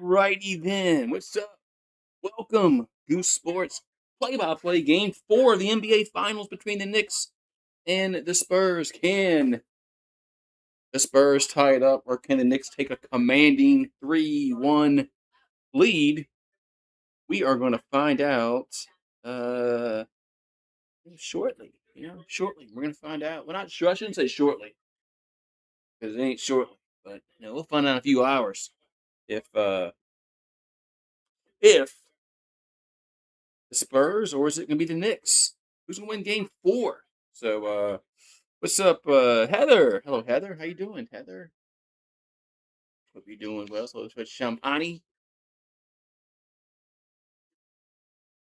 Alrighty then. What's up? Welcome, Goose Sports play-by-play game 4 of the NBA Finals between the Knicks and the Spurs. Can the Spurs tie it up, or can the Knicks take a commanding 3-1 lead? We are going to find out uh, shortly. Shortly. We're going to find out. Well, not sure. I shouldn't say shortly because it ain't shortly, but we'll find out in a few hours if the Spurs, or is it going to be the Knicks? Who's going to win Game 4? So, what's up, Heather? Hello, Heather. How you doing, Heather? Hope you're doing well. So, it's Champagne.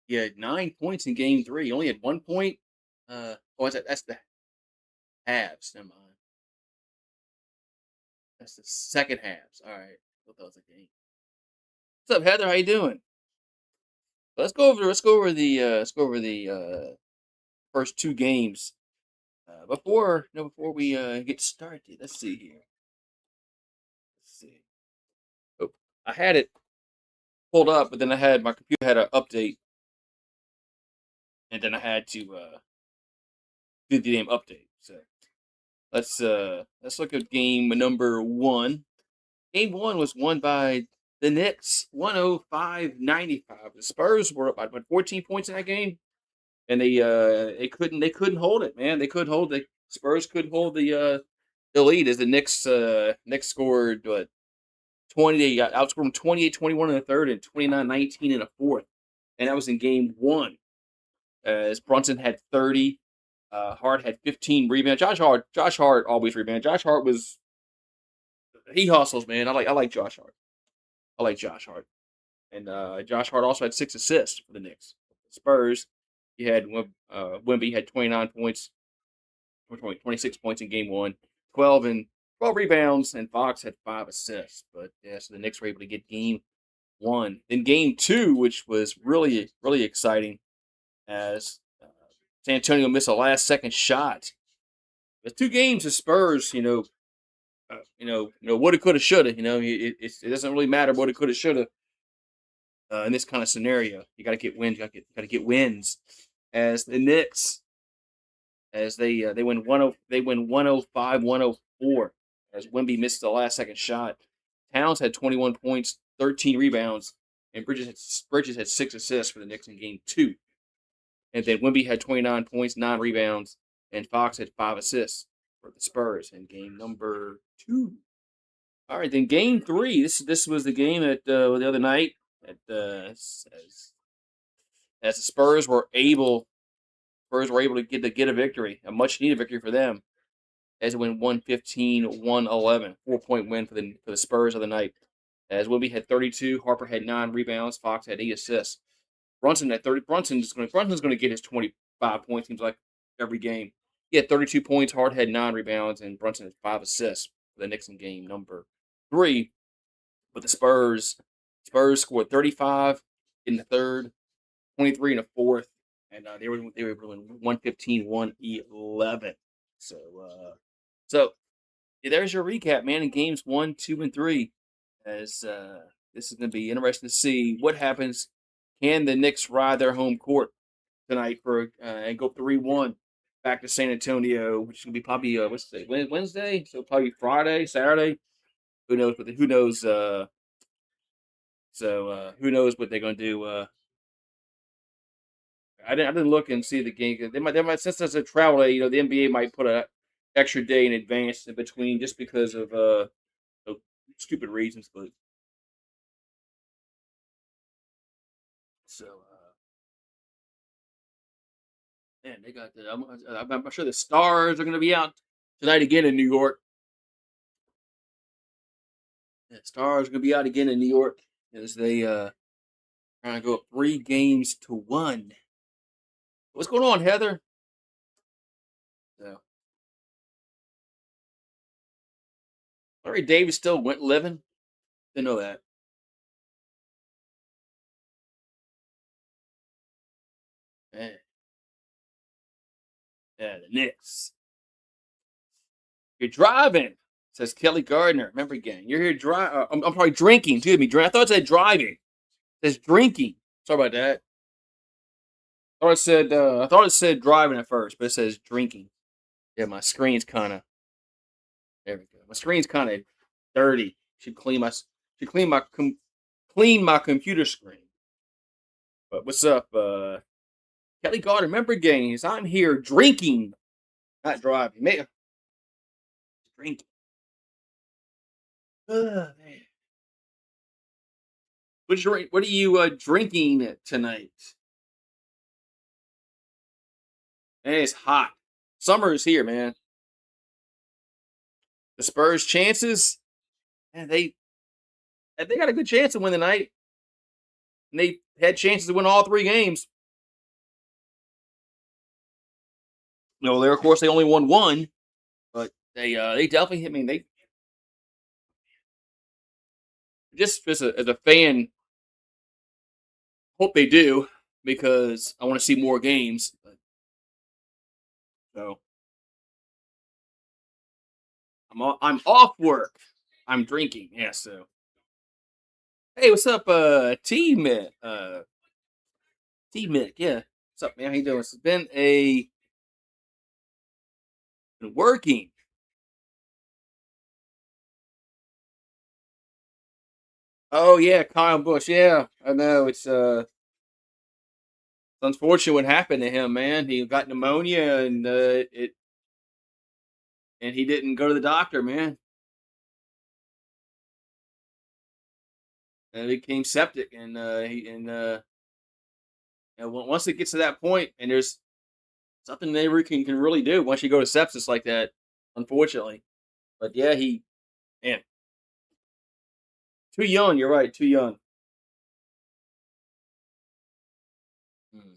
You had 9 points in Game 3. You only had 1 point. That's the halves. Never mind. That's the second halves. All right. Thought that was a game. What's up, Heather? How you doing? Let's go over the first two games. Before we get started, let's see here. Let's see. Oh, I had it pulled up, but then my computer had an update, and then I had to do the damn update. So let's look at game number 1. Game 1 was won by the Knicks, 105-95. The Spurs were up by 14 points in that game, and they couldn't hold it, man. They couldn't hold the Spurs couldn't hold the lead as the Knicks scored 20. They got outscored 28-21 in the third and 29-19 in the fourth, and that was in game 1. As Brunson had 30, Hart had 15 rebounds. Josh Hart always rebounds. Josh Hart he hustles, man. I like Josh Hart. I like Josh Hart, and Josh Hart also had 6 assists for the Knicks. Spurs, he had Wemby had 29 points, 26 points in game 1, 12 rebounds, and Fox had 5 assists. But yeah, so the Knicks were able to get game 1. In game 2, which was really really exciting, as San Antonio missed a last second shot. There's 2 games. The Spurs, woulda, coulda, shoulda. It doesn't really matter what it coulda, shoulda. In this kind of scenario, you got to get wins. You got to get wins. As the Knicks, as they win 105-104. As Wemby missed the last second shot. Towns had 21 points, 13 rebounds, and Bridges had 6 assists for the Knicks in game 2. And then Wemby had 29 points, 9 rebounds, and Fox had 5 assists for the Spurs in game number 2. All right, then game 3. This was the game the other night as the Spurs were able to get a victory, a much needed victory for them, as it went 115-111, 4-point win for the Spurs of the night. As Wemby had 32, Harper had 9 rebounds, Fox had 8 assists. Brunson had 30. Brunson's going to get his 25 points. Seems like every game. He had 32 points. Hart had 9 rebounds, and Brunson had 5 assists for the Knicks in game number 3. But the Spurs scored 35 in the third, 23 in the fourth, and they were able to win 115-111. So yeah, there's your recap, man. In games 1, 2, and 3, as this is going to be interesting to see what happens. Can the Knicks ride their home court tonight and go 3-1 back to San Antonio, which is going to be probably what's today, Wednesday, so probably Friday, Saturday. Who knows? But who knows? Who knows what they're going to do? I didn't look and see the game. They might since there's a travel day. The NBA might put an extra day in advance in between just because of stupid reasons. But so. Man, they got the. I'm sure the Stars are going to be out tonight again in New York. The Stars are going to be out again in New York as they trying to go up 3-1. What's going on, Heather? So, Larry Davis still went living. Didn't know that. Man. Yeah, the Knicks. You're driving. Says Kelly Gardner. Remember, gang. You're here I'm probably drinking. Excuse me. I thought it said driving. It says drinking. Sorry about that. I thought it said driving at first, but it says drinking. Yeah, my screen's kind of. There we go. My screen's kind of dirty. Should clean my computer screen. But what's up, Kelly Gardner? Remember, games. I'm here drinking, not driving. Drinking. Man. What are you drinking tonight? Man, it's hot. Summer is here, man. The Spurs' chances, man, they got a good chance to win the night. And they had chances to win all three games. No, they of course they only won one, but they definitely hit me. They just as a fan, hope they do because I want to see more games. So I'm off work. I'm drinking. Yeah. So hey, what's up, T Mick? T Mick. Yeah. What's up, man? How you doing? It's been working. Oh yeah, Kyle Bush. Yeah, I know. It's unfortunate what happened to him, man. He got pneumonia and he didn't go to the doctor, man. And he became septic, and once it gets to that point, and there's something they can really do once you go to sepsis like that, unfortunately. But yeah, man, too young. You're right, too young. Mm.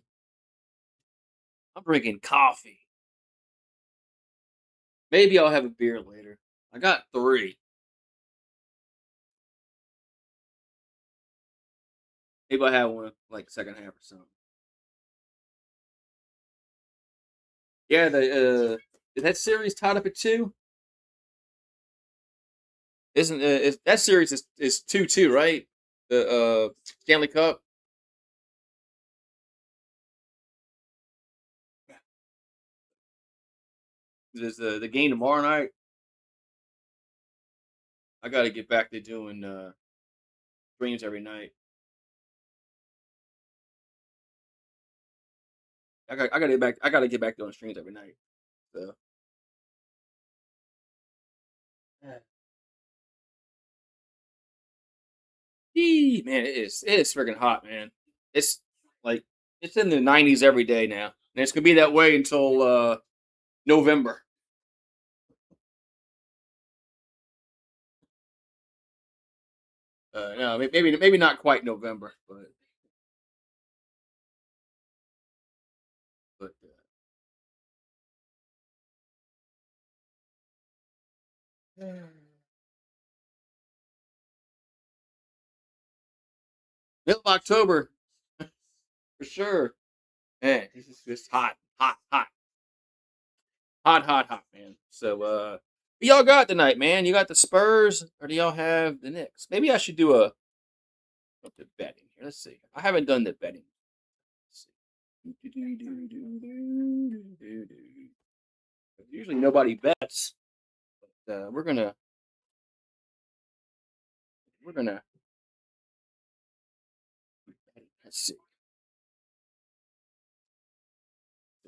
I'm drinking coffee. Maybe I'll have a beer later. I got three. Maybe I'll have one like second half or something. Yeah, the is that series tied up at two? Isn't that series is 2-2, right? The Stanley Cup. There's the game tomorrow night. I got to get back to doing streams every night. I got to get back. I got to get back doing streams every night. So, yeah. Man, it is freaking hot, man. It's like it's in the 90s every day now, and it's gonna be that way until November. No, maybe not quite November, but middle of October for sure. Man, this is just hot, hot, hot, hot, hot, hot, man. So, what y'all got tonight, man? You got the Spurs, or do y'all have the Knicks? Maybe I should do the betting here. Let's see. I haven't done the betting. Let's see. Usually nobody bets. We're gonna let's see.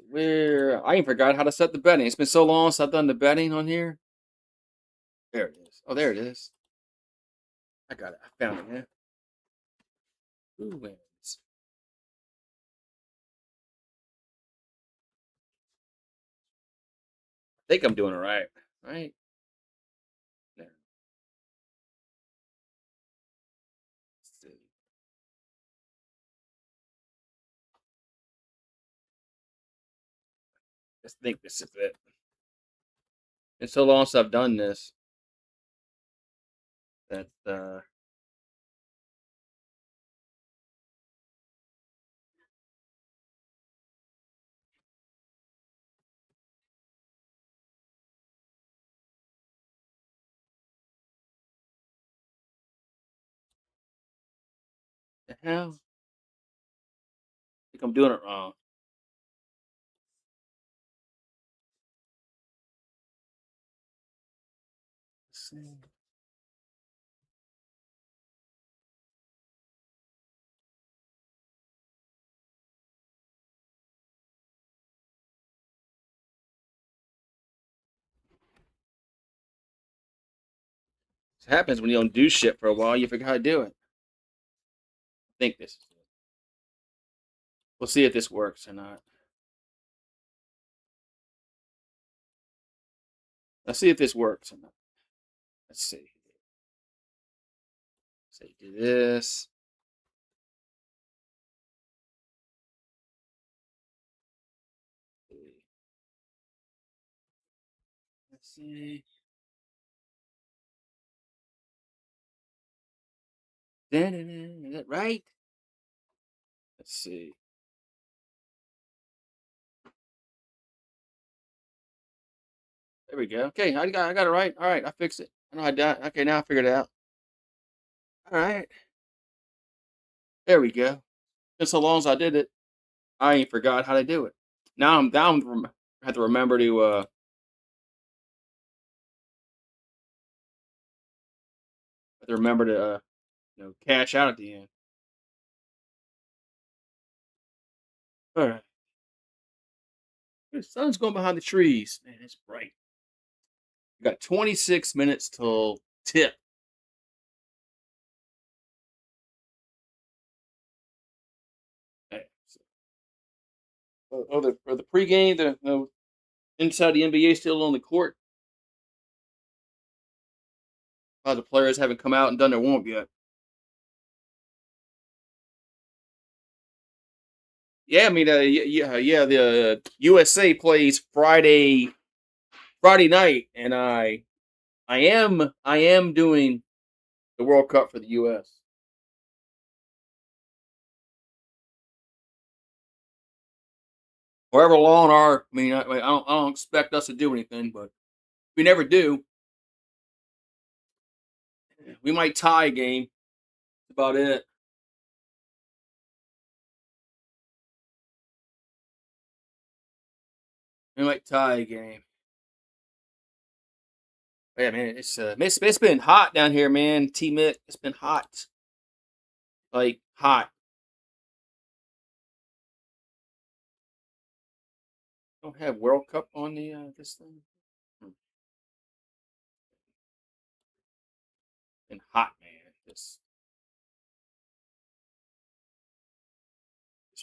Where I even forgot how to set the betting. It's been so long since I've done the betting on here. There it is. Oh, there it is. I got it. I found it, man. Who wins? I think I'm doing it right. Right? There. Let's see. I think this is it. It's so long since I've done this that The hell? I think I'm doing it wrong. Let's see. This happens when you don't do shit for a while. You forget how to do it. I think this. We'll see if this works or not. Let's see if this works or not. Let's see. Say do this. Let's see. Is that right? Let's see. There we go. Okay, I got it right. All right, I fixed it. I know I did. Okay, now I figured it out. All right, there we go. Been so long as I did it, I ain't forgot how to do it. Now I'm down. Have to remember to have to remember to cash out at the end. All right. The sun's going behind the trees. Man, it's bright. We got 26 minutes till tip. Hey, the pregame, the inside the NBA still on the court. The players haven't come out and done their warm up yet. Yeah, I mean, yeah. The USA plays Friday night, and I am doing the World Cup for the US. However long our, I mean, I don't expect us to do anything, but we never do. We might tie a game. That's about it. We might tie a game. Yeah, man, it's been hot down here, man. T Mick, it's been hot, like hot. Don't have World Cup on the this thing. Hmm. Been hot, man. It's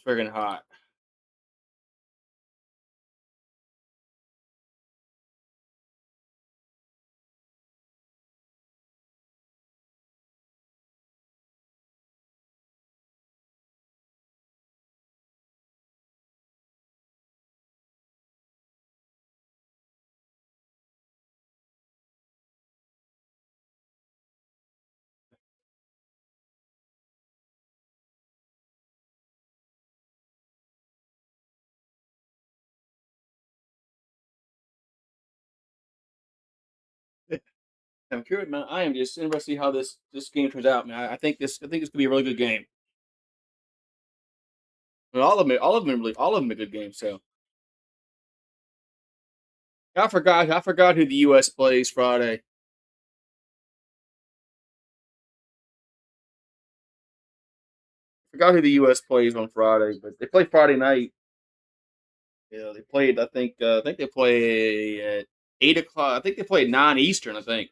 friggin' hot. I'm curious, man. I am just interested to see how this game turns out, man. I think it's gonna be a really good game. And all of them are good games. So I forgot who the U.S. plays Friday. I forgot who the U.S. plays on Friday, but they play Friday night. Yeah, they played. I think they play at 8 o'clock. I think they play at 9 Eastern. I think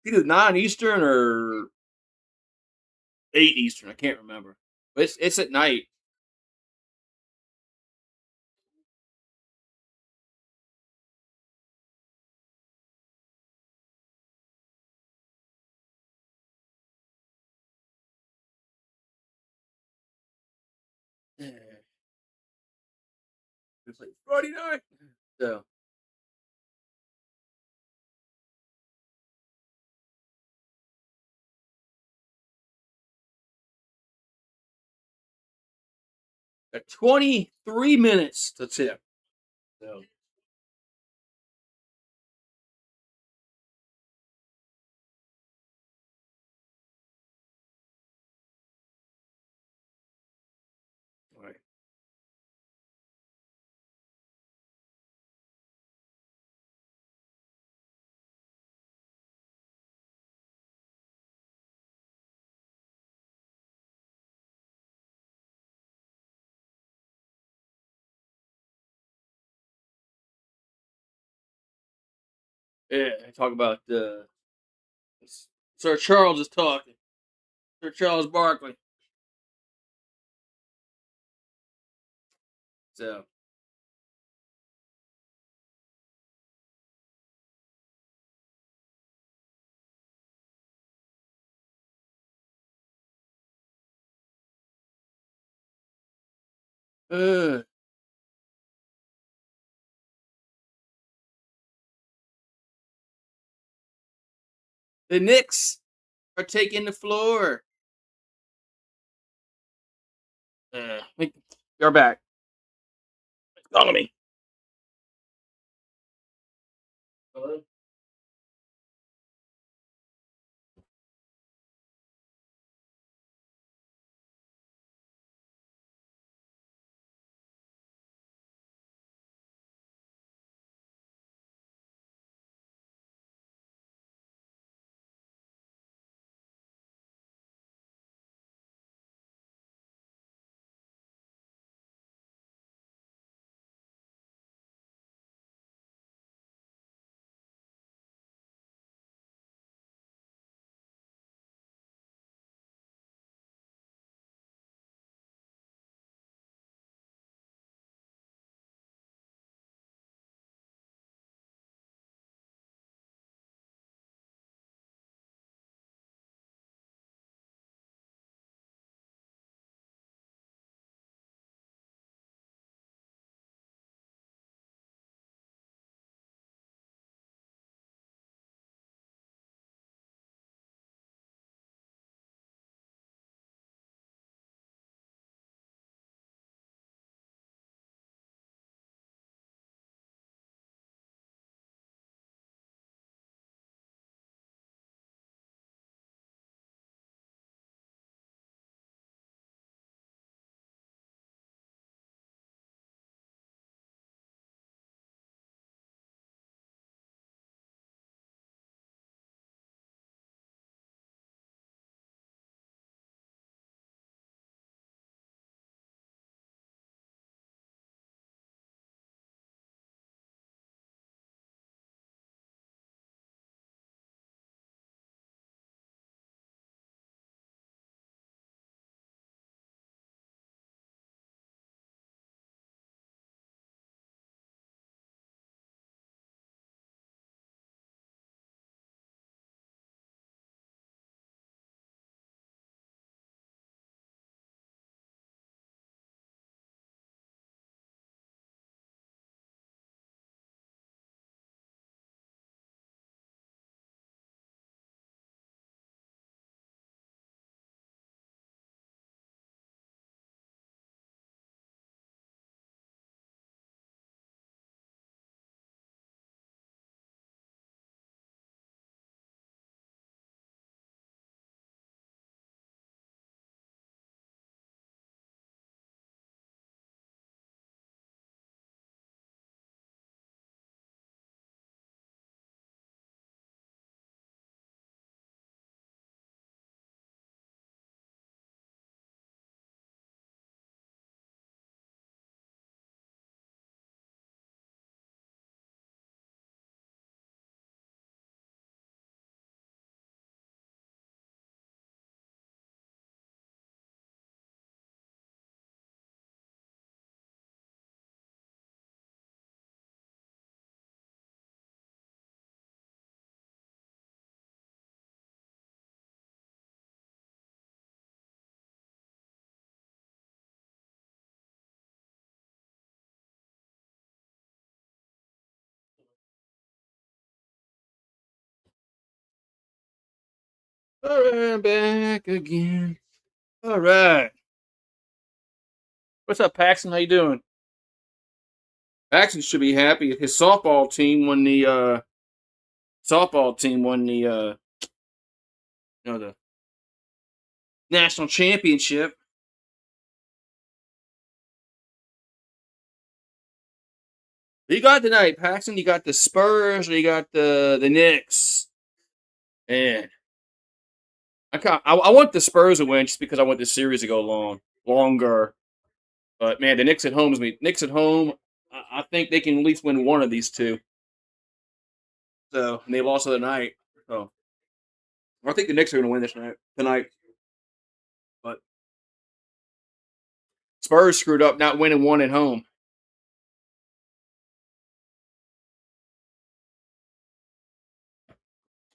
either 9 Eastern or 8 Eastern. I can't remember. But it's at night. Yeah, it's like Friday night. So got 23 minutes to tip. So Yeah, talk about Sir Charles is talking. Sir Charles Barkley. So, uh, the Knicks are taking the floor. You're back. Follow me. Hello? All right, I'm back again. All right. What's up, Paxton? How you doing? Paxton should be happy. His softball team won the national championship. Who you got tonight, Paxton? You got the Spurs or you got the Knicks? Man, I want the Spurs to win just because I want the series to go longer. But man, the Knicks at home is me. Knicks at home. I think they can at least win one of these two. So and they lost the other night. So I think the Knicks are going to win this night tonight. But Spurs screwed up not winning one at home.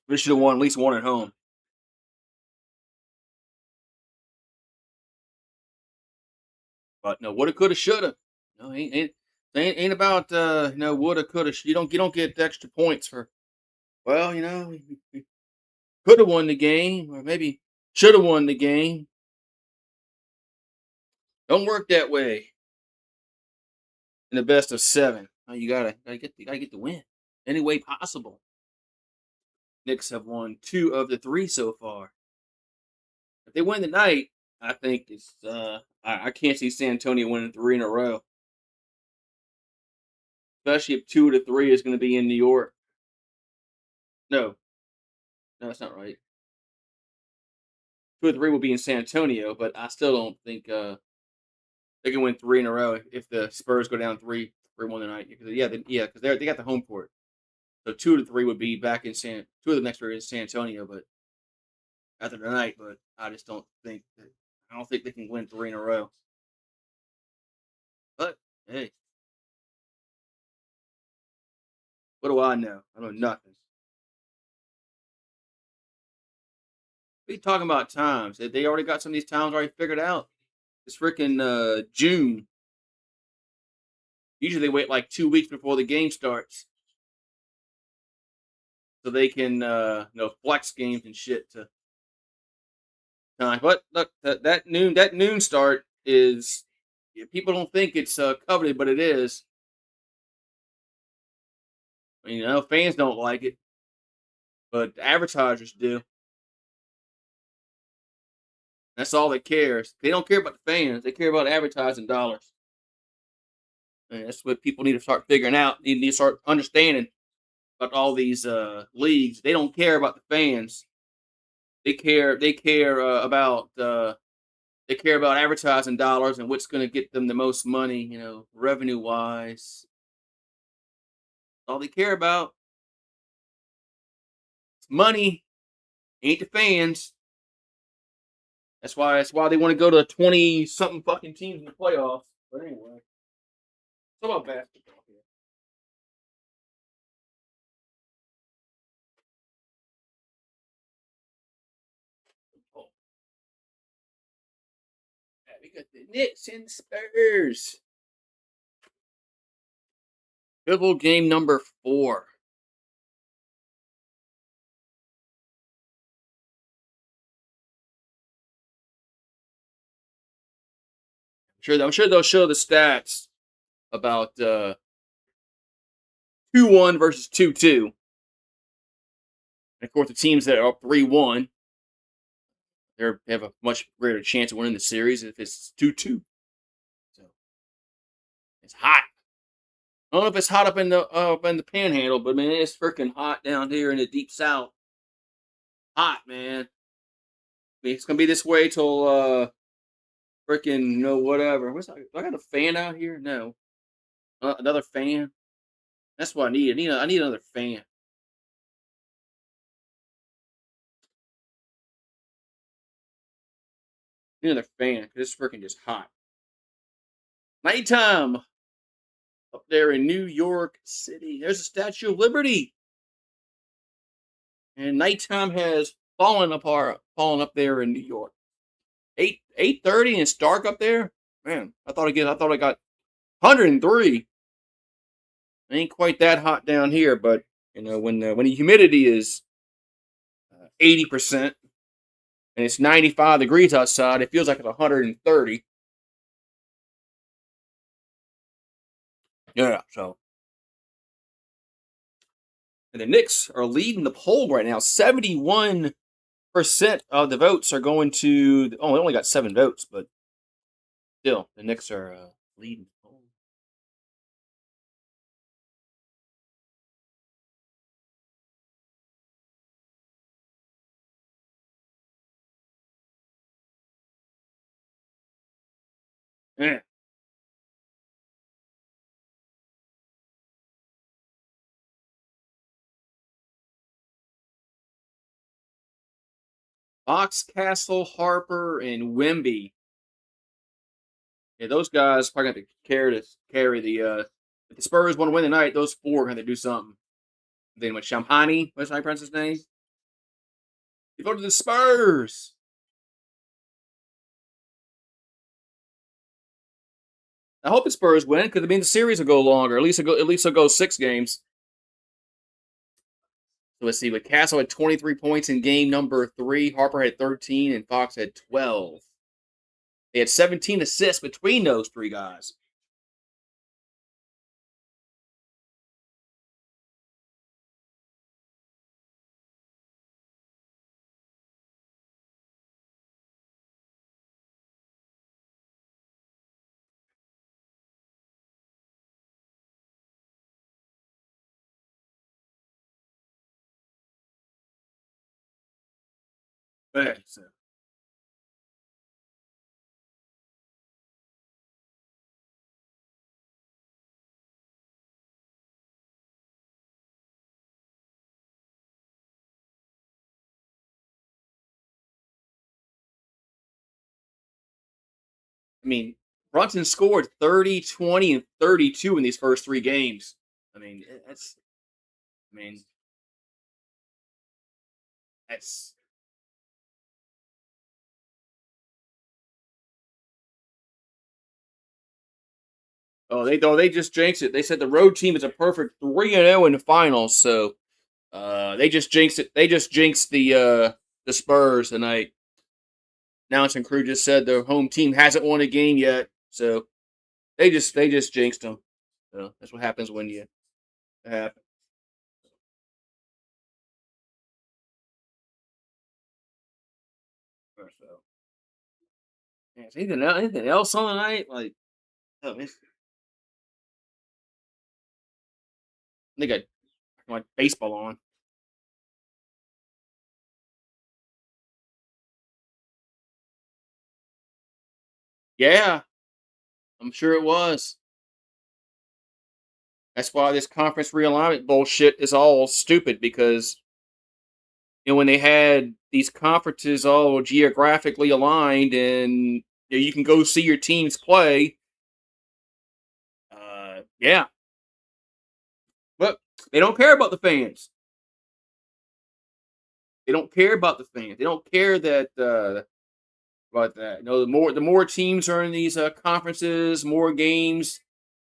They should have won at least one at home. But no, woulda, coulda, shoulda. No, ain't about woulda, coulda. You don't get extra points for. Well, could have won the game, or maybe should have won the game. Don't work that way in the best of seven. You gotta get the win any way possible. Knicks have won 2 of the 3 so far. If they win tonight, I think it's. I can't see San Antonio winning 3 in a row, especially if 2 of the 3 is going to be in New York. No, no, that's not right. 2 of the 3 will be in San Antonio, but I still don't think they can win 3 in a row if the Spurs go down 3-1 tonight. Because because they got the home court. So 2 of the 3 would be back in San. 2 of the next 3 is San Antonio, but after tonight. But I just don't think that. I don't think they can win 3 in a row. But hey, what do I know? I know nothing. We talking about times. They already got some of these times already figured out. It's freaking June. Usually they wait like 2 weeks before the game starts, so they can flex games and shit to time. But look, that noon start is people don't think it's coveted, but it is. I mean, fans don't like it, but the advertisers do. That's all that cares. They don't care about the fans. They care about advertising dollars. And that's what people need to start figuring out. They need to start understanding about all these leagues. They don't care about the fans. They care. They care about advertising dollars and what's going to get them the most money. Revenue wise. All they care about is money. Ain't the fans. That's why they want to go to 20 something fucking teams in the playoffs. But anyway, it's about basketball here. Oh, yeah, we got the Knicks and Spurs. Pivotal game number 4. I'm sure they'll show the stats about 2-1 versus 2-2. And of course, the teams that are up 3-1, they have a much greater chance of winning the series if it's 2-2. So it's hot. I don't know if it's hot up in the Panhandle, but man, it's freaking hot down here in the deep South. Hot, man. I mean, it's gonna be this way till freaking whatever. Do I got a fan out here? No, another fan. That's what I need. I need another fan. I need another fan because it's freaking just hot. Nighttime up there in New York City. There's the Statue of Liberty, and nighttime has fallen up there in New York. 8:30 and it's dark up there. Man, I thought I got 103. Ain't quite that hot down here, but when the humidity is 80% and it's 95 degrees outside, it feels like it's 130. Yeah, so and the Knicks are leading the poll right now. 71% of the votes are going to. Oh, they only got 7 votes, but still, the Knicks are leading the poll. Yeah. Fox, Castle, Harper, and Wemby. Yeah, those guys probably got to carry the. If the Spurs want to win tonight, those four are going to do something. Then with Champagne, what's my pronounced his name? You go to the Spurs. I hope the Spurs win because it means the series will go longer. At least it'll go 6 games. So let's see. But Castle had 23 points in game number 3. Harper had 13, and Fox had 12. They had 17 assists between those three guys. Okay, so I mean, Brunson scored 30, 20, and 32 in these first 3 games. I mean, that's. I mean, that's. They just jinxed it. They said the road team is a perfect 3-0 in the finals. So they just jinxed it. They just jinxed the Spurs tonight. Announcing crew just said their home team hasn't won a game yet. So they just jinxed them. So that's what happens when you happen. So yeah, is anything else on the night? Like, oh, I think I like baseball on. Yeah, I'm sure it was. That's why this conference realignment bullshit is all stupid because when they had these conferences all geographically aligned and you can go see your teams play. Yeah, but they don't care about the fans. They don't care about the fans. They don't care that about that. The more teams are in these conferences, more games,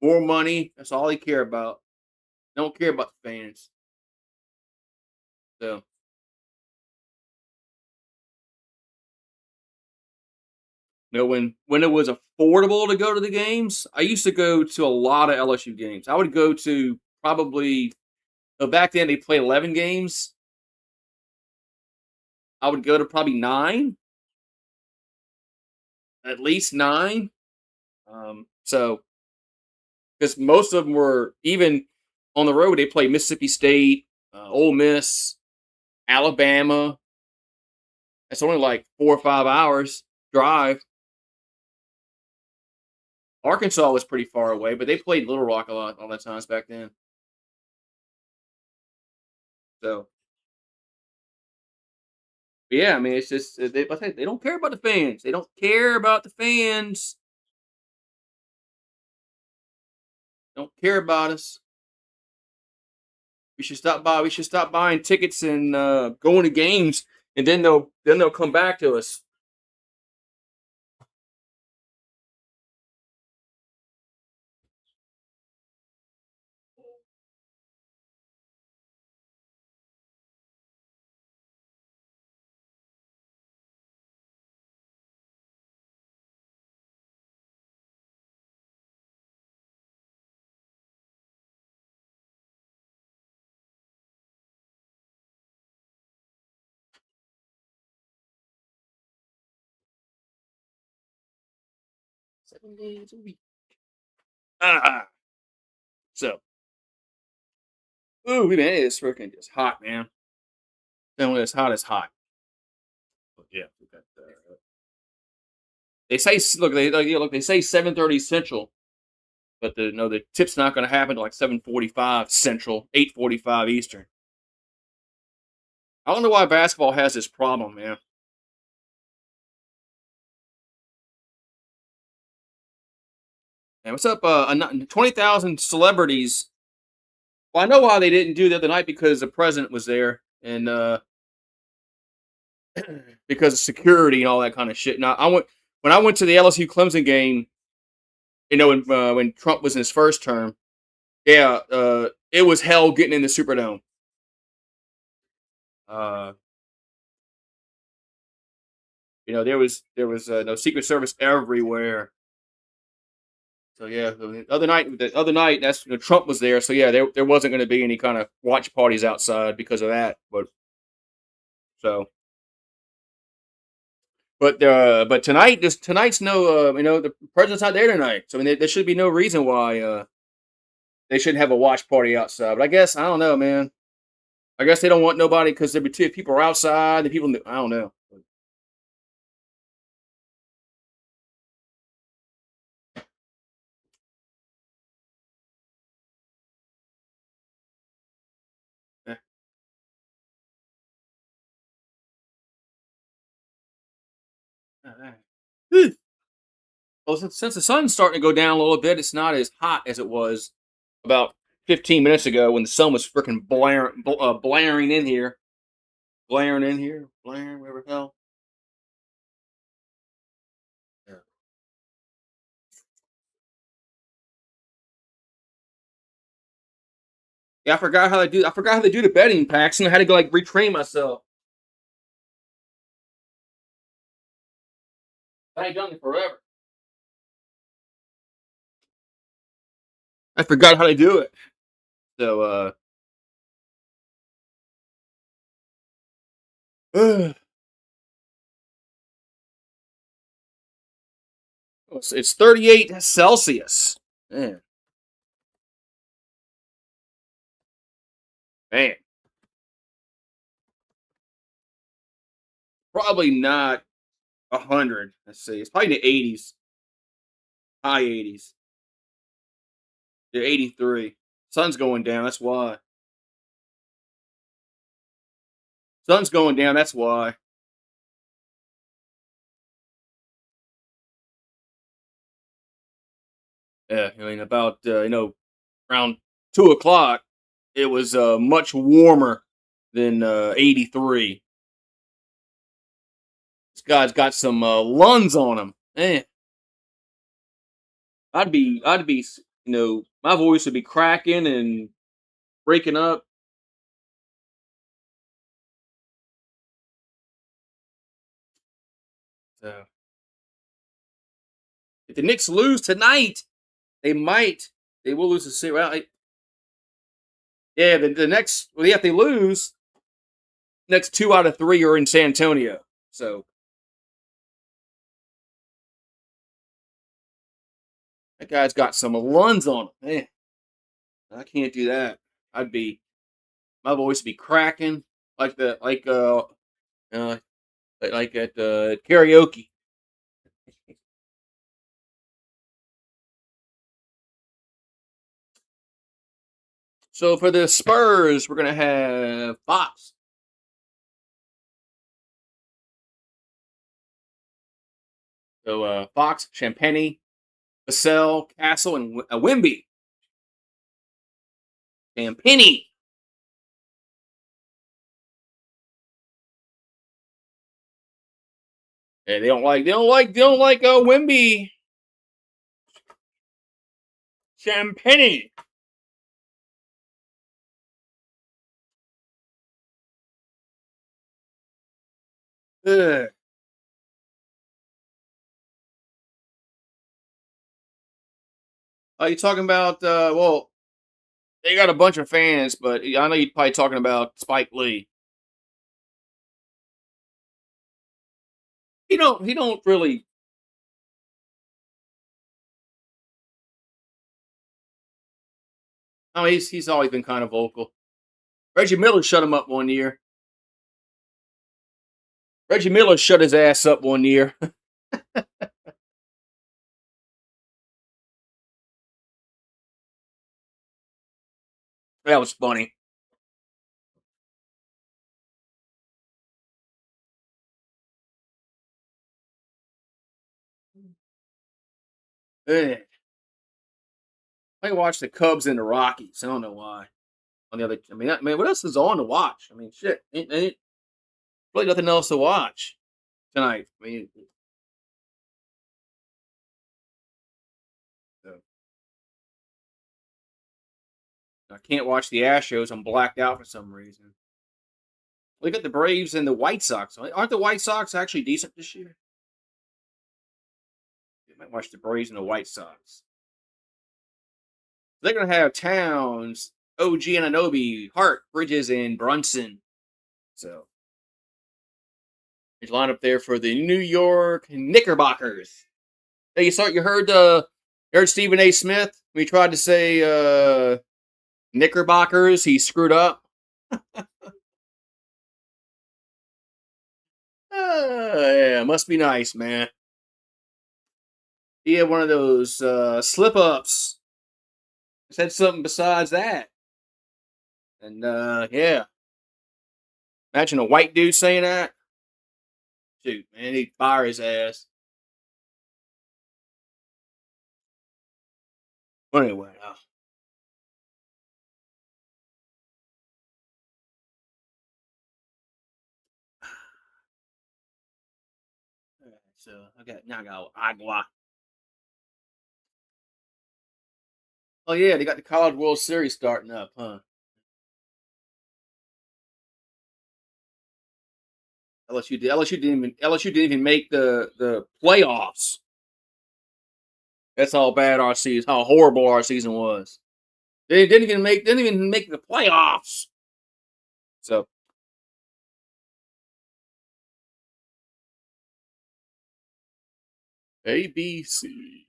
more money. That's all they care about. They don't care about the fans. So when it was affordable to go to the games, I used to go to a lot of LSU games. I would go to probably back then they played 11 games. I would go to probably 9, at least 9. So because most of them were even on the road, they played Mississippi State, Ole Miss, Alabama. It's only like 4 or 5 hours drive. Arkansas was pretty far away, but they played Little Rock a lot of times back then. So but yeah, I mean, it's just they don't care about the fans. They don't care about the fans. They don't care about us. We should stop by. We should stop buying tickets and going to games, and then they'll come back to us. 7 days a week. Ah, so ooh, man, it is freaking just hot, man. Then when it's hot, it's hot. But yeah, we got, they say look they say 7:30 Central, but the tip's not going to happen till like 7:45 Central, 8:45 Eastern. I don't know why basketball has this problem, man. Hey, what's up? 20,000 celebrities. Well, I know why they didn't do the other night because the president was there and because of security and all that kind of shit. Now, I went when I went to the LSU Clemson game. When Trump was in his first term. Yeah, it was hell getting in the Superdome. Uh, there was no Secret Service everywhere. So yeah, the other night, that's Trump was there. So yeah, there wasn't going to be any kind of watch parties outside because of that. So but tonight, tonight's no the president's not there tonight. So I mean, there should be no reason why they shouldn't have a watch party outside. But I guess I don't know, man. I guess they don't want nobody because there'd be too people are outside. The people I don't know. Eh, eh. Well, since the sun's starting to go down a little bit, it's not as hot as it was about 15 minutes ago when the sun was freaking blaring in here, blaring wherever the hell. Yeah. Yeah, I forgot how they do. I forgot how they do the betting packs, and I had to go like retrain myself. I ain't done it forever. I forgot how to do it. So, it's 38 Celsius. Man, man, probably not 100. Let's see. It's probably the 80s, high 80s. Yeah, 83. Sun's going down. That's why. Sun's going down. That's why. Yeah, I mean, about around 2 o'clock, it was much warmer than 83. This guy's got some lungs on him. Man, I'd be, my voice would be cracking and breaking up. So if the Knicks lose tonight, they might, they will lose the series. Well, yeah, the next, well, yeah, if they lose, next two out of three are in San Antonio. So that guy's got some lungs on him. Man, I can't do that. I'd be my voice would be cracking uh like at karaoke. So for the Spurs, we're gonna have Fox. So Fox, Champagny, Vassell, Castle, and Wimby. Champagny. And they don't like Wimby. Champagny. Ugh. Are you talking about? Well, they got a bunch of fans, but I know you're probably talking about Spike Lee. He don't really. I mean, he's always been kind of vocal. Reggie Miller shut him up one year. Reggie Miller shut his ass up one year. That was funny. Ugh. I watch the Cubs and the Rockies. I don't know why. On the other, what else is on to watch? I mean, shit, ain't really nothing else to watch tonight. I mean, so I can't watch the Astros. I'm blacked out for some reason. Look at the Braves and the White Sox. Aren't the White Sox actually decent this year? You might watch the Braves and the White Sox. They're gonna have Towns, OG and Anobi, Hart, Bridges, and Brunson. So there's a lineup there for the New York Knickerbockers. Hey, you heard Stephen A. Smith? We tried to say Knickerbockers. He screwed up. Yeah, must be nice, man. He had one of those slip ups. Said something besides that. And yeah. Imagine a white dude saying that. Shoot, man, he'd fire his ass. But anyway, so I got agua. Oh yeah, they got the College World Series starting up, huh? LSU didn't even make the playoffs. That's how bad our season, how horrible our season was. They didn't even make the playoffs. So ABC.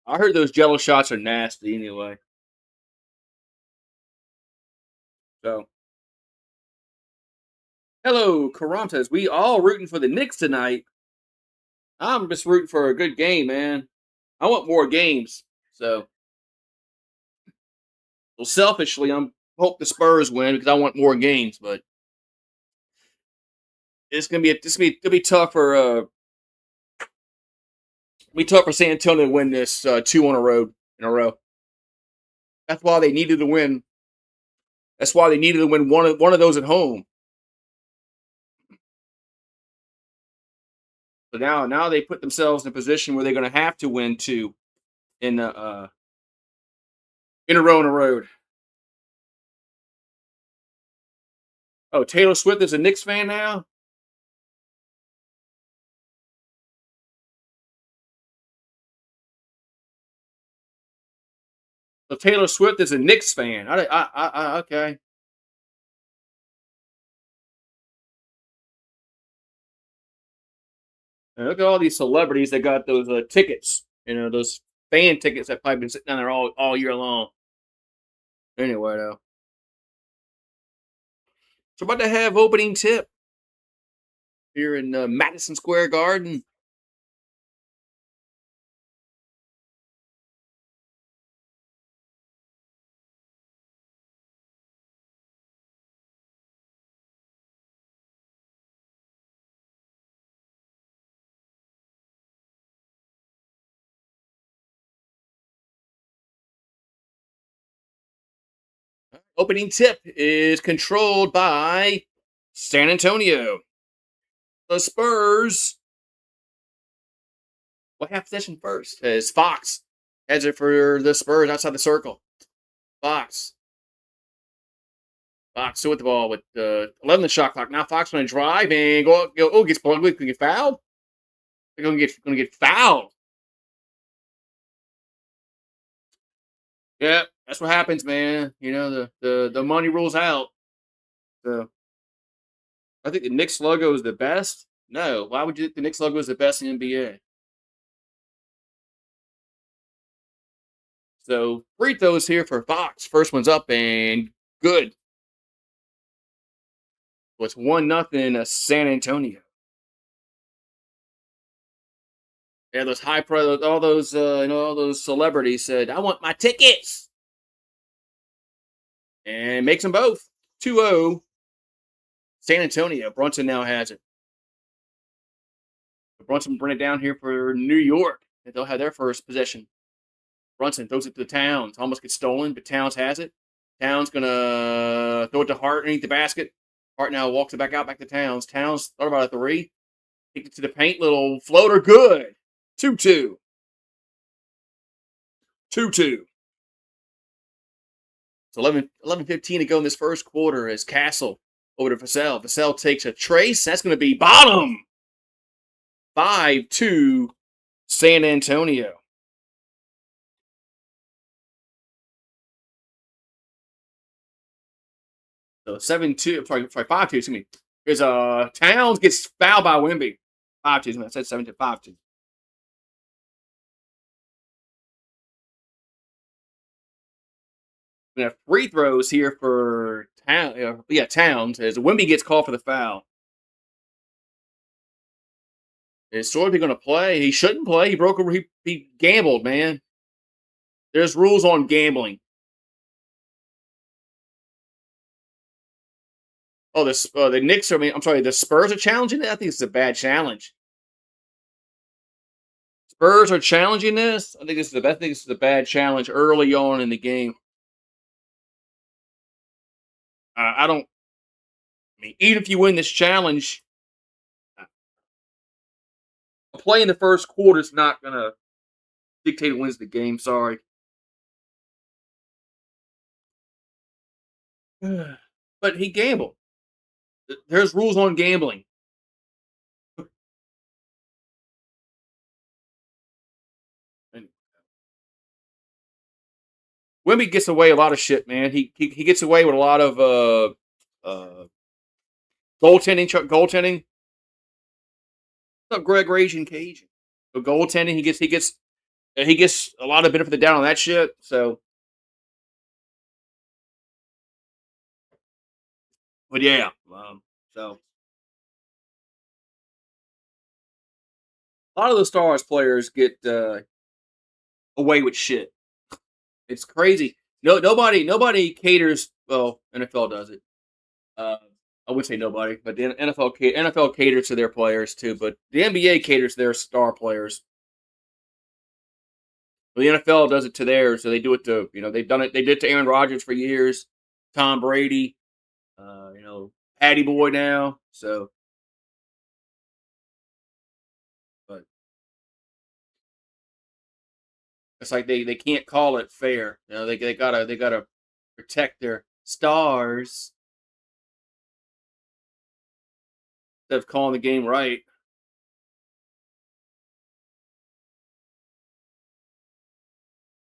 I heard those Jello shots are nasty anyway. So hello, Carantas. We all rooting for the Knicks tonight. I'm just rooting for a good game, man. I want more games. So, well, selfishly, I'm hope the Spurs win because I want more games. But it'll be tough for San Antonio to win this two on a road in a row. That's why they needed to win. That's why they needed to win one of those at home. So now they put themselves in a position where they're going to have to win two in a row in a road. Oh, Taylor Swift is a Knicks fan now. So Taylor Swift is a Knicks fan. Okay. And look at all these celebrities that got those tickets. Those fan tickets that probably been sitting down there all year long. Anyway, though, so about to have opening tip here in Madison Square Garden. Opening tip is controlled by San Antonio. The Spurs. What half possession first? Is Fox heads it for the Spurs outside the circle. Fox. Fox with the ball with 11 the shot clock. Now Fox going to drive and go. Oh, gets plugged with. Can get fouled. They're going to get fouled. Yeah, that's what happens, man. The money rules out. So I think the Knicks logo is the best. No, why would you think the Knicks logo is the best in the NBA? So free throws here for Fox. First one's up and good. So it's 1-0 San Antonio. Yeah, those high pro, all those celebrities said, "I want my tickets," and makes them both 2-0. San Antonio. Brunson now has it. Brunson bring it down here for New York. and they'll have their first possession. Brunson throws it to Towns. Almost gets stolen, but Towns has it. Towns gonna throw it to Hart underneath the basket. Hart now walks it back out, back to Towns. Towns thought about a three. Kicked it to the paint. Little floater. Good. 2-2. 2-2. So 11:15 to go in this first quarter as Castle over to Vassell. Vassell takes a trace. That's going to be bottom. 5-2 San Antonio. So 7-2. Sorry, 5-2. Excuse me. Because Towns gets fouled by Wemby. 5-2. I said 7-2. 5-2. We have free throws here for Towns as Wemby gets called for the foul. Is Sorby going to play? He shouldn't play. He broke over. He gambled, man. There's rules on gambling. Oh, the Knicks are. I'm sorry. The Spurs are challenging it. I think it's a bad challenge. Spurs are challenging this. I think this is the best. I think this is a bad challenge early on in the game. I don't. I mean, even if you win this challenge, play in the first quarter is not gonna dictate who wins the game. Sorry. But he gambled. There's rules on gambling. And Wemby gets away a lot of shit, man. He gets away with a lot of goaltending. Goaltending. What's up, Greg Raging Cajun? So goaltending, he gets a lot of benefit of the doubt on that shit. So, but yeah, so a lot of the Stars players get away with shit. It's crazy. Nobody caters. Well, NFL does it. I would say nobody, but the NFL caters to their players too. But the NBA caters to their star players. But the NFL does it to theirs, so they do it to they've done it. They did it to Aaron Rodgers for years, Tom Brady, Patty Boy now. So, but it's like they can't call it fair. They gotta protect their stars instead of calling the game right.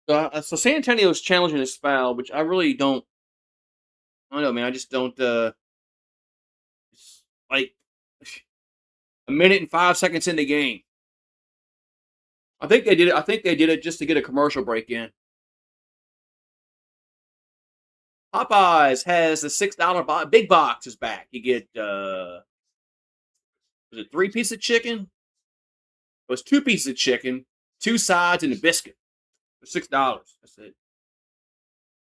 So San Antonio is challenging this foul, which I really don't. I don't know, man. I just don't. Like a minute and 5 seconds in the game. I think they did it. I think they did it just to get a commercial break in. Popeyes has the $6 big box is back. You get was it 3 pieces of chicken? It was 2 pieces of chicken, 2 sides, and a biscuit for $6. That's it.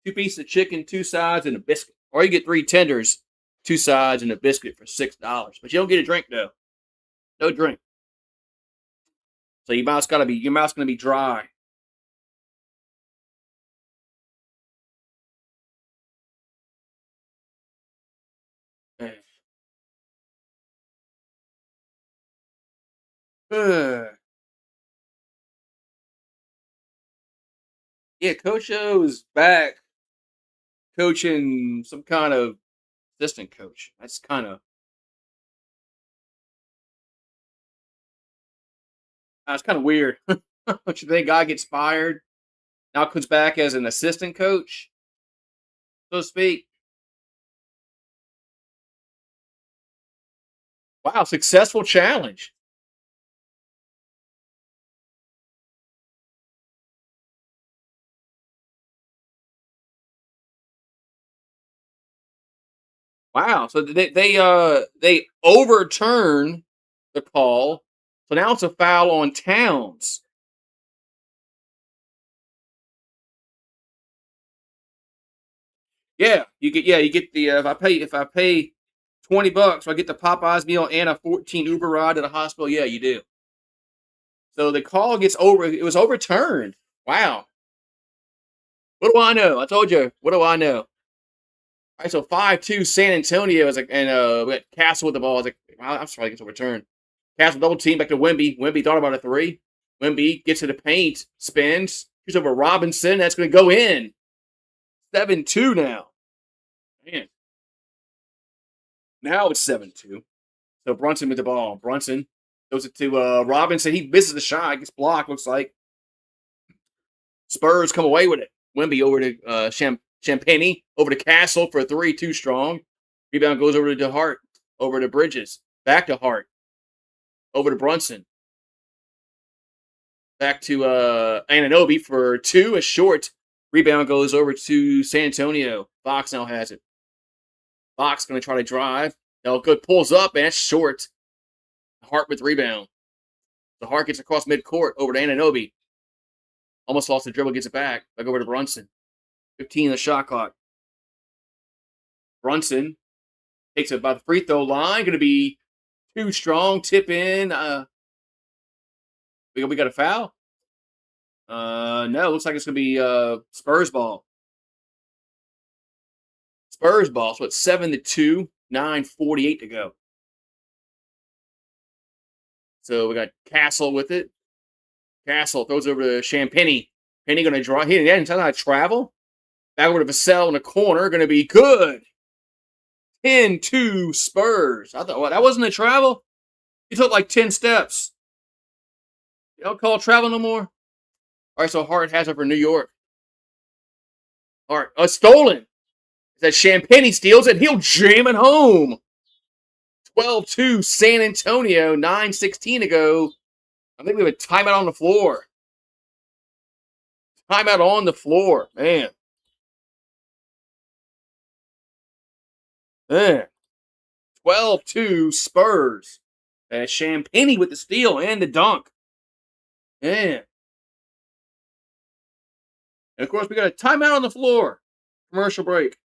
2 pieces of chicken, 2 sides, and a biscuit. Or you get 3 tenders, 2 sides, and a biscuit for $6. But you don't get a drink though. No drink. So your mouth's gonna be dry. Yeah, Coach O is back coaching some kind of assistant coach. That's kind of weird. Don't you think guy gets fired now comes back as an assistant coach, so to speak? Wow, successful challenge. Wow. So they overturn the call. So now it's a foul on Towns. You get the if I pay $20, I get the Popeyes meal and a 14 Uber ride to the hospital. Yeah, you do. So the call gets over. It was overturned. Wow. What do I know? I told you. What do I know? All right, so 5-2 San Antonio is like, and we got Castle with the ball. I was like, wow, I'm sorry, it gets overturned. Castle double team back to Wemby. Wemby thought about a three. Wemby gets to the paint, spins, shoots over Robinson. That's going to go in. 7-2 now. Man. Now it's 7-2. So Brunson with the ball. Brunson goes it to Robinson. He misses the shot. Gets blocked, looks like. Spurs come away with it. Wemby over to Champagny. Over to Castle for a three. Too strong. Rebound goes over to Hart. Over to Bridges. Back to Hart. Over to Brunson. Back to Anunoby for two. A short. Rebound goes over to San Antonio. Fox now has it. Fox going to try to drive. No, good. Pulls up, and that's short. Hart with rebound. The Hart gets across midcourt over to Anunoby. Almost lost the dribble, gets it back. Back over to Brunson. 15 in the shot clock. Brunson takes it by the free throw line. Going to be too strong. Tip in. We got a foul? No, looks like it's going to be Spurs ball. Spurs ball. So it's 7-2. 9:48 to go. So we got Castle with it. Castle throws over to Champagny. Penny going to draw. He didn't tell how to travel. Back over to Vassell in the corner. Going to be good. 10-2 Spurs. I thought, what? That wasn't a travel? He took like 10 steps. You don't call travel no more? All right, so Hart has it for New York. Hart. Stolen. That Champagny steals it. He'll jam it home. 12-2 San Antonio. 9:16 to go. I think we have a timeout on the floor. Timeout on the floor. Man. 12-2 Spurs. Champagny with the steal and the dunk. Man. And of course, we got a timeout on the floor. Commercial break.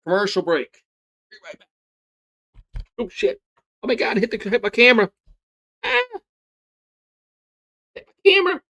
Commercial break. Be right back. Oh, shit. Oh, my God. Hit my camera. Ah. Hit my camera.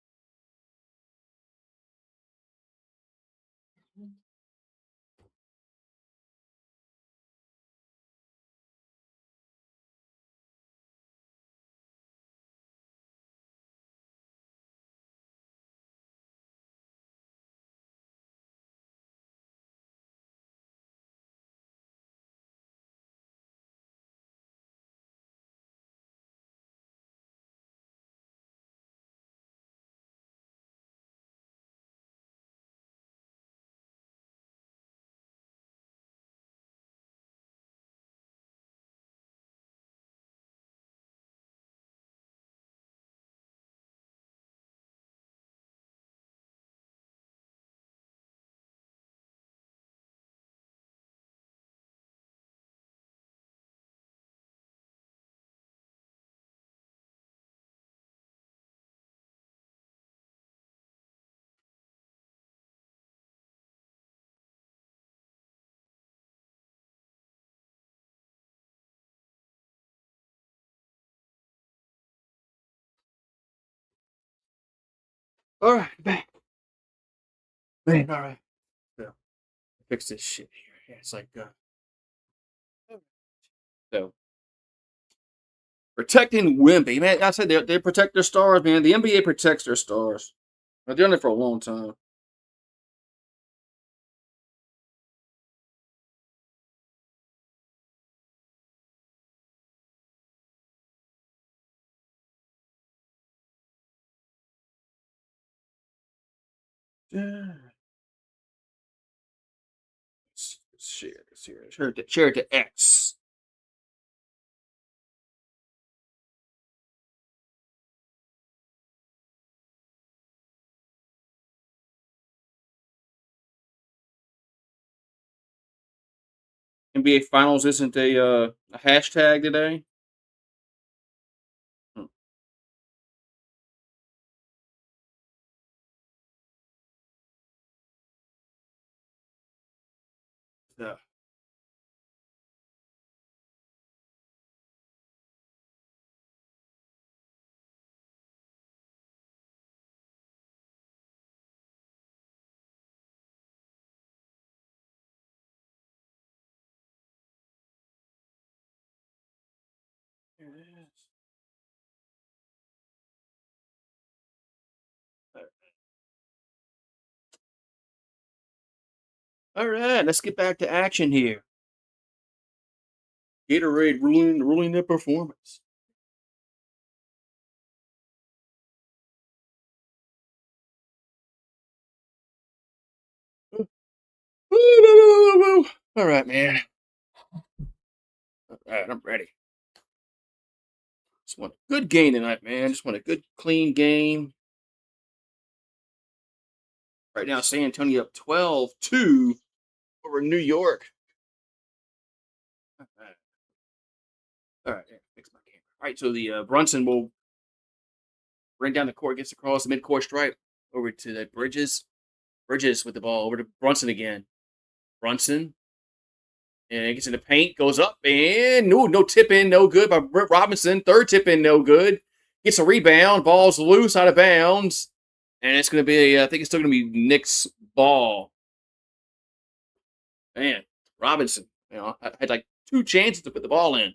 All right, back. Man, all right. So, fix this shit here. Yeah, it's like, so, protecting Wemby. Man, I said they protect their stars, man. The NBA protects their stars. They've done it for a long time. Share it to X. NBA Finals isn't a hashtag today. Hmm. Yeah. All right, let's get back to action here. Gatorade ruling the performance. All right, man. All right, I'm ready. Just want a good game tonight, man. Just want a good, clean game. Right now, San Antonio up 12-2 over New York. All right, fix my camera. All right, so the Brunson will bring down the court, gets across the midcourt stripe over to the Bridges. Bridges with the ball over to Brunson again. Brunson and gets in the paint, goes up, and no tip in, no good by Britt Robinson. Third tip in, no good. Gets a rebound, ball's loose out of bounds, and it's going to be, I think it's still going to be Knicks ball. Man, Robinson, had like two chances to put the ball in.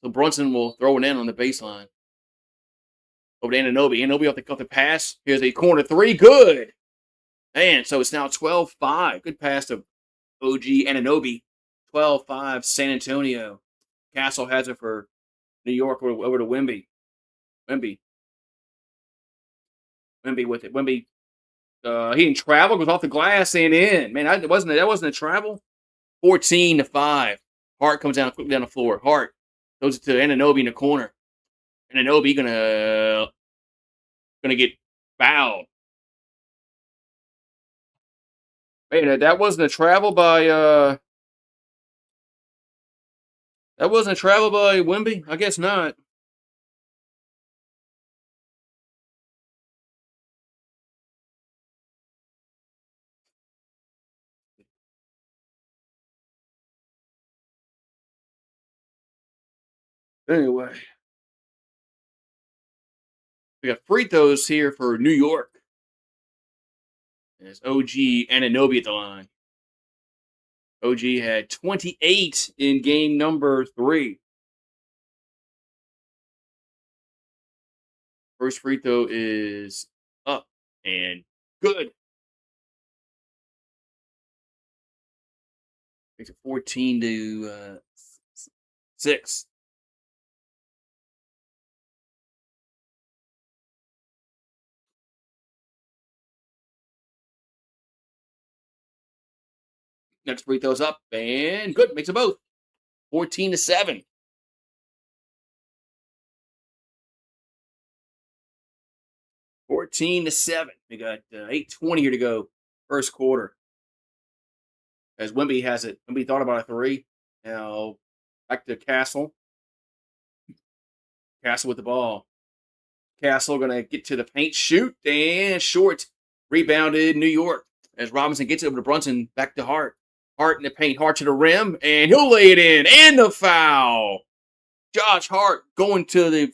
So Brunson will throw it in on the baseline. Over to Anunoby. Anunoby off the pass. Here's a corner three. Good. Man, so it's now 12-5. Good pass to OG Anunoby. 12-5 San Antonio. Castle has it for New York over to Wemby. Wemby with it. Wemby, he didn't travel. Goes off the glass and in. Man, that wasn't a travel. 14-5. Hart comes down quickly down the floor. Hart goes to Anunoby in the corner. Anunoby gonna get fouled. Man, that wasn't a travel by Wemby? I guess not. Anyway, we got free throws here for New York. There's OG Anunoby at the line. OG had 28 in game number 3. First free throw is up and good. Makes it 14-6. Next free throw's up and good. Makes it both. 14-7. 14-7. We got 8:20 here to go. First quarter. As Wemby has it. Wemby thought about a three. Now back to Castle. Castle with the ball. Castle gonna get to the paint, shoot, and short. Rebounded New York. As Robinson gets it over to Brunson, back to Hart. Hart in the paint, Hart to the rim, and he'll lay it in. And the foul. Josh Hart going to the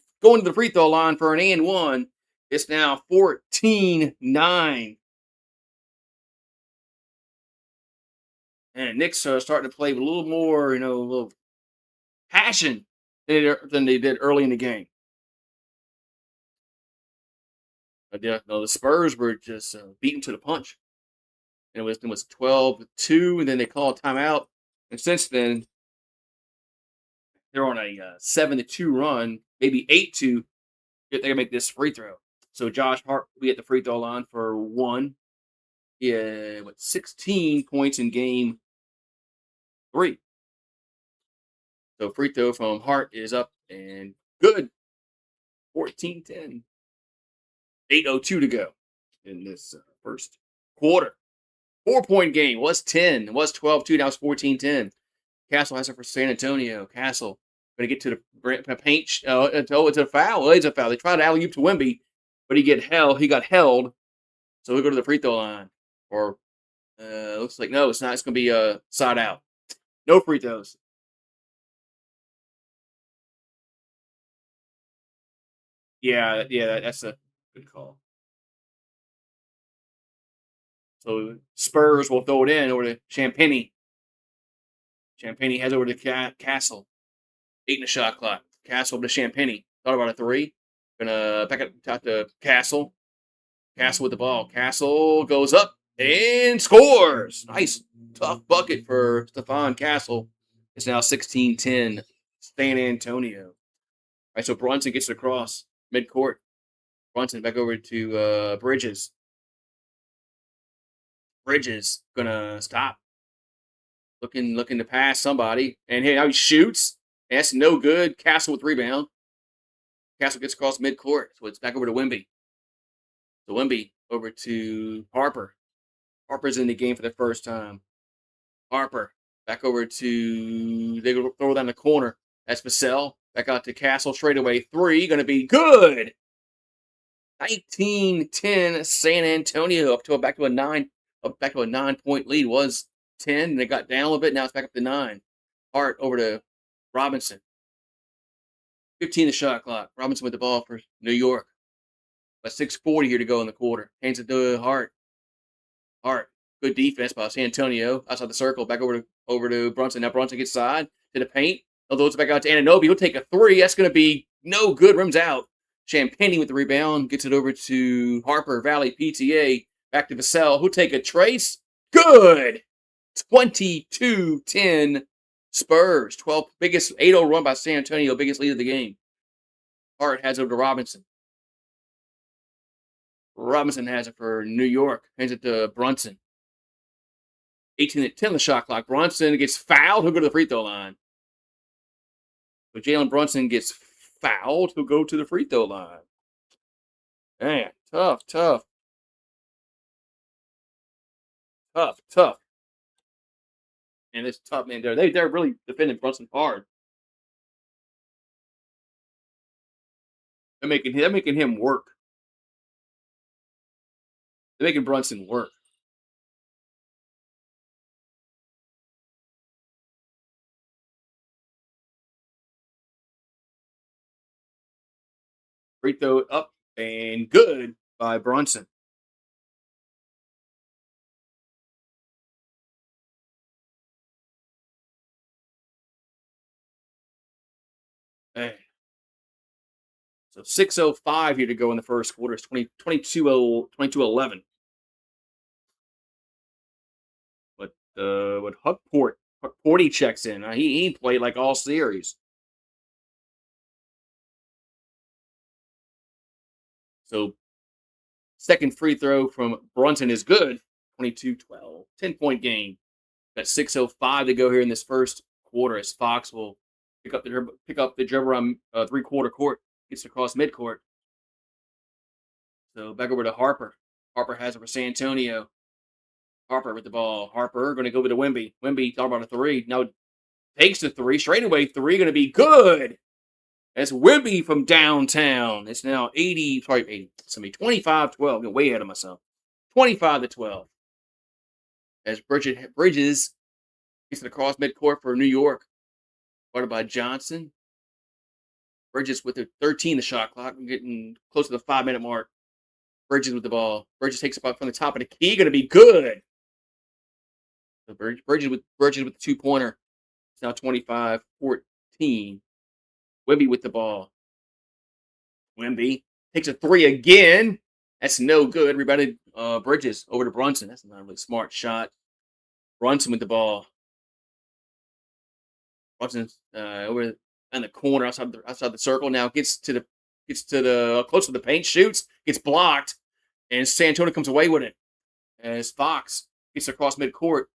free throw line for an and one. It's now 14-9. And Knicks are starting to play with a little more, a little passion than they did early in the game. But the Spurs were just beaten to the punch. And it was 12-2, and then they called timeout. And since then, they're on a 7-2 run, maybe 8-2. If they can make this free throw. So Josh Hart will be at the free throw line for one. Yeah, 16 points in game 3. So free throw from Hart is up and good. 14-10. 8:02 to go in this first quarter. 4-point game. Was 10. Was 12-2. Now it's 14-10. Castle has it for San Antonio. Castle going to get to the paint. It's a foul. It's a foul. They tried to alley-oop to Wemby, but he got held. So we go to the free throw line. Or looks like no, it's not. It's going to be side out. No free throws. Yeah, that's a good call. So Spurs will throw it in over to Champagny. Champagny heads over to Castle. 8 in the shot clock. Castle to Champagny. Thought about a 3. Gonna back out to Castle. Castle with the ball. Castle goes up and scores. Nice, tough bucket for Stefan Castle. It's now 16-10 San Antonio. All right, so Brunson gets it across midcourt. Brunson back over to Bridges. Bridges gonna stop. Looking to pass somebody. And hey, now he shoots. That's no good. Castle with rebound. Castle gets across midcourt. So it's back over to Wemby. So Wemby over to Harper. Harper's in the game for the first time. Harper back over to, they go throw down the corner. That's Vassell. Back out to Castle. Straight away 3. Going to be good. 19-10 San Antonio back to a 9-point lead. Was 10 and they got down a little bit. Now it's back up to 9. Hart over to Robinson. 15 the shot clock. Robinson with the ball for New York. But 6:40 here to go in the quarter. Hands it to Hart. Hart. Good defense by San Antonio. Outside the circle. Back over to Brunson. Now Brunson gets side to the paint. Although it's back out to Anunoby. He'll take a 3. That's going to be no good. Rims out. Champagny with the rebound. Gets it over to Harper Valley PTA. Back to Vassell. Who'll take a trace. Good. 22-10 Spurs. 12 biggest 8-0 run by San Antonio. Biggest lead of the game. Hart has it over to Robinson. Robinson has it for New York. Hands it to Brunson. 18-10 the shot clock. Brunson gets fouled. He'll go to the free throw line. So Jalen Brunson gets fouled. He'll go to the free throw line. Man, tough. And it's tough, man. They're really defending Brunson hard. They're making him work. They're making Brunson work. Free throw up and good by Brunson. Man. So 6:05 here to go in the first quarter. It's 22-11. But Huckport checks in. He played like all series. So second free throw from Brunson is good. 22-12. 10-point game. Got 6:05 to go here in this first quarter as Fox will pick up the dribble on three-quarter court. Gets across midcourt. So back over to Harper. Harper has it for San Antonio. Harper with the ball. Harper going to go over to Wemby. Wemby thought about a 3. Now takes the 3. Straight away 3 going to be good. That's Wemby from downtown. It's now 80. It's going to be 25-12. Getting way ahead of myself. 25-12. As Bridges gets it across midcourt for New York. Guarded by Johnson. Bridges with the 13 the shot clock. I'm getting close to the 5-minute mark. Bridges with the ball. Bridges takes it up from the top of the key. Going to be good. So Bridges with the 2-pointer. It's now 25-14. Wemby with the ball. Wemby takes a 3 again. That's no good. Rebounded Bridges over to Brunson. That's not a really smart shot. Brunson with the ball. Brunson's over in the corner outside the circle. Now gets to the close to the paint. Shoots. Gets blocked. And San Antonio comes away with it. As Fox gets across midcourt.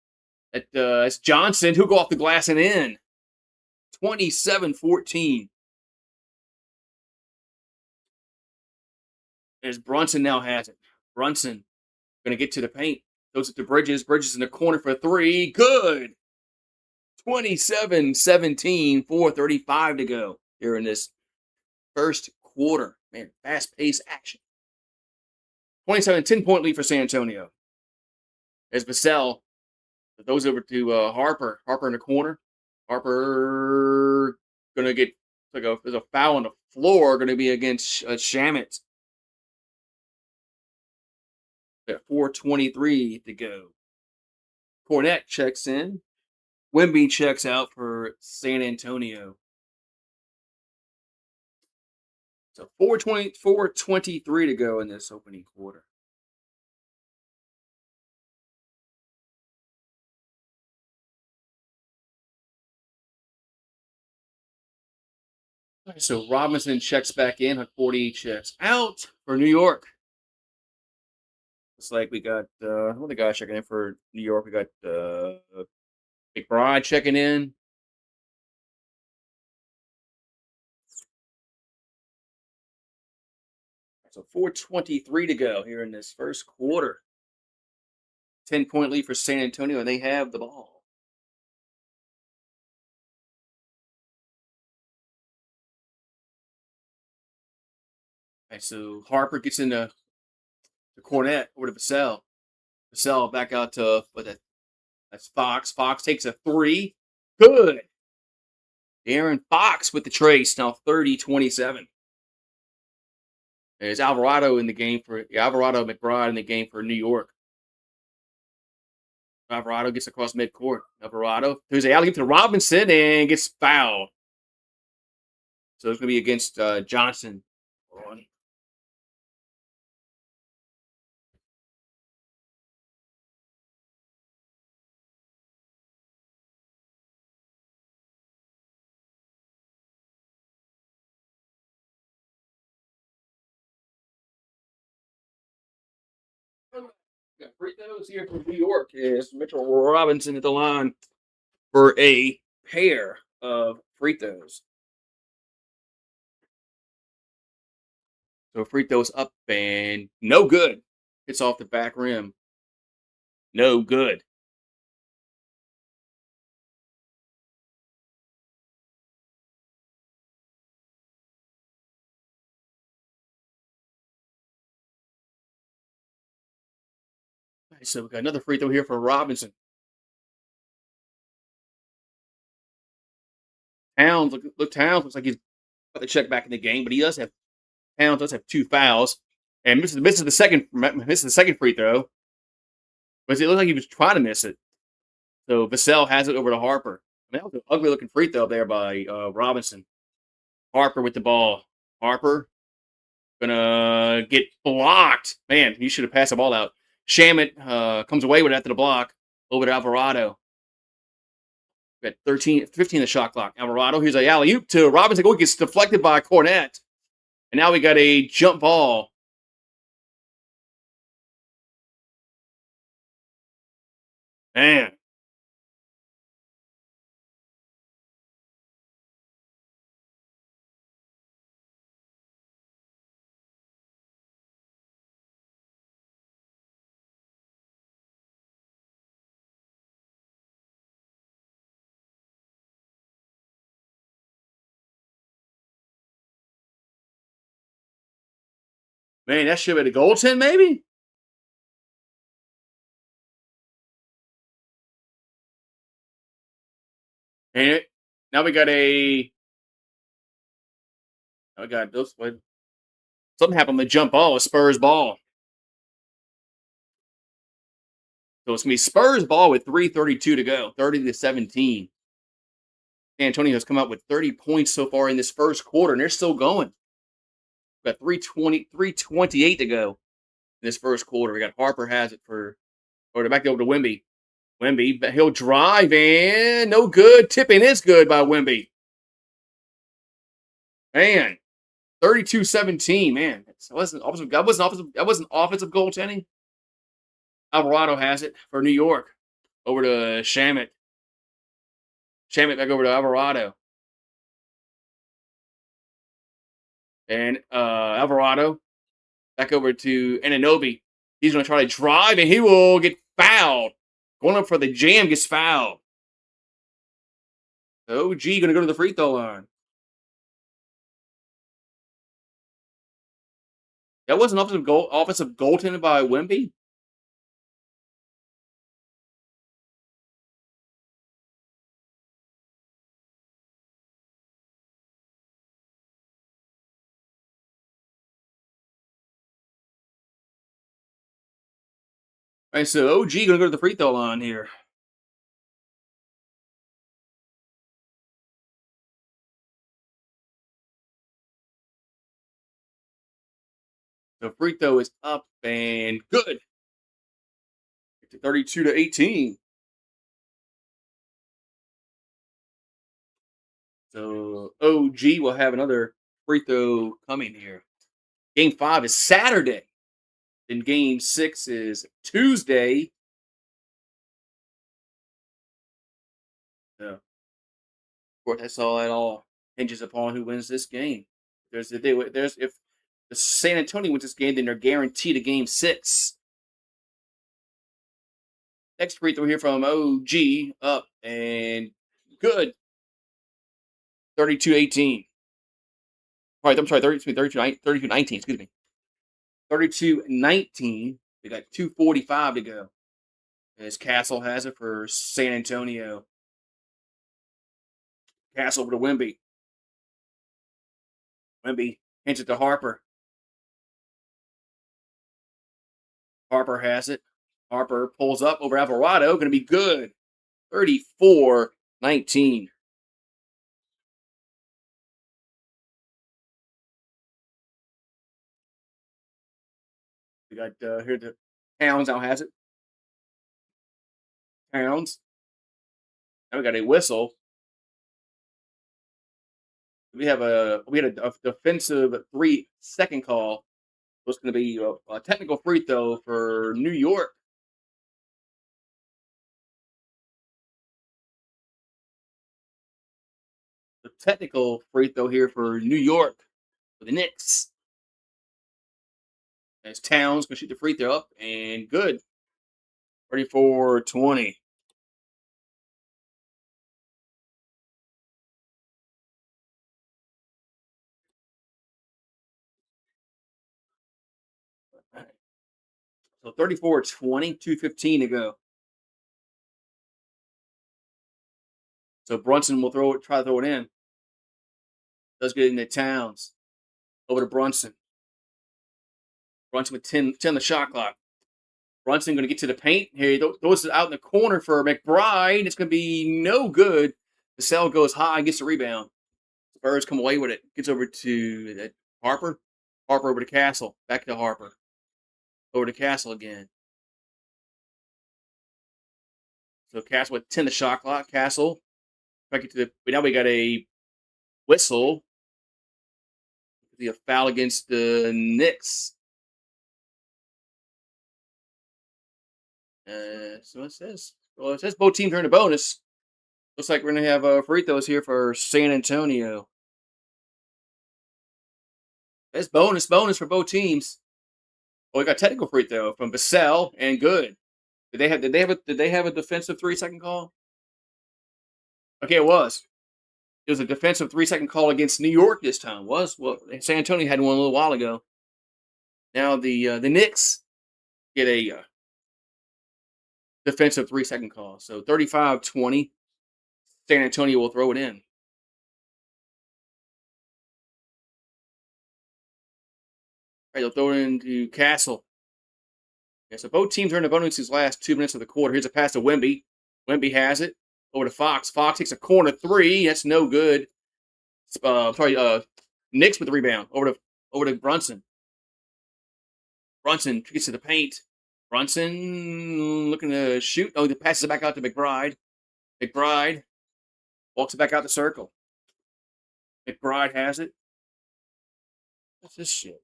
It's Johnson who go off the glass and in. 27-14. As Brunson now has it. Brunson going to get to the paint. Throws it to Bridges. Bridges in the corner for 3. Good. 27-17. 4:35 to go here in this first quarter. Man, fast-paced action. 10-point lead for San Antonio. As Vassell throws over to Harper. Harper in the corner. Harper going to get there's a foul on the floor going to be against Shamet. Got 4:23 to go. Cornette checks in. Wemby checks out for San Antonio. So 4:23 to go in this opening quarter. All right, so Robinson checks back in on 40 checks out for New York. It's like we got what the guy checking in for New York. We got McBride checking in. So 4:23 to go here in this first quarter. 10-point lead for San Antonio, and they have the ball. All right, so Harper gets into the Cornet over to Vassell. Vassell back out to that's Fox. Fox takes a three. Good. Aaron Fox with the trace, now 30-27. There's Alvarado in the game for Alvarado McBride in the game for New York. Alvarado gets across midcourt. Alvarado, there's a alley to Robinson and gets fouled. So it's going to be against Johnson. Got free throws here from New York. Is Mitchell Robinson at the line for a pair of free throws. So free throws up and no good. It's off the back rim. No good. Right, so we got another free throw here for Robinson. Towns, look Towns looks like he's about to check back in the game, but he does have Towns does have two fouls and misses the second free throw. But it looked like he was trying to miss it. So Vassell has it over to Harper. I mean, that was an ugly looking free throw there by Robinson. Harper with the ball. Harper gonna get blocked. Man, he should have passed the ball out. Shamit comes away with it after the block over to Alvarado. Got 15 the shot clock. Alvarado, here's a alley-oop to Robinson. Oh, gets deflected by Cornet. And now we got a jump ball. Man. Man, that should have been a goaltend, maybe? And now we got a. I got those. Something happened with the jump ball. A Spurs ball. So it's going to be Spurs ball with 3:32 to go. 30-17. San Antonio has come out with 30 points so far in this first quarter, and they're still going. We've got 3:28 to go in this first quarter. We got Harper has it or back over to Wemby. Wemby, he'll drive and no good. Tipping is good by Wemby. Man, 32-17. Man, that wasn't offensive goaltending. Alvarado has it for New York. Over to Shamit. Shamit back over to Alvarado. And Alvarado back over to Anunoby. He's going to try to drive, and he will get fouled. Going up for the jam, gets fouled. OG going to go to the free throw line. That wasn't offensive goaltending by Wemby. All right, so OG going to go to the free throw line here. The free throw is up and good. 32-18. So OG will have another free throw coming here. Game 5 is Saturday. Then game 6 is Tuesday. So, of course, that's all. It all hinges upon who wins this game. If the San Antonio wins this game, then they're guaranteed a game 6. Next free throw here from OG up and good. 32-18. Right, I'm sorry, 32-19, excuse me. 32-19. We got 2:45 to go. As Castle has it for San Antonio. Castle over to Wemby. Wemby hands it to Harper. Harper has it. Harper pulls up over Alvarado. Going to be good. 34-19. We got here the Towns now has it. Towns. Now we got a whistle. We had a defensive 3-second call. It's going to be a technical free throw for New York. The technical free throw here for New York for the Knicks. As Towns going to shoot the free throw up and good. 34-20. So 34-20, 2:15 to go. So Brunson will try to throw it in. Does get into Towns. Over to Brunson. Brunson with 10 on the shot clock. Brunson going to get to the paint. Here he throws it out in the corner for McBride. It's going to be no good. The cell goes high, gets the rebound. Spurs come away with it. Gets over to Harper. Harper over to Castle. Back to Harper. Over to Castle again. So Castle with 10 the shot clock. Castle. Back to now we got a whistle. The foul against the Knicks. So it says both teams are in a bonus. Looks like we're going to have free throws here for San Antonio. That's bonus for both teams. Oh, we got technical free throw from Vassell and good. Did they have a defensive 3-second call? Okay, it was. It was a defensive 3-second call against New York this time. San Antonio had one a little while ago. Now the Knicks get a defensive 3-second call. So 35-20. San Antonio will throw it in. All right, they'll throw it into Castle. Yeah, so both teams are in the bonus these last 2 minutes of the quarter. Here's a pass to Wemby. Wemby has it. Over to Fox. Fox takes a corner 3. That's no good. Knicks with the rebound. Over to Brunson. Brunson gets to the paint. Brunson looking to shoot. Oh, he passes it back out to McBride. McBride walks it back out the circle. McBride has it. What's this shit?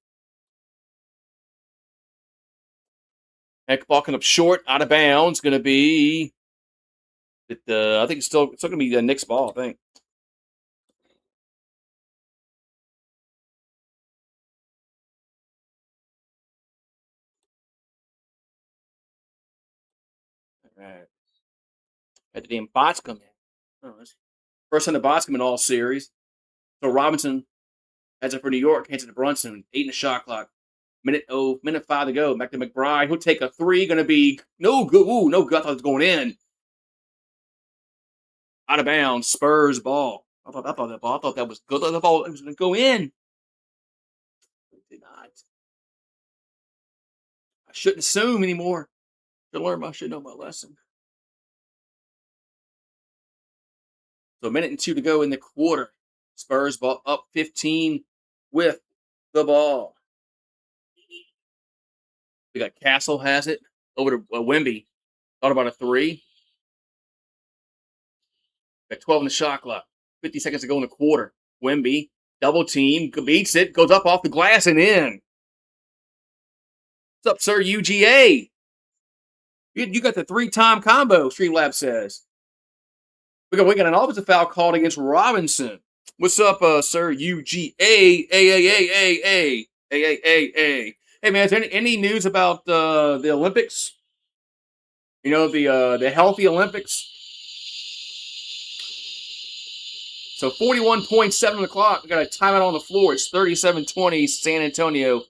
Heck, ball coming up short, out of bounds. Going to be, I think it's still going to be the Knicks ball. I think. All right. Had the damn bots come in. Oh, first time the bots come in all series. So Robinson has it for New York. Hands it to Brunson. 8 in the shot clock. Minute 5 to go. Back to McBride. He'll take a 3. Going to be no good. Ooh, no good. I thought it was going in. Out of bounds. Spurs ball. I thought that was good. I thought it was going to go in. It did not. I shouldn't assume anymore. I should know my lesson. So a minute and 2 to go in the quarter. Spurs ball up 15 with the ball. We got Castle has it over to Wemby. Thought about a three. Got 12 in the shot clock. 50 seconds to go in the quarter. Wemby, double team, beats it, goes up off the glass and in. What's up, sir? UGA. You got the three-time combo, Streamlab says. We got an offensive foul called against Robinson. What's up, sir? UGA. A. Hey, man, is there any news about the Olympics? You know, the healthy Olympics? So 41.7 o'clock. We got a timeout on the floor. It's 37-20 San Antonio.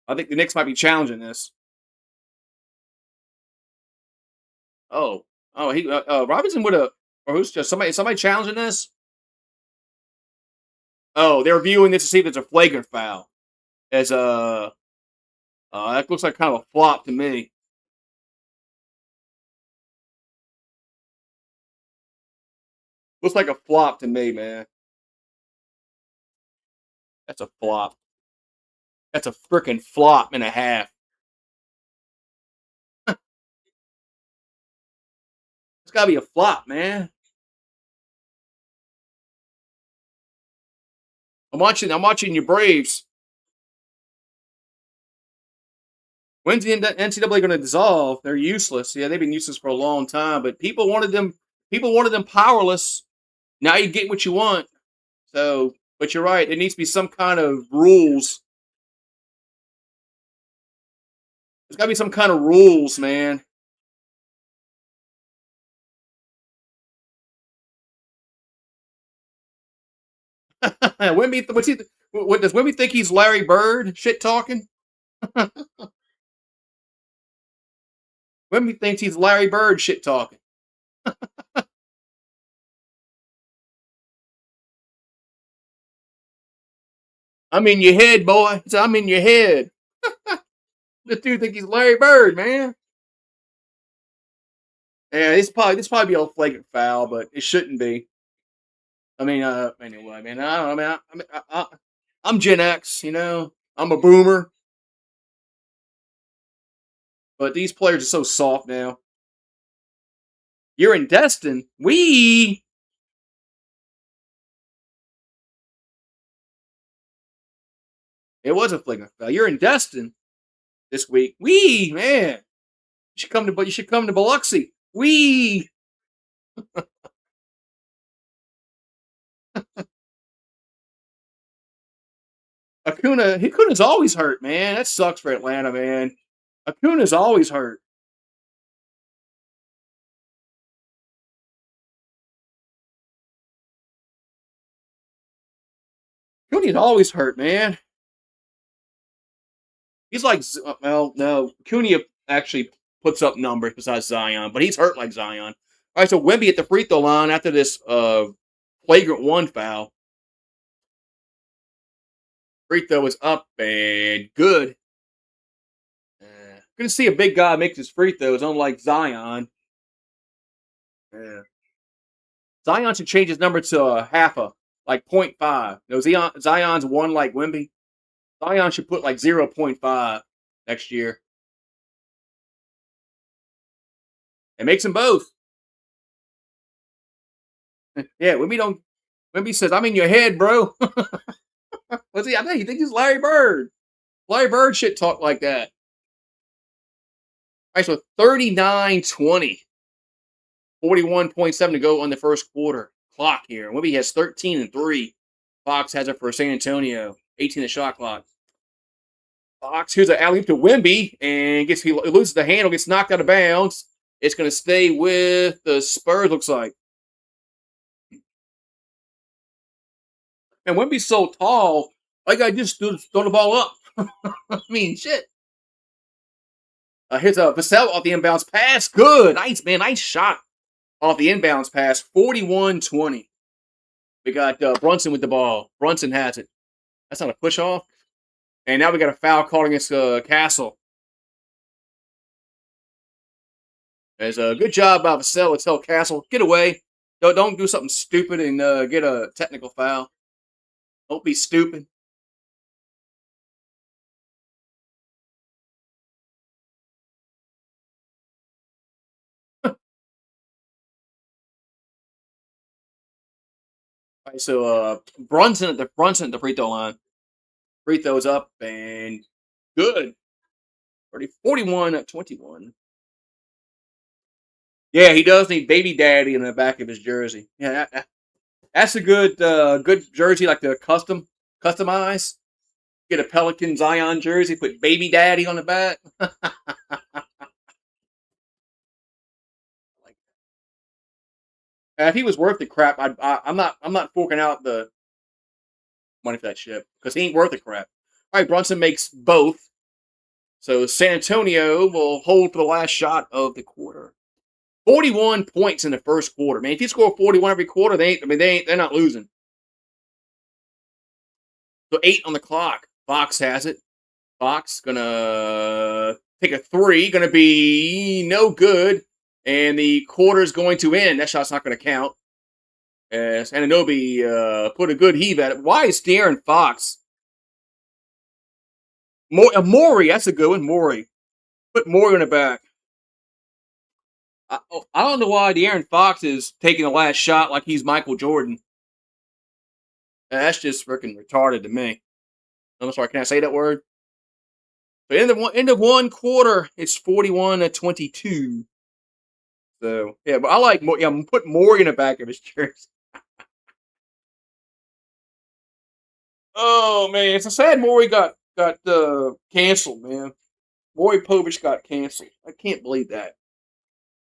I think the Knicks might be challenging this. Oh, he Robinson would have, or who's just somebody challenging this? Oh, they're viewing this to see if it's a flagrant foul. As that looks like kind of a flop to me. Looks like a flop to me, man. That's a flop. That's a freaking flop and a half. It's got to be a flop, man. I'm watching your Braves. When's the NCAA going to dissolve? They're useless. Yeah, they've been useless for a long time. But people wanted them. People wanted them powerless. Now you get what you want. So, but you're right. There needs to be some kind of rules. There's got to be some kind of rules, man. Wemby, what does Wemby think he's Larry Bird? Shit talking. Wemby thinks he's Larry Bird. Shit talking. I'm in your head, boy. I'm in your head. This dude think he's Larry Bird, man. Yeah, this probably be a flagrant foul, but it shouldn't be. I mean, anyway, man. I don't know. I'm Gen X, you know. I'm a boomer, but these players are so soft now. You're in Destin. It was a flagrant foul. You're in Destin this week. Man. You should come to Biloxi. Acuna's always hurt, man. That sucks for Atlanta, man. Acuna's always hurt. Acuna's always hurt, man. He's like, well, no. Acuna actually puts up numbers besides Zion, but he's hurt like Zion. All right, so Wemby at the free throw line after this flagrant one foul. Free throw is up and good. Good to see a big guy make his free throws, unlike Zion. Yeah. Zion should change his number to a half a, like 0.5. You know, Zion's one like Wemby. Zion should put like 0.5 next year. It makes them both. Yeah, Wemby says, I'm in your head, bro. What's he? I think he thinks he's Larry Bird. Larry Bird shit talk like that. All right, so 39-20. 41.7 to go on the first quarter clock here. Wemby has 13 and 3. Fox has it for San Antonio. 18 the shot clock. Fox, here's an alley-oop to Wemby, and he loses the handle, gets knocked out of bounds. It's going to stay with the Spurs, looks like. And Wemby's so tall, all you got to do is throw the ball up. I mean, shit. Here's a Vassell off the inbounds pass. Good. Nice, man. Nice shot off the inbounds pass. 41-20. We got Brunson with the ball. Brunson has it. That's not a push-off. And now we got a foul called against Castle. There's a good job by Vassell to tell Castle, get away. Don't do something stupid and get a technical foul. Don't be stupid. All right, so Brunson at the free throw line. Free throws up and good. 41-21. Yeah, he does need baby daddy in the back of his jersey. Yeah, that's a good jersey, like the customize. Get a Pelican Zion jersey, put baby daddy on the back. Like, if he was worth the crap, I'm not forking out the money for that shit because he ain't worth the crap. All right, Brunson makes both. So San Antonio will hold for the last shot of the quarter. 41 points in the first quarter, man. If you score 41 every quarter, they're not losing. So 8 on the clock. Fox has it. Fox gonna take a three, gonna be no good, and the quarter's going to end. That shot's not gonna count. As Ananobi put a good heave at it. Why is De'Aaron Fox? Maury, that's a good one. Maury. Put Maury on the back. I don't know why De'Aaron Fox is taking the last shot like he's Michael Jordan. That's just freaking retarded to me. I'm sorry, can I say that word? So end of one quarter, it's 41-22. So yeah, but I like yeah, I'm putting Maury in the back of his jersey. Oh man, it's a sad Maury got canceled, man. Maury Povich got canceled. I can't believe that.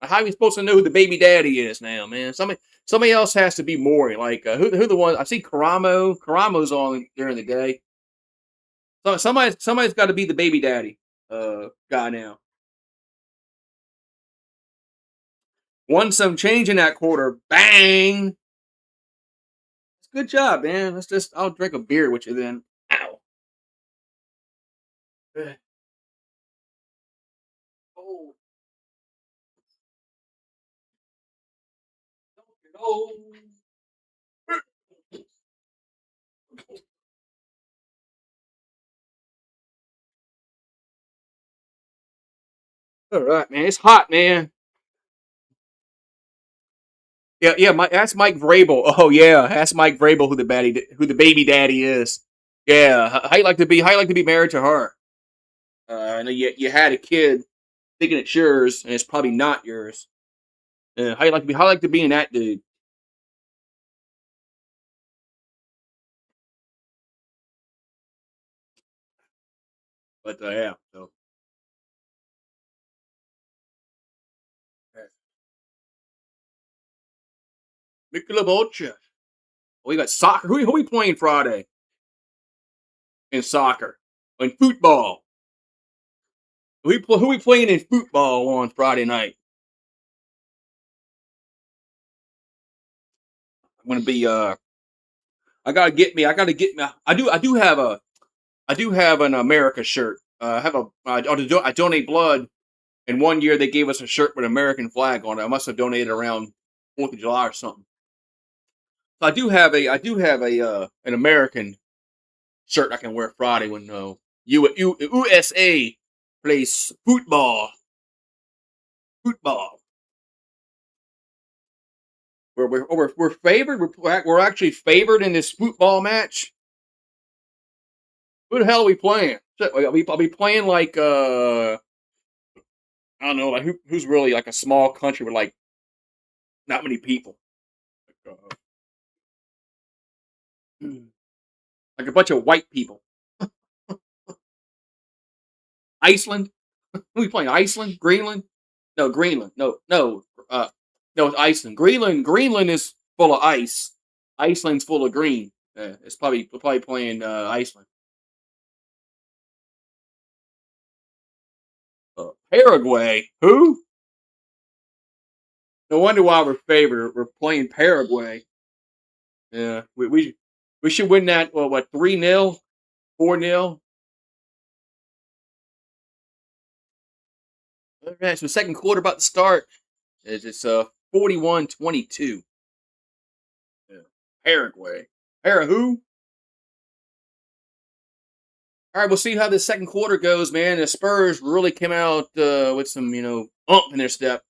How are you supposed to know who the baby daddy is now, man? Somebody else has to be Maury. Like who the one I see Karamo. Karamo's on during the day. So somebody's got to be the baby daddy guy now. Won some change in that quarter. Bang! Good job, man. I'll drink a beer with you then. Ow. Oh, oh. All right, man. It's hot, man. Yeah, yeah. That's Mike Vrabel. Oh yeah, that's Mike Vrabel who the baby daddy is. Yeah, how you like to be married to her? I know you had a kid thinking it's yours, and it's probably not yours. How you like to be in that dude? But yeah, so Michelob. We got soccer. Who we playing Friday in soccer? In football. Who we playing in football on Friday night? I'm gonna be I do have an America shirt. I have I donate blood, and one year they gave us a shirt with an American flag on it. I must have donated around 4th of July or something. So I do have a an American shirt I can wear Friday when USA plays football. We're favored. We're actually favored in this football match. Who the hell are we playing? I'll be playing like I don't know, like who's really like a small country with like not many people, like a bunch of white people. Iceland? Who we playing? Iceland? Greenland? No, Greenland. No, it's Iceland. Greenland is full of ice. Iceland's full of green. We're probably playing Iceland. Paraguay? Who? No wonder why we're favored. We're playing Paraguay. Yeah, we should win that. Well, what 3-0, 4-0? All right, so second quarter about to start. It's 41-22. Yeah. Paraguay. Who? All right, we'll see how the second quarter goes, man. The Spurs really came out with some, ump in their step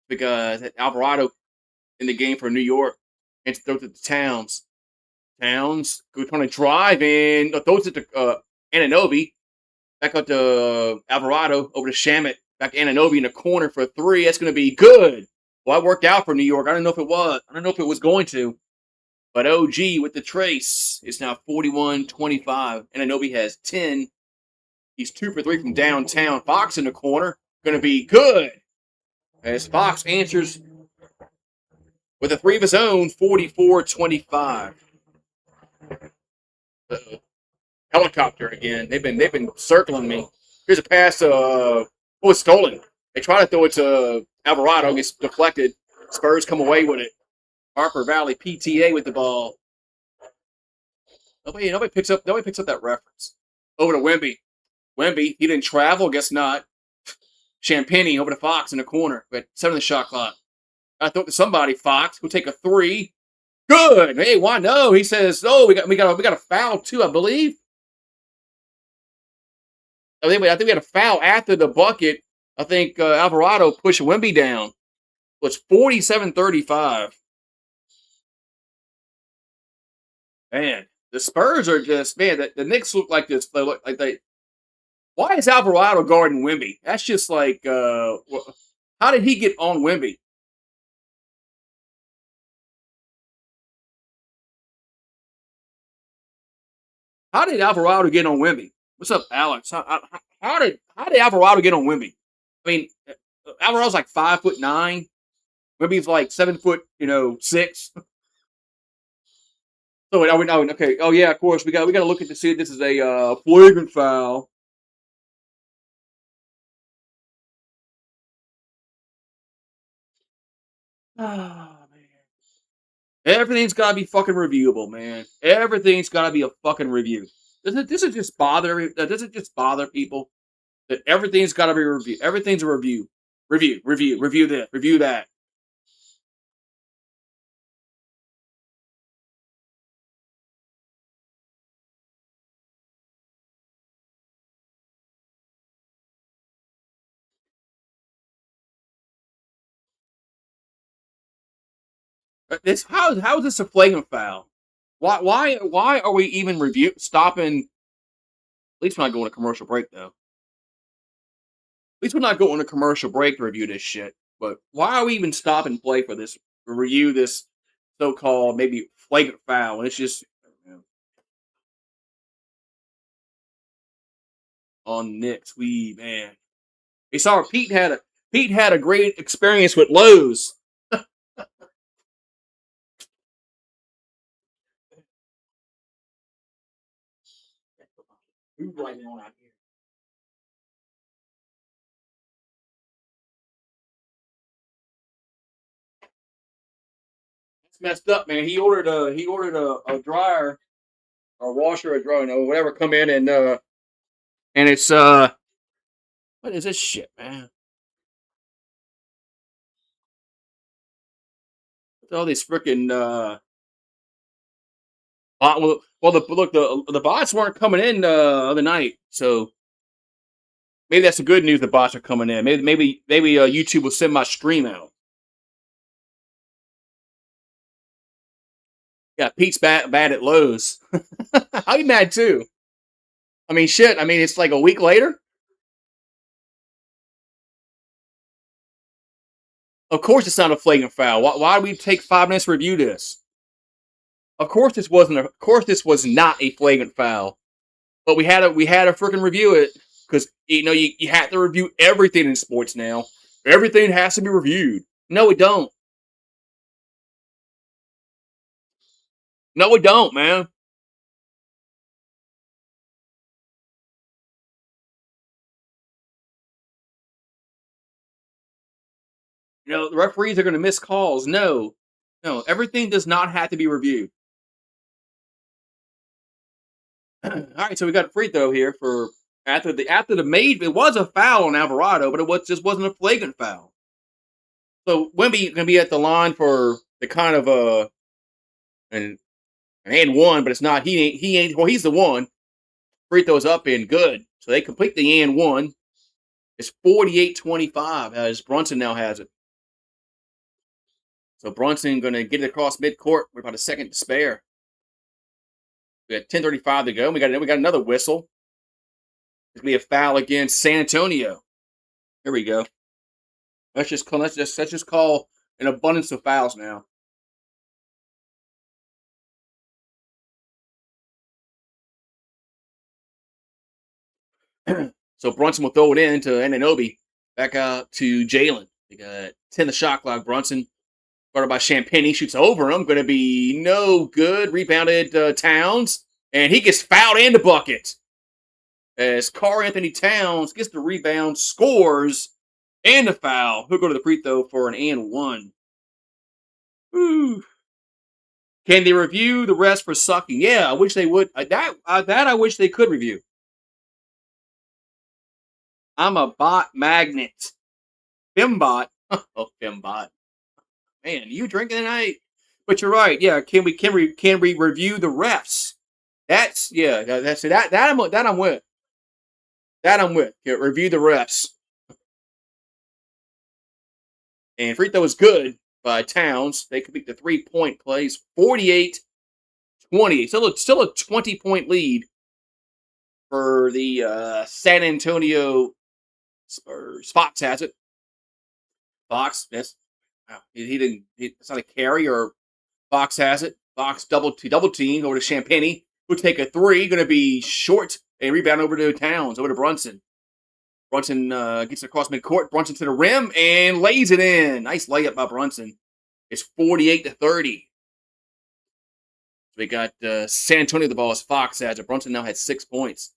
because Alvarado in the game for New York, and throws it to Towns. Towns trying to drive and throws it to Anunoby. Back up to Alvarado over to Shamit. Back to Anunoby in the corner for 3. That's going to be good. Well, that worked out for New York. I don't know if it was. I don't know if it was going to. But OG with the trace is now 41-25. Anunoby has 10. He's 2 for 3 from downtown. Fox in the corner. Going to be good. As Fox answers with a 3 of his own, 44-25. Uh-oh. Helicopter again. They've been circling me. Here's a pass. Was stolen. They try to throw it to Alvarado. Gets deflected. Spurs come away with it. Harper Valley PTA with the ball. Nobody picks up that reference. Over to Wemby. Wemby, he didn't travel. Guess not. Champagny over to Fox in the corner. But 7 of the shot clock. I throw it to somebody. Fox will take a 3. Good. Hey, why no? He says, "Oh, we got a foul too, I believe." I think we had a foul after the bucket. I think Alvarado pushed Wemby down. It was 47-35. Man, the Spurs are just the Knicks look like this. They look like they. Why is Alvarado guarding Wemby? That's just like how did he get on Wemby? How did Alvarado get on Wemby? What's up, Alex? How did Alvarado get on Wemby? I mean, Alvarado's like 5'9". Wemby's like 7'6". So are we okay? Oh yeah, of course we got to look at to see if this is a flagrant foul. Oh man, everything's got to be fucking reviewable, man. Everything's got to be a fucking review. Doesn't this just bother? Does it just bother people that everything's got to be reviewed? Everything's a review. Review this, review that. This how is this a flagrant foul? Why are we even stopping? At least we're not going to commercial break though. At least we're not going to commercial break to review this shit. But why are we even stopping play for this? To review this so-called maybe flagrant foul? And it's just on Knicks. Man. We saw Pete had a great experience with Lowe's. It's messed up, man. He ordered a dryer or washer or dryer, whatever, come in and it's what is this shit, man? All these freaking the bots weren't coming in the other night, so maybe that's the good news. The bots are coming in. Maybe YouTube will send my stream out. Yeah, Pete's bad at Lowe's. I'll be mad too. I mean, shit. I mean, it's like a week later. Of course, it's not a flagrant foul. Why do we take 5 minutes to review this? Of course, this wasn't. Of course, this was not a flagrant foul. But we had to freaking review it because you have to review everything in sports now. Everything has to be reviewed. No, we don't. No, we don't, man. The referees are going to miss calls. No, everything does not have to be reviewed. All right, so we got a free throw here for after the made. It was a foul on Alvarado, but just wasn't a flagrant foul. So Wemby going to be at the line for the kind of an and one, but it's not. He ain't. Well, he's the one. Free throws up and good. So they complete the and one. It's 48-25 as Brunson now has it. So Brunson going to get it across midcourt with about a second to spare. We got 10:35 to go. We got another whistle. It's going to be a foul against San Antonio. Here we go. Let's just call an abundance of fouls now. So Brunson will throw it in to Anunoby. Back out to Jalen. They got 10 the shot clock. Brunson, guarded by Champagnie, shoots over him. Going to be no good. Rebounded Towns. And he gets fouled and the bucket. As Karl-Anthony Towns gets the rebound, scores, and the foul. He'll go to the free throw for an and one. Woo. Can they review the rest for sucking? Yeah, I wish they would. That I wish they could review. I'm a bot magnet. Fimbot. Oh, Fimbot. Man, you drinking tonight? But you're right. Yeah, can we review the refs? That's that I'm with. That I'm with. Can review the refs. And free throw is good by Towns. They complete the 3-point plays. 48-20. Still a 20-point lead for the San Antonio Spurs. Fox has it. Fox, yes. Wow. He didn't. It's not a carry, or Fox has it. Fox double team over to Champagnie, who'll take a three. Going to be short. A rebound over to Towns, over to Brunson. Brunson gets across midcourt. Brunson to the rim and lays it in. Nice layup by Brunson. It's 48-30. We got San Antonio the ball as Fox has it. Brunson now has 6 points.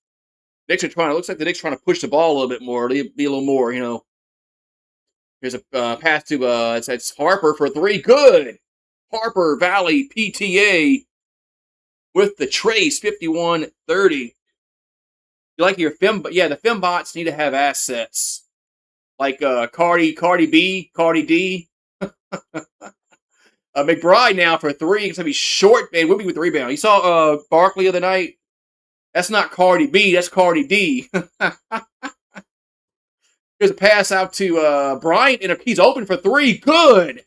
Knicks are trying. It looks like the Knicks are trying to push the ball a little bit more. Be a little more, Here's a pass to it's Harper for three. Good. Harper Valley PTA with the trace. 51-30. You like your the Fembots need to have assets like Cardi B, Cardi D. McBride now for three. It's gonna be short, man. We'll be with the rebound. You saw Barkley the other night. That's not Cardi B. That's Cardi D. Here's a pass out to Bryant, and he's open for three. Good.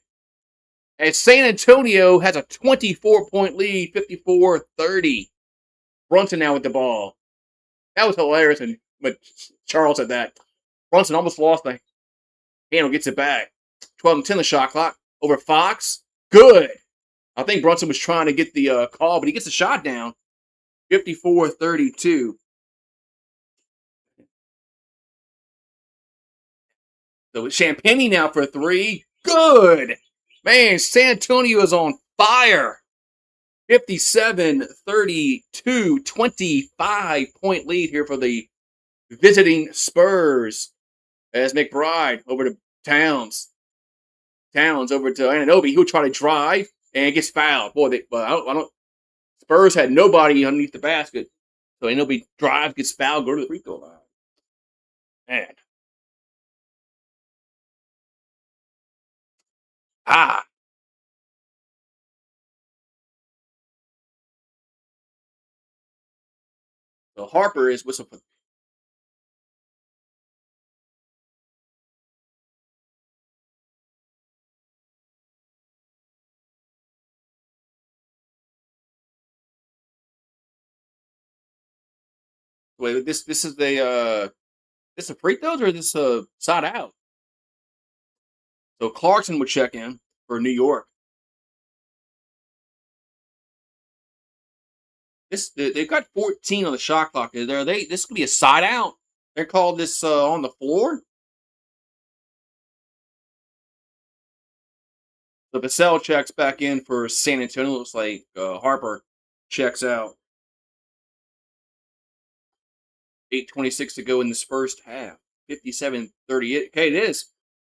And San Antonio has a 24-point lead, 54-30. Brunson now with the ball. That was hilarious when Charles said that. Brunson almost lost the handle, gets it back. 12-10 the shot clock. Over Fox. Good. I think Brunson was trying to get the call, but he gets the shot down. 54-32. So Champagnie now for three. Good. Man, San Antonio is on fire. 57-32. 25-point lead here for the visiting Spurs. As McBride over to Towns. Towns over to Anunoby. He'll try to drive and gets fouled. Boy, Spurs had nobody underneath the basket. So Anunoby drives, gets fouled, go to the free throw line. Man. So Harper is whistle for. Wait, this is this a free throws or is this a side out? So Clarkson would check in for New York. They've got 14 on the shot clock. This could be a side out. They're called this on the floor. So Vassell checks back in for San Antonio. Looks like Harper checks out. 8:26 to go in this first half. 57-38. Okay, it is.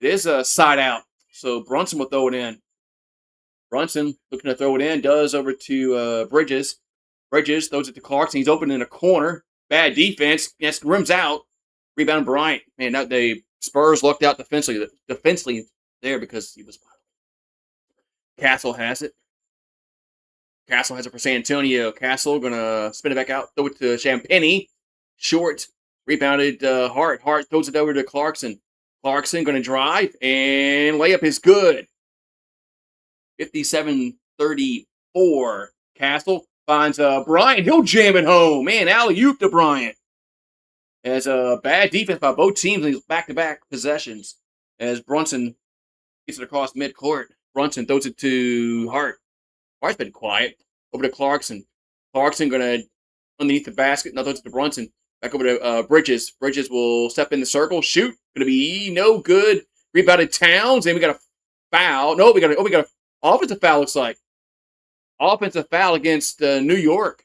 It is a side out. So Brunson will throw it in. Brunson looking to throw it in. Does over to Bridges. Bridges throws it to Clarkson. He's open in a corner. Bad defense. Yes, rims out. Rebound Bryant. Man, the Spurs lucked out defensively there because he was. Castle has it. Castle has it for San Antonio. Castle gonna spin it back out. Throw it to Champagnie. Short. Rebounded Hart. Hart throws it over to Clarkson. Clarkson gonna drive and layup is good. 57-34. Castle finds Bryant. He'll jam it home. Man, alley-oop to Bryant. As a bad defense by both teams in these back-to-back possessions. As Brunson gets it across midcourt. Brunson throws it to Hart. Hart's been quiet. Over to Clarkson. Clarkson going to underneath the basket. Now throws it to Brunson. Back over to Bridges. Bridges will step in the circle. Shoot. Going to be no good. Rebounded Towns. And we got a foul. No, we got an offensive foul, looks like. Offensive foul against New York.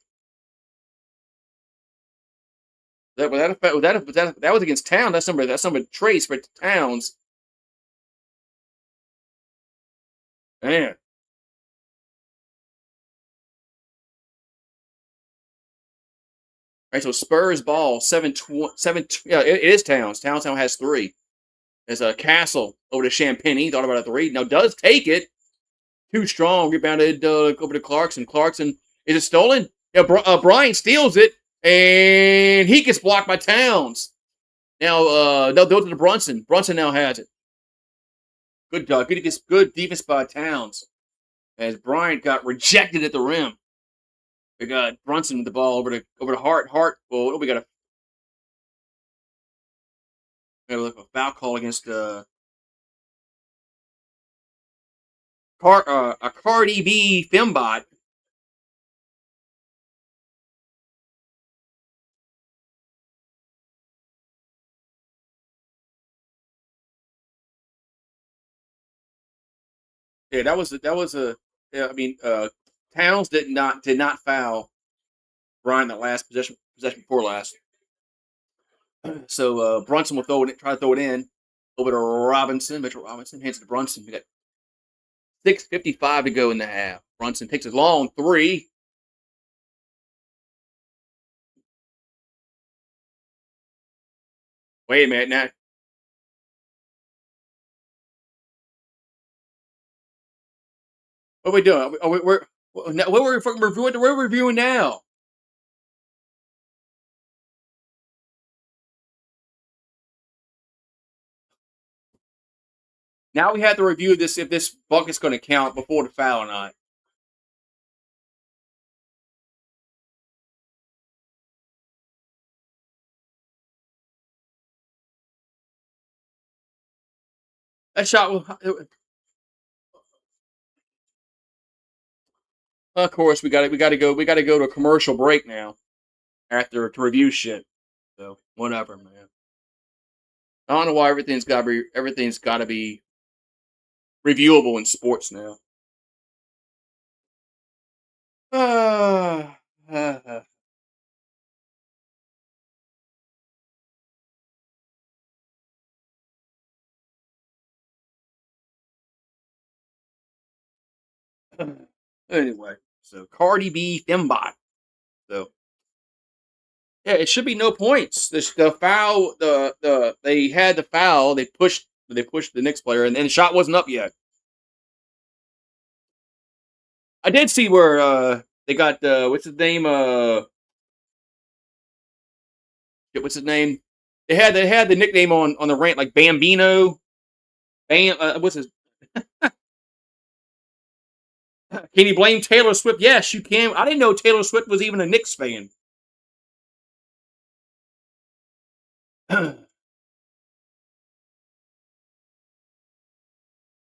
That was against Towns. That's number Trace for Towns. Man. All right, so Spurs ball 7-2. Yeah, it is Towns. Towns now has 3. There's a Castle over to Champagny. Thought about a 3. Now does take it. Too strong. Rebounded over to Clarkson. Clarkson, is it stolen? Yeah, Bryant steals it, and he gets blocked by Towns. Now they'll go to Brunson. Brunson now has it. Good defense by Towns. As Bryant got rejected at the rim. We got Brunson with the ball over to Hart. Hart. Well, we got a foul call against a Cardi B Fembot. Yeah, that was a. Yeah, I mean, Towns did not foul Bryant that last possession before last. So Brunson will try to throw it in over to Robinson. Mitchell Robinson hands it to Brunson. We got 6:55 to go in the half. Brunson takes a long 3. Wait a minute now. What are we doing? What are we fucking reviewing? What are we reviewing now? Now we have to review this if this bucket's going to count before the foul or not. That shot. Of course, we got to go. We got to go to a commercial break now after to review shit. So whatever, man. I don't know why everything's got to be reviewable in sports now. Anyway, so Cardi B Fembot. So yeah, it should be no points. The foul, they had the foul. They pushed the Knicks player, and the shot wasn't up yet. I did see where they got what's his name? What's his name? They had the nickname on the rant like Bambino. What's his? Can you blame Taylor Swift? Yes, you can. I didn't know Taylor Swift was even a Knicks fan.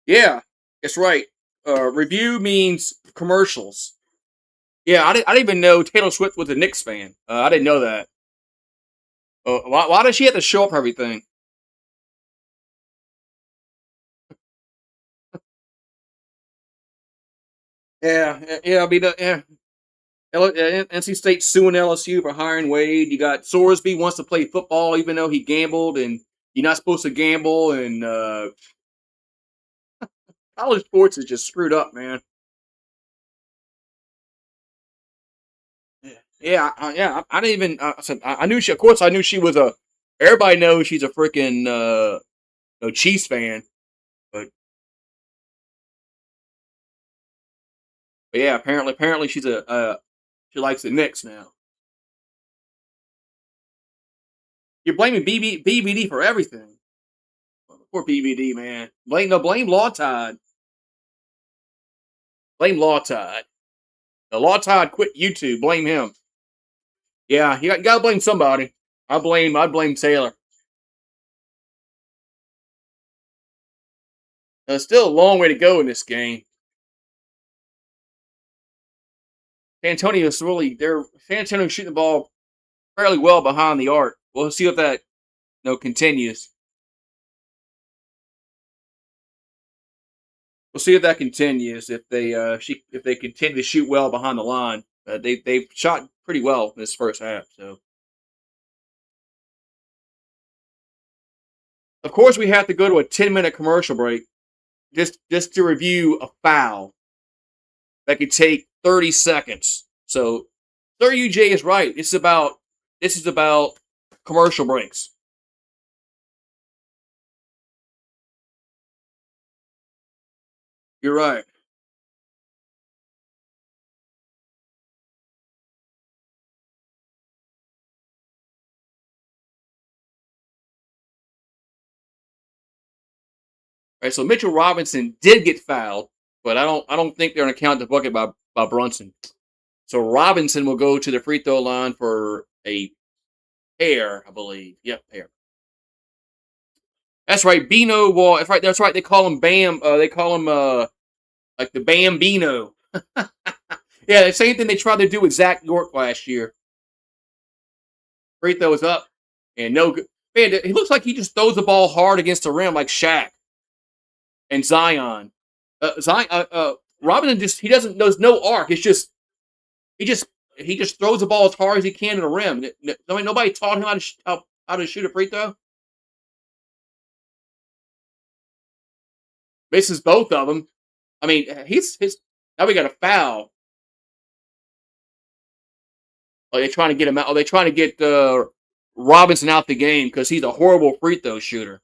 Yeah, that's right. Review means commercials. Yeah, I didn't even know Taylor Swift was a Knicks fan. I didn't know that. Why does she have to show up for everything? Yeah. I mean, yeah. NC State suing LSU for hiring Wade. You got Sorsby wants to play football even though he gambled, and you're not supposed to gamble. And college sports is just screwed up, man. Yeah. I didn't even. I knew she. Of course, I knew she was a. Everybody knows she's a freaking Chiefs fan, but, yeah, apparently she's she likes the Knicks now. You're blaming BBD for everything. Poor BBD, man. Blame Law Tide. Blame Law Tide. The Law Tide quit YouTube. Blame him. Yeah, you gotta blame somebody. I blame Taylor. There's still a long way to go in this game. San Antonio's San Antonio's shooting the ball fairly well behind the arc. We'll see if that continues. We'll see if that continues. If they continue to shoot well behind the line, they've shot pretty well this first half. So of course we have to go to a 10-minute commercial break just to review a foul that could take 30 seconds. So Sir UJ is right. This is about commercial breaks. You're right. Right, so Mitchell Robinson did get fouled, but I don't think they're going to count the bucket by Brunson. So Robinson will go to the free throw line for a pair, I believe. Yep, pair. That's right. Bino Wall. That's right. That's right. They call him Bam. They call him like the Bambino. Yeah, the same thing they tried to do with Zach York last year. Free throw is up and no good. Man, he looks like he just throws the ball hard against the rim like Shaq and Zion. Robinson he doesn't. There's no arc. It's just he just he just throws the ball as hard as he can to the rim. I mean, nobody taught him how to shoot a free throw. Misses both of them. I mean, he's his. Now we got a foul. Are they trying to get him out? Are they trying to get Robinson out the game because he's a horrible free throw shooter?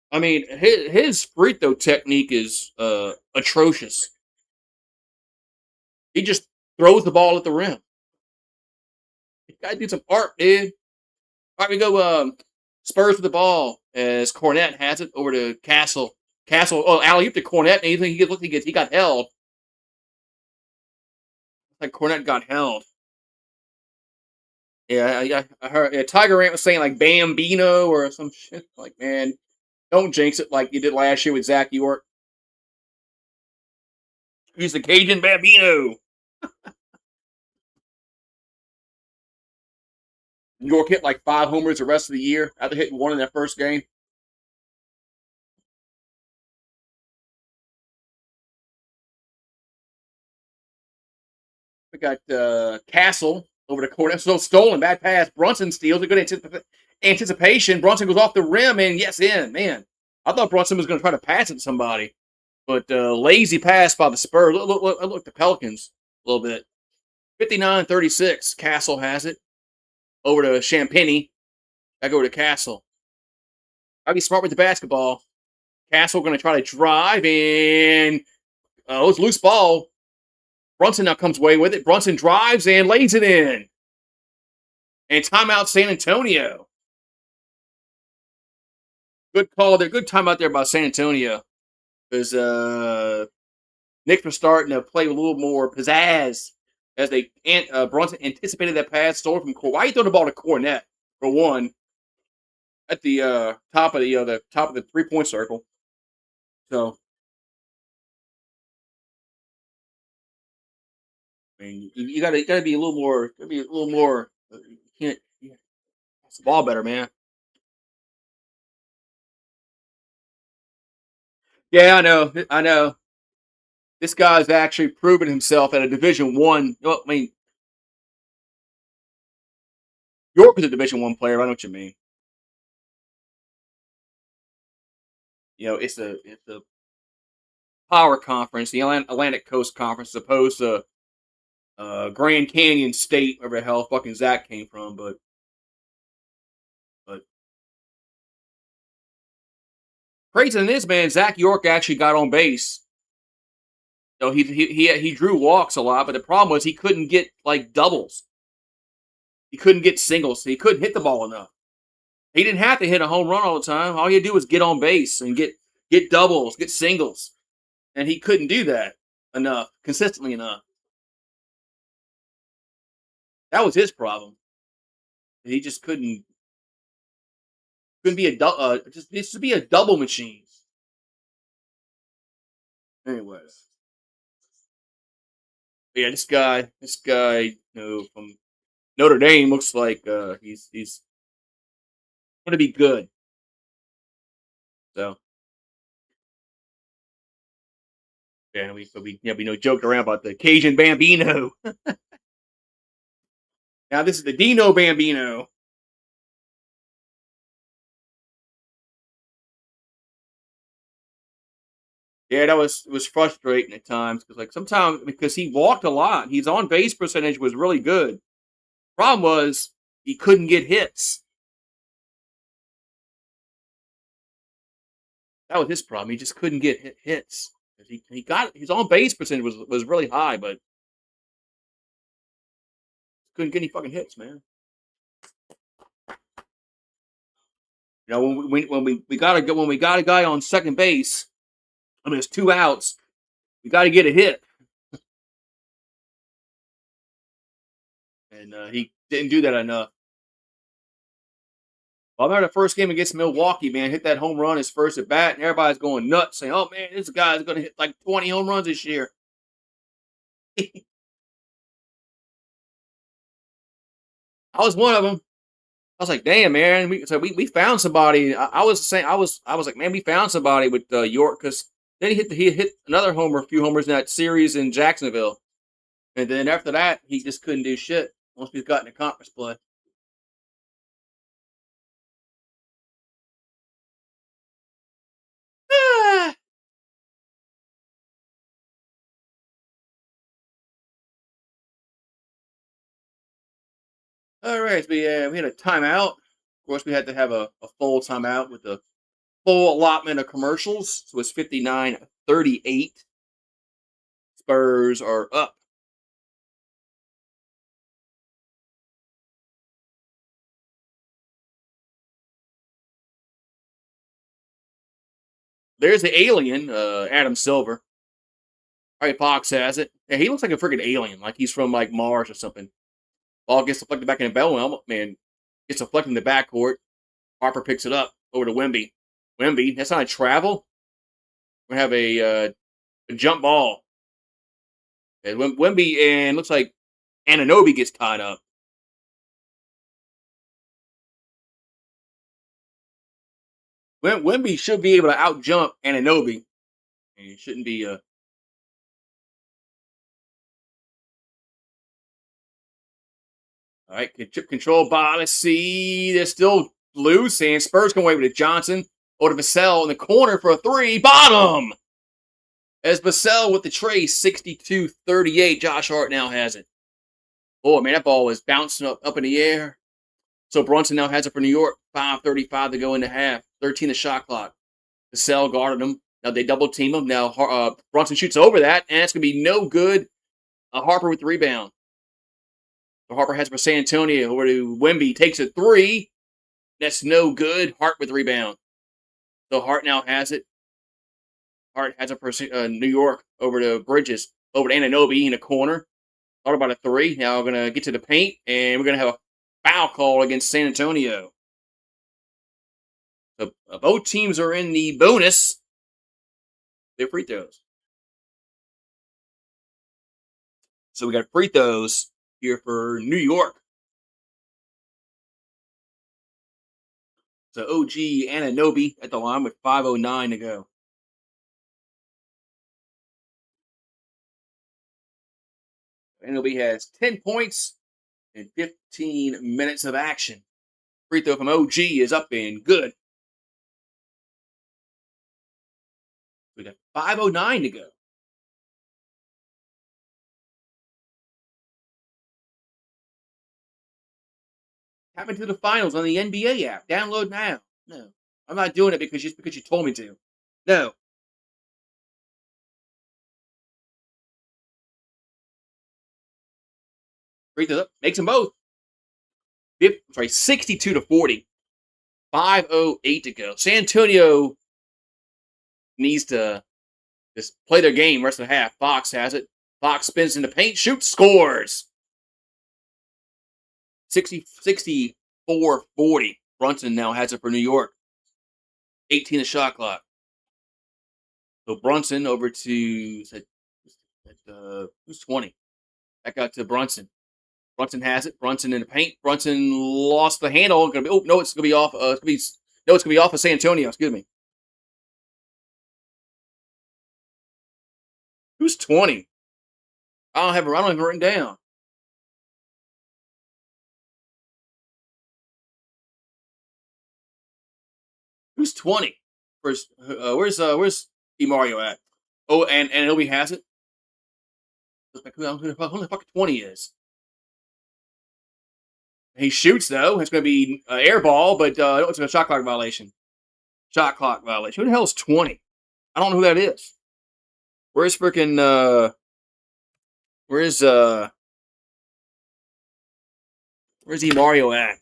I mean, his free throw technique is atrocious. He just throws the ball at the rim. You gotta do some art, dude. All right, we go Spurs with the ball as Cornette has it over to Castle. Castle, alley up to Cornette, and he got held. Like Cornette got held. Yeah, I heard. Yeah, Tiger Ant was saying like Bambino or some shit. Like, man, don't jinx it like you did last year with Zach York. He's the Cajun Bambino. York hit like 5 homers the rest of the year after hitting one in that first game. We got Castle over the corner. So stolen, bad pass. Brunson steals. A good anticipation. Brunson goes off the rim and yes, in. Man, I thought Brunson was going to try to pass it to somebody. But lazy pass by the Spurs. Look, the Pelicans a little bit. 59-36. Castle has it. Over to Champagny. Back over to Castle. Gotta be smart with the basketball. Castle going to try to drive and it's loose ball. Brunson now comes away with it. Brunson drives and lays it in. And timeout San Antonio. Good call there. Good timeout there by San Antonio. Because Knicks were starting to play a little more pizzazz as Brunson anticipated that pass, stole from Cornette. Why you throw the ball to Cornette for one at the top of the 3-point circle? So I mean, you gotta be a little more. Gotta be a little more. You can't. It's the ball better, man. Yeah, I know. I know. This guy's actually proven himself at a Division One. Well, I mean, York is a Division One player. I know what you mean. It's a power conference, the Atlantic Coast Conference, as opposed to Grand Canyon State, wherever the hell fucking Zach came from. But crazy than this, man, Zach York actually got on base. So he drew walks a lot, but the problem was he couldn't get like doubles. He couldn't get singles. He couldn't hit the ball enough. He didn't have to hit a home run all the time. All he had to do was get on base and get doubles, get singles, and he couldn't do that. enough, consistently enough. That was his problem. He just couldn't be a just to be a double machine. Anyway, yeah, this guy, from Notre Dame looks like he's going to be good. So yeah, we know joked around about the Cajun Bambino. Now this is the Dino Bambino. Yeah, that was frustrating at times because like sometimes because he walked a lot, his on base percentage was really good. Problem was he couldn't get hits. That was his problem. He just couldn't get hits. He got his on base percentage was really high, but couldn't get any fucking hits, man. You know, when we got a guy on second base, I mean, there's two outs. We got to get a hit, and he didn't do that enough. Well, I remember the first game against Milwaukee, man, hit that home run his first at bat, and everybody's going nuts, saying, "Oh man, this guy's going to hit like 20 home runs this year." I was one of them. I was like, "Damn, man!" We found somebody. I was saying, I was like, "Man, we found somebody with York," because then he hit another homer, a few homers in that series in Jacksonville. And then after that, he just couldn't do shit once we got into conference play. Ah, all right, so we had a timeout. Of course, we had to have a full timeout with a full allotment of commercials. So it's 59-38. Spurs are up. There's the alien, Adam Silver. All right, Fox has it. Yeah, he looks like a freaking alien, like he's from like Mars or something. Ball gets deflected back in the bell helmet, man. Gets deflected in the backcourt. Harper picks it up over to Wemby. Wemby, that's not a travel. We're gonna have a jump ball. And Wemby and looks like Ananobi gets tied up. Wemby should be able to out jump Ananobi. And it shouldn't be all right. Chip control by let's see. They're still loose, and Spurs come away with it. Johnson over to Vassell in the corner for a three. Bottom! As Vassell with the trace, 62-38. Josh Hart now has it. Oh man, that ball is bouncing up in the air. So Brunson now has it for New York. 5:35 to go in the half. 13 the shot clock. Vassell guarded him. Now they double team him. Now Brunson shoots over that, and it's going to be no good. Harper with the rebound. So Harper has for San Antonio over to Wemby. Takes a three. That's no good. Hart with the rebound. So Hart now has it. Hart has it for New York over to Bridges. Over to Ananobi in the corner. Thought about a three. Now we're going to get to the paint, and we're going to have a foul call against San Antonio. So both teams are in the bonus. They're free throws. So we got free throws here for New York. So OG Ananobi at the line with 5:09 to go. Ananobi has 10 points in 15 minutes of action. Free throw from OG is up and good. We got 5:09 to go. Tap into the finals on the NBA app. Download now. No, I'm not doing it because you told me to. No. Free throws up. Makes them both. 62-40. 5:08 to go. San Antonio needs to Just play their game rest of the half. Fox has it. Fox spins in the paint, shoots, scores. 64-40. Brunson now has it for New York. 18 the shot clock. So Brunson over to who's 20. Back out to Brunson. Brunson has it. Brunson in the paint. Brunson lost the handle. It's gonna be off. It's gonna be off of San Antonio. Excuse me. Who's 20? I don't have it written down. Who's 20? Where's Mario at? Oh, and Obi has it. Who the fuck 20 is? He shoots though. It's going to be air ball, but it's a shot clock violation. Shot clock violation. Who the hell is 20? I don't know who that is. Where's freaking where's Mario at?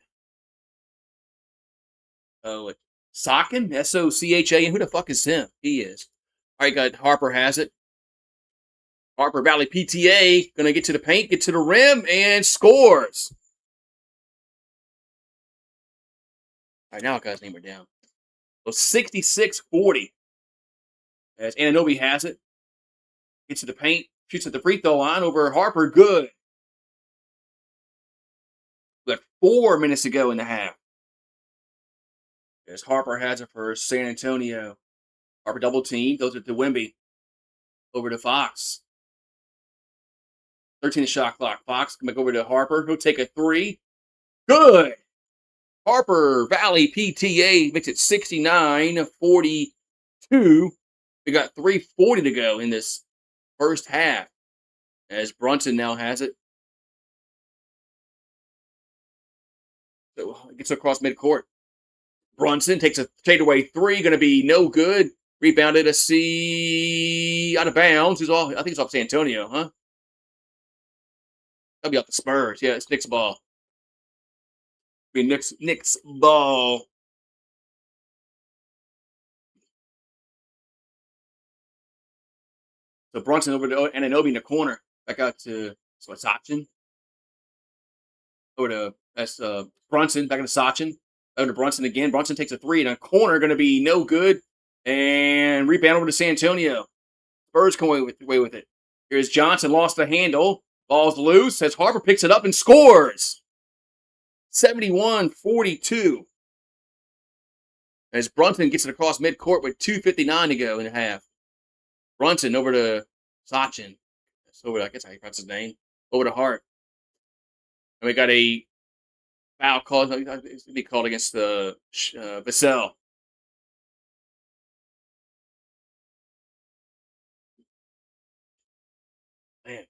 Oh, Socken? Socha. Who the fuck is him? He is. All right, got Harper has it. Harper Valley PTA gonna get to the paint, get to the rim, and scores. All right, now I got his name down. So 66-40. As Ananobi has it. Gets to the paint, shoots at the free throw line over Harper. Good. We got 4 minutes to go in the half. As Harper has it for San Antonio. Harper double team. Those are to Wemby. Over to Fox. 13 shot clock. Fox come back over to Harper. He'll take a 3. Good. Harper Valley PTA makes it 69-42. We got 3:40 to go in this first half. As Brunson now has it. So it gets across midcourt. Brunson takes a fadeaway 3. Going to be no good. Rebounded a C out of bounds. I think it's off San Antonio, huh? That'll be off the Spurs. Yeah, it's Knicks ball. Be Knicks ball. So Brunson over to Ananobi in the corner. Back out to Sachin. Over to Brunson. Back into Sachin. Over to Brunson again. Brunson takes a 3 in a corner. Going to be no good. And rebound over to San Antonio. Spurs come away with it. Here's Johnson. Lost the handle. Ball's loose. As Harper picks it up and scores. 71-42. As Brunson gets it across midcourt with 2:59 to go in the half. Brunson over to Sachin. I guess how you pronounce his name. Over to Hart. And we got a foul call. It's going to be called against the Vassell. Man.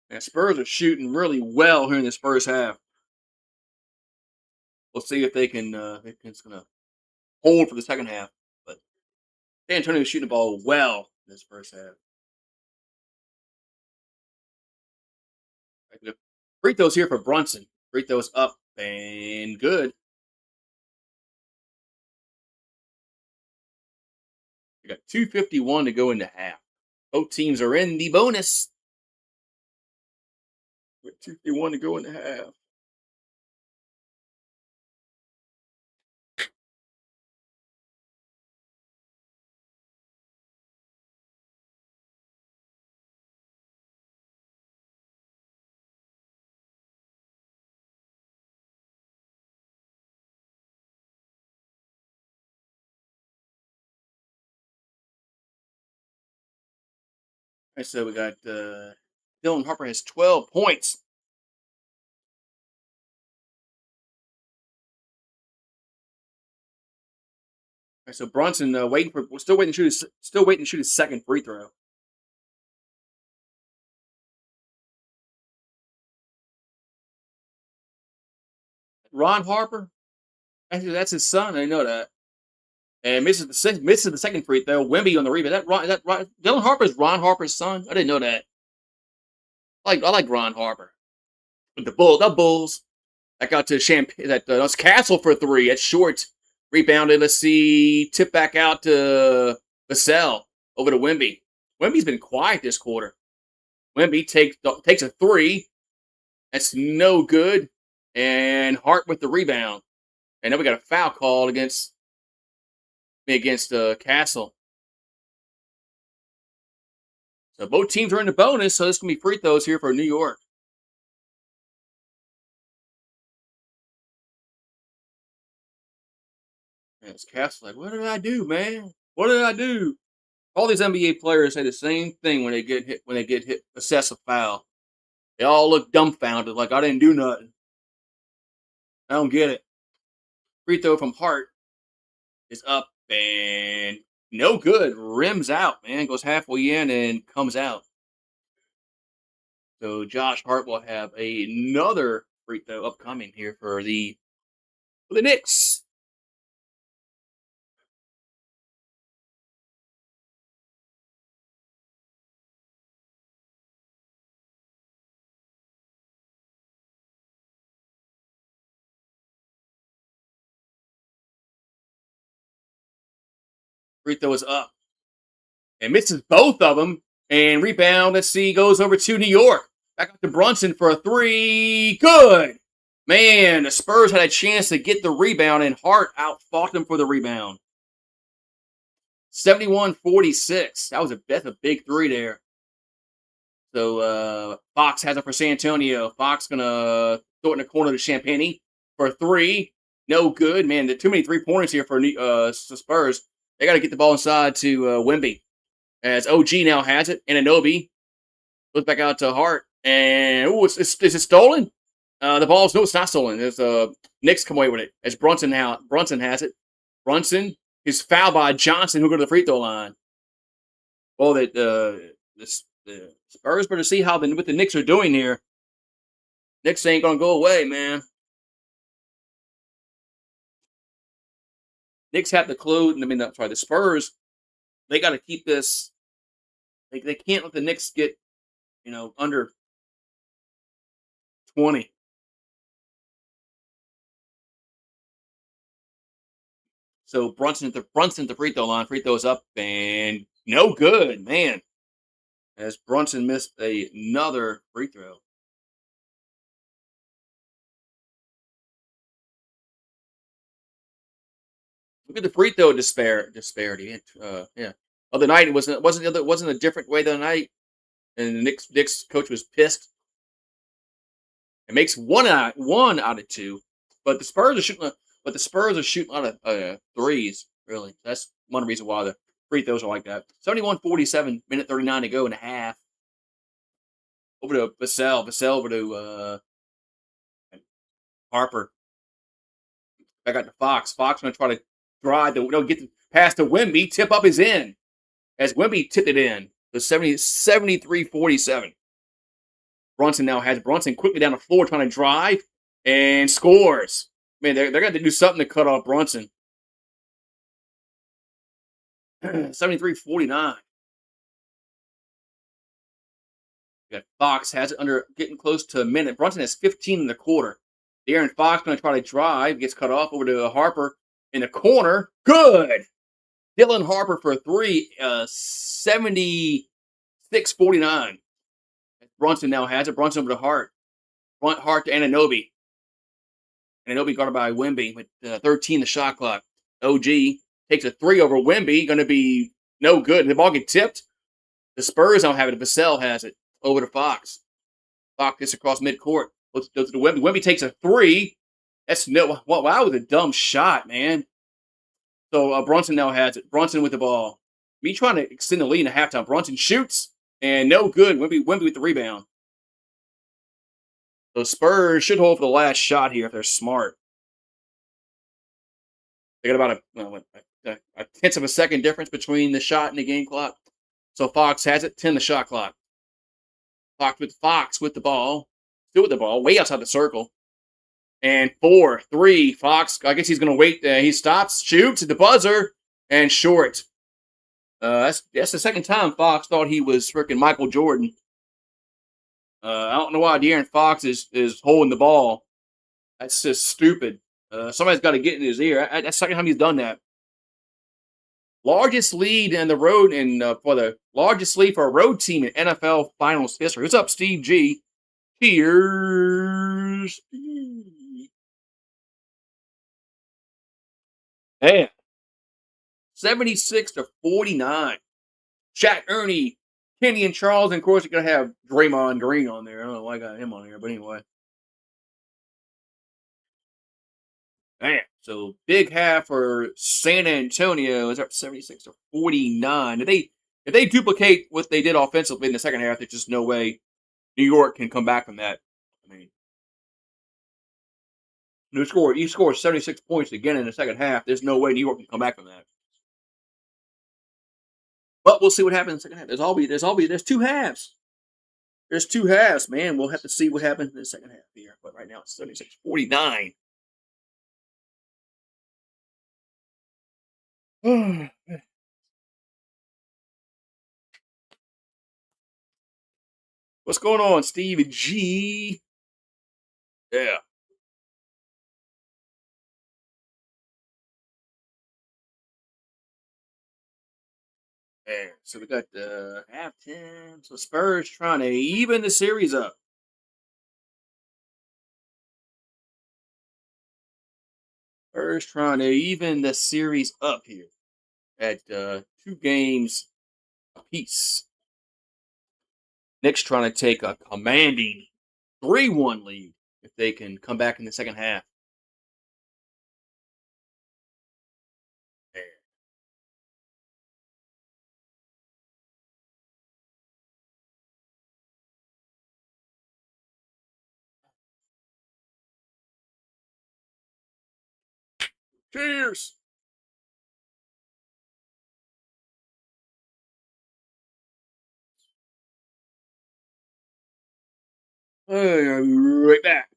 And Spurs are shooting really well here in this first half. We'll see if they can. It's going to hold for the second half. But San Antonio is shooting the ball well in this first half. Free throws here for Brunson. Free throws up and good. We got 2:51 to go in the half. Both teams are in the bonus. With 2:51 to go in the half. All right, so we got Dylan Harper has 12 points. All right, so Brunson still waiting to shoot his second free throw. Ron Harper, that's his son. I know that. And misses the second free throw. Wemby on the rebound. Is that Ron? Dylan Harper is Ron Harper's son. I didn't know that. I like Ron Harper. But the Bulls. That got to Champagne. That's Castle for 3. That's short. Rebounded. Let's see. Tip back out to Vassell over to Wemby. Wemby's been quiet this quarter. Wemby takes a three. That's no good. And Hart with the rebound. And then we got a foul called against Castle. So both teams are in the bonus, so this can be free throws here for New York. And it's Castle like, what did I do, man? What did I do? All these NBA players say the same thing when they get hit, assess a foul. They all look dumbfounded, like I didn't do nothing. I don't get it. Free throw from Hart is up and no good. Rims out, man. Goes halfway in and comes out. So Josh Hart will have another free throw upcoming here for the Knicks. Free throw is up. And misses both of them. And rebound, let's see, goes over to New York. Back up to Brunson for a three. Good. Man, the Spurs had a chance to get the rebound, and Hart outfought them for the rebound. 71-46. That's a big three there. So Fox has it for San Antonio. Fox gonna throw it in the corner to Champagny for a three. No good, man. Too many 3-pointers here for the Spurs. They got to get the ball inside to Wemby. As OG now has it, and Anunoby goes back out to Hart, and is it stolen? The ball's no, it's not stolen. There's Knicks come away with it as Brunson has it. Brunson is fouled by Johnson, who go to the free throw line. Well, the Spurs better see what the Knicks are doing here. Knicks ain't gonna go away, man. Knicks have to close. The Spurs. They got to keep this. They can't let the Knicks get, under 20. So Brunson at the free throw line. Free throws up and no good, man. As Brunson missed another free throw. Look at the free throw disparity. Yeah. Other night it wasn't a different way the other night, and the Knicks coach was pissed. It makes one out of two, but the Spurs are shooting. But the Spurs are shooting a lot of threes. Really, that's one reason why the free throws are like that. 71-47, minute 39 to go in a half. Over to Vassell over to Harper. Back out to Fox. Fox going to try to drive. Get past to Wemby. Tip up is in. As Wemby tipped it in. The 73-47. Brunson now has Brunson quickly down the floor trying to drive and scores. Man, they're going to do something to cut off Brunson. 73-49. Fox has it under getting close to a minute. Brunson has 15 in the quarter. De'Aaron Fox going to try to drive. Gets cut off over to Harper in the corner. Good. Dylan Harper for a three. 76-49. Brunson now has it. Brunson over to Hart. Hart to Anunoby. Anunoby guarded by Wemby with 13 the shot clock. OG takes a three over Wemby. Going to be no good. The ball get tipped. The Spurs don't have it. Vassell has it. Over to Fox. Fox gets across midcourt. Goes to the Wemby. Wemby takes a three. That's no. Wow, that was a dumb shot, man. So Brunson now has it. Brunson with the ball. Me trying to extend the lead in the halftime. Brunson shoots and no good. Wemby with the rebound. So Spurs should hold for the last shot here if they're smart. They got about a tenth of a second difference between the shot and the game clock. So Fox has it. 10 the shot clock. Fox with the ball. Still with the ball. Way outside the circle. And 4-3. Fox, I guess he's going to wait. He stops, shoots at the buzzer, and short. That's the second time Fox thought he was freaking Michael Jordan. I don't know why De'Aaron Fox is holding the ball. That's just stupid. Somebody's got to get in his ear. That's the second time he's done that. Largest lead in the road and for the largest lead for a road team in NFL Finals history. What's up, Steve G? Cheers. Man, 76-49. Shaq, Ernie, Kenny, and Charles, and of course you're gonna have Draymond Green on there. I don't know why I got him on here, but anyway. Man, so big half for San Antonio is up 76-49. If they duplicate what they did offensively in the second half, there's just no way New York can come back from that. I mean, you score 76 points again in the second half. There's no way New York can come back from that. But we'll see what happens in the second half. There's two halves. There's two halves, man. We'll have to see what happens in the second half here. But right now it's 76-49. What's going on, Steve G? Yeah. Man. So we got the halftime. So Spurs trying to even the series up. Spurs trying to even the series up here at 2 games apiece. Knicks trying to take a commanding 3-1 lead if they can come back in the second half. Cheers. Hey, I'll be right back.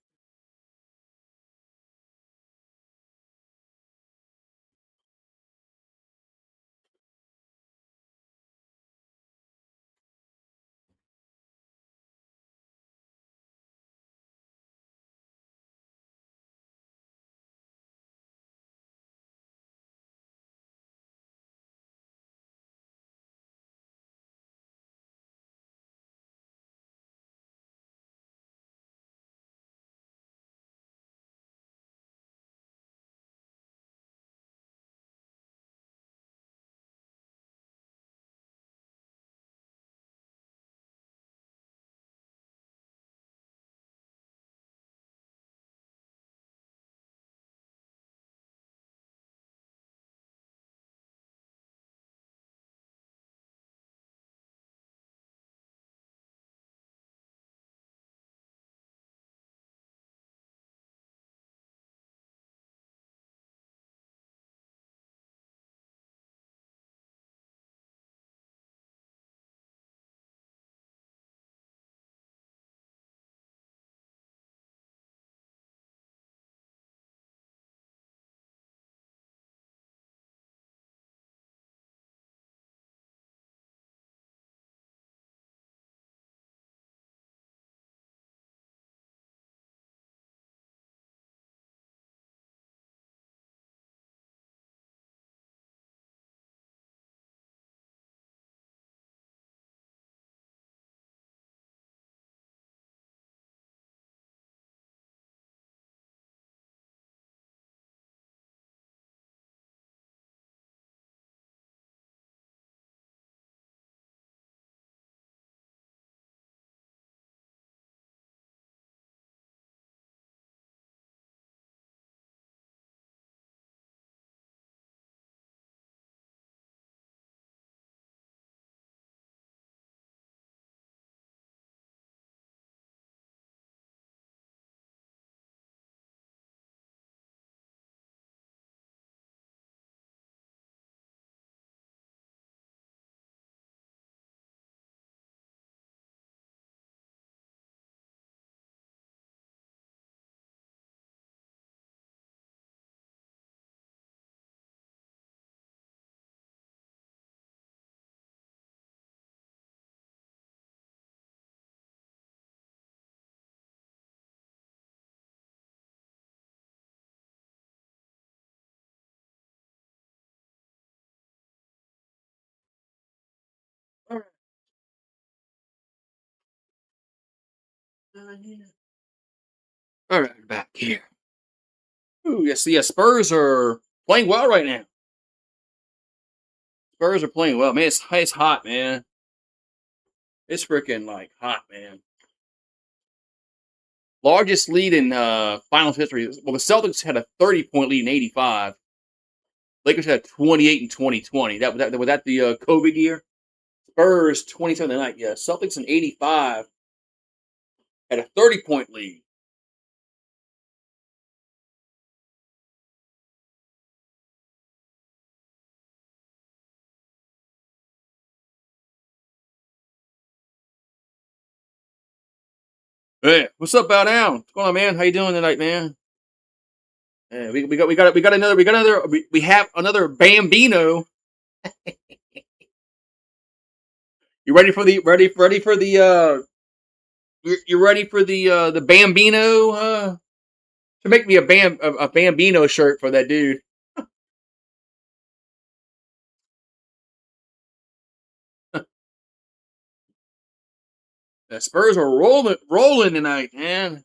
All right, back here. Ooh, yes, yeah, Spurs are playing well right now. Spurs are playing well, man. It's hot, man. It's freaking like hot, man. Largest lead in finals history. Well, the Celtics had a 30-point lead in '85. Lakers had 28 in 2020. Was that the COVID year? Spurs 27 tonight. Yeah, Celtics in '85 had a 30-point lead. Hey, what's up, Bow Down? What's going on, man? How you doing tonight, man? Yeah, we have another Bambino. You ready for you ready for the Bambino to make me a Bambino shirt for that dude. The Spurs are rolling tonight, man.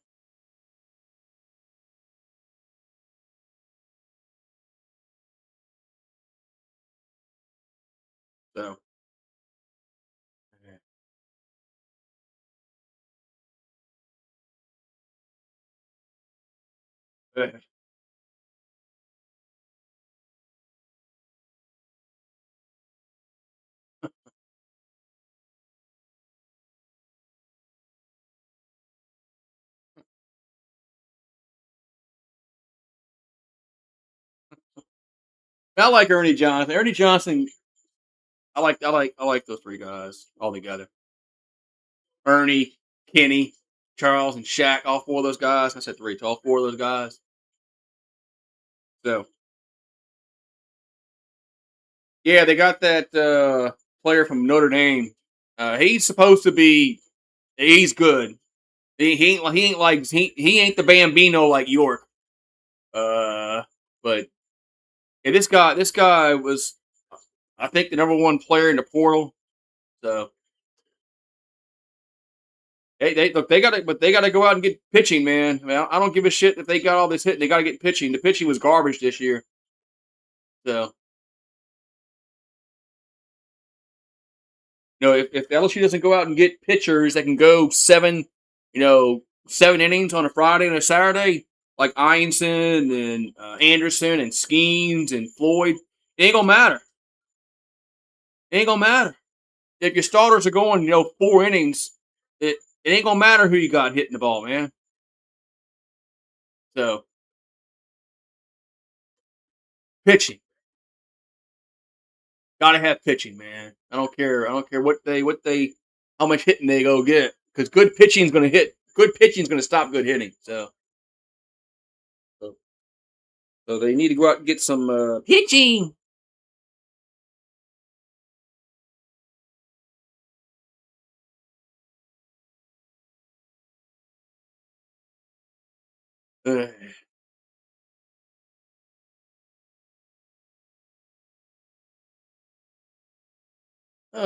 So I like Ernie Johnson. Ernie Johnson. I like those three guys all together. Ernie, Kenny, Charles, and Shaq. All four of those guys. I said three. To all four of those guys. So yeah, they got that player from Notre Dame. He's supposed to be. He's good. He ain't the Bambino like York. But yeah, this guy was, I think, the number one player in the portal. So they gotta go out and get pitching, man. I mean, I don't give a shit if they got all this hit. They gotta get pitching. The pitching was garbage this year. So if LSU doesn't go out and get pitchers that can go seven innings on a Friday and a Saturday, like Einson and Anderson and Skeens and Floyd, it ain't gonna matter. It ain't gonna matter. If your starters are going, 4 innings, it ain't gonna matter who you got hitting the ball, man. So pitching, gotta have pitching, man. I don't care. I don't care how much hitting they go get, because good pitching is gonna hit. Good pitching is gonna stop good hitting. So, so they need to go out and get some pitching.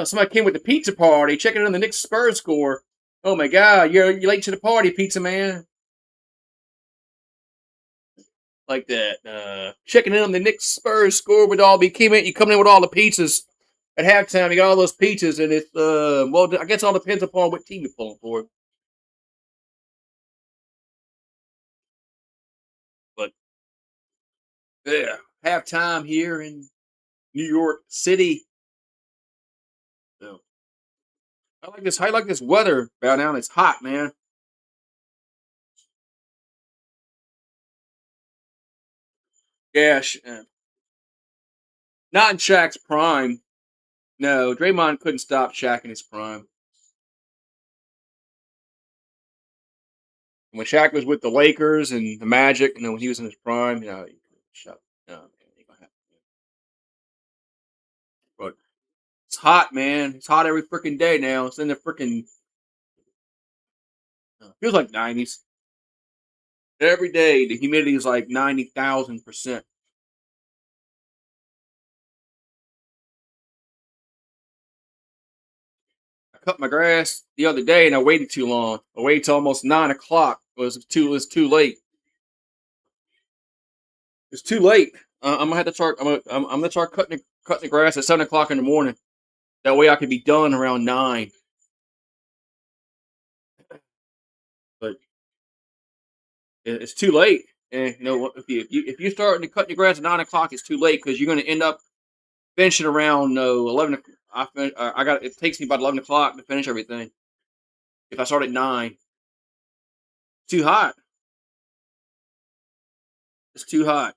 Somebody came with the pizza party, checking in on the Knicks Spurs score. Oh my God, you're late to the party, pizza man. Like that. Checking in on the Knicks Spurs score with all you coming in with all the pizzas at halftime. You got all those pizzas, and it's well, I guess it all depends upon what team you're pulling for. But yeah, halftime here in New York City. So I like this. I like this weather. Bow down. It's hot, man. Yeah, not in Shaq's prime. No, Draymond couldn't stop Shaq in his prime. When Shaq was with the Lakers and the Magic, and then when he was in his prime, shut. No, ain't gonna happen. But it's hot, man. It's hot every freaking day now. It's in the freaking feels like 90s every day. The humidity is like 90,000%. cut my grass the other day, and I waited too long. I waited till almost 9 o'clock. It was too late. It's too late. I'm gonna have to start. I'm gonna start cutting the grass at 7 o'clock in the morning. That way, I could be done around 9. But it's too late. And if you start to cut the grass at 9 o'clock, it's too late because you're gonna end up finishing around 11. I got. It takes me about 11 o'clock to finish everything. If I start at 9, too hot. It's too hot.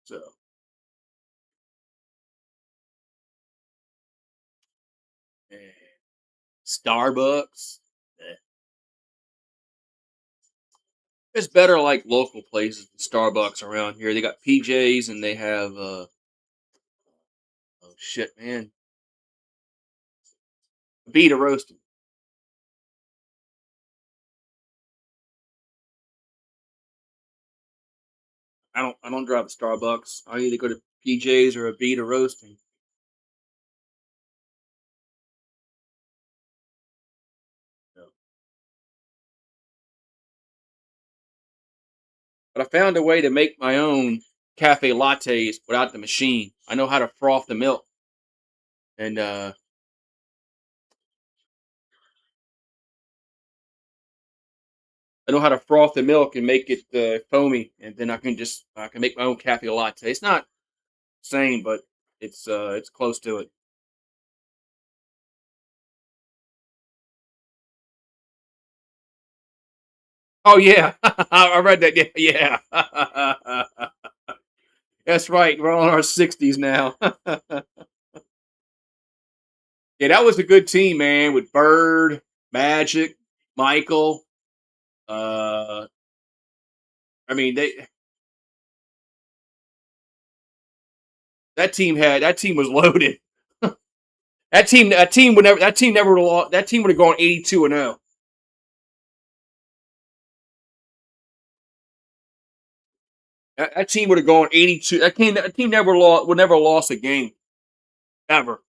So eh, Starbucks. eh, It's better like local places than Starbucks around here. They got PJs and they have oh shit, man, Vita roasted. I don't drive to Starbucks. I either go to PJs or a Vita roasting. So, but I found a way to make my own cafe lattes without the machine. I know how to froth the milk, and I know how to froth the milk and make it foamy, and then I can make my own cafe latte. It's not the same, but it's close to it. Oh yeah, I read that. Yeah, yeah. That's right. We're on our 60s now. Yeah, that was a good team, man. With Bird, Magic, Michael. Uh, I mean, that team was loaded. That team would have gone 82-0. That team would have gone 82. That team never lost would never lost a game ever.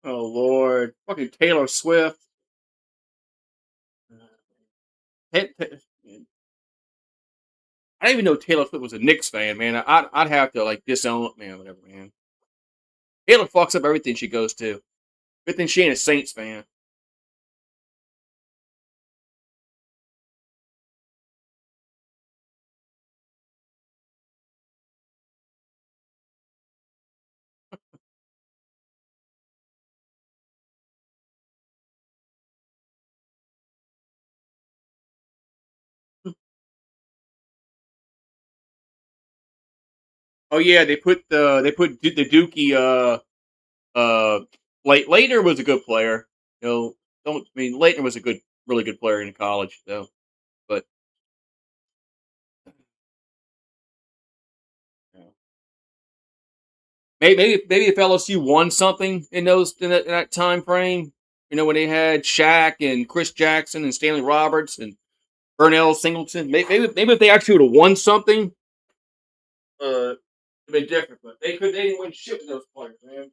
Oh Lord, fucking Taylor Swift. I didn't even know Taylor Swift was a Knicks fan, man. I'd have to like disown it, man, whatever, man. Taylor fucks up everything she goes to. Good thing she ain't a Saints fan. Oh yeah, they put the Dookie. Leitner was a good player. You know, don't I mean Leitner was a really good player in college, though. But you know, maybe if LSU won something in that time frame, you know, when they had Shaq and Chris Jackson and Stanley Roberts and Burnell Singleton, maybe if they actually would have won something, it'd been different. But they didn't win shit with those players, man.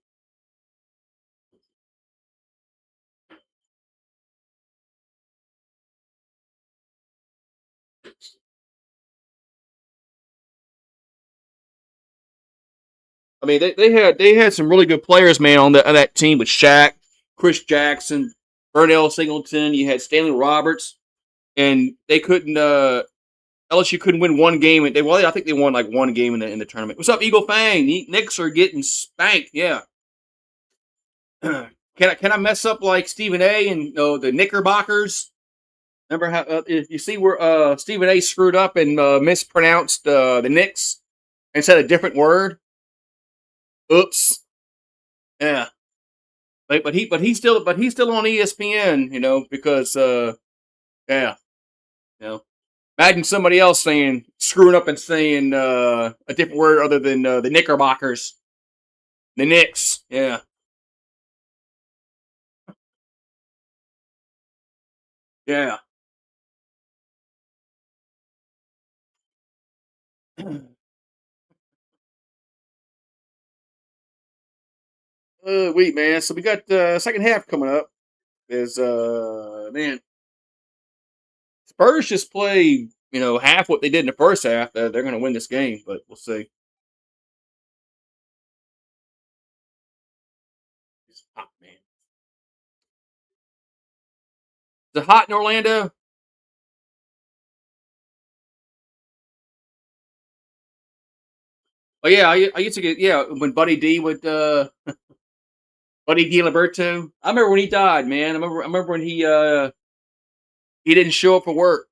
I mean, they had some really good players, man, on that team with Shaq, Chris Jackson, Burnell Singleton. You had Stanley Roberts, and they couldn't. LSU couldn't win one game. I think they won like one game in the tournament. What's up, Eagle Fang? The Knicks are getting spanked. Yeah. Can I mess up like Stephen A. and the Knickerbockers? Remember how if you see where Stephen A. screwed up and mispronounced the Knicks and said a different word? Oops. Yeah. But he's still on ESPN, because yeah, you know. Imagine somebody else screwing up and saying a different word other than the Knickerbockers, the Knicks. Yeah, yeah. Wait, man. So we got second half coming up. Is man, Spurs just play half what they did in the first half. They're going to win this game, but we'll see. It's hot, man. Is it hot in Orlando? Oh yeah, I used to get when Buddy D Liberto. I remember when he died, man. I remember when he didn't show up for work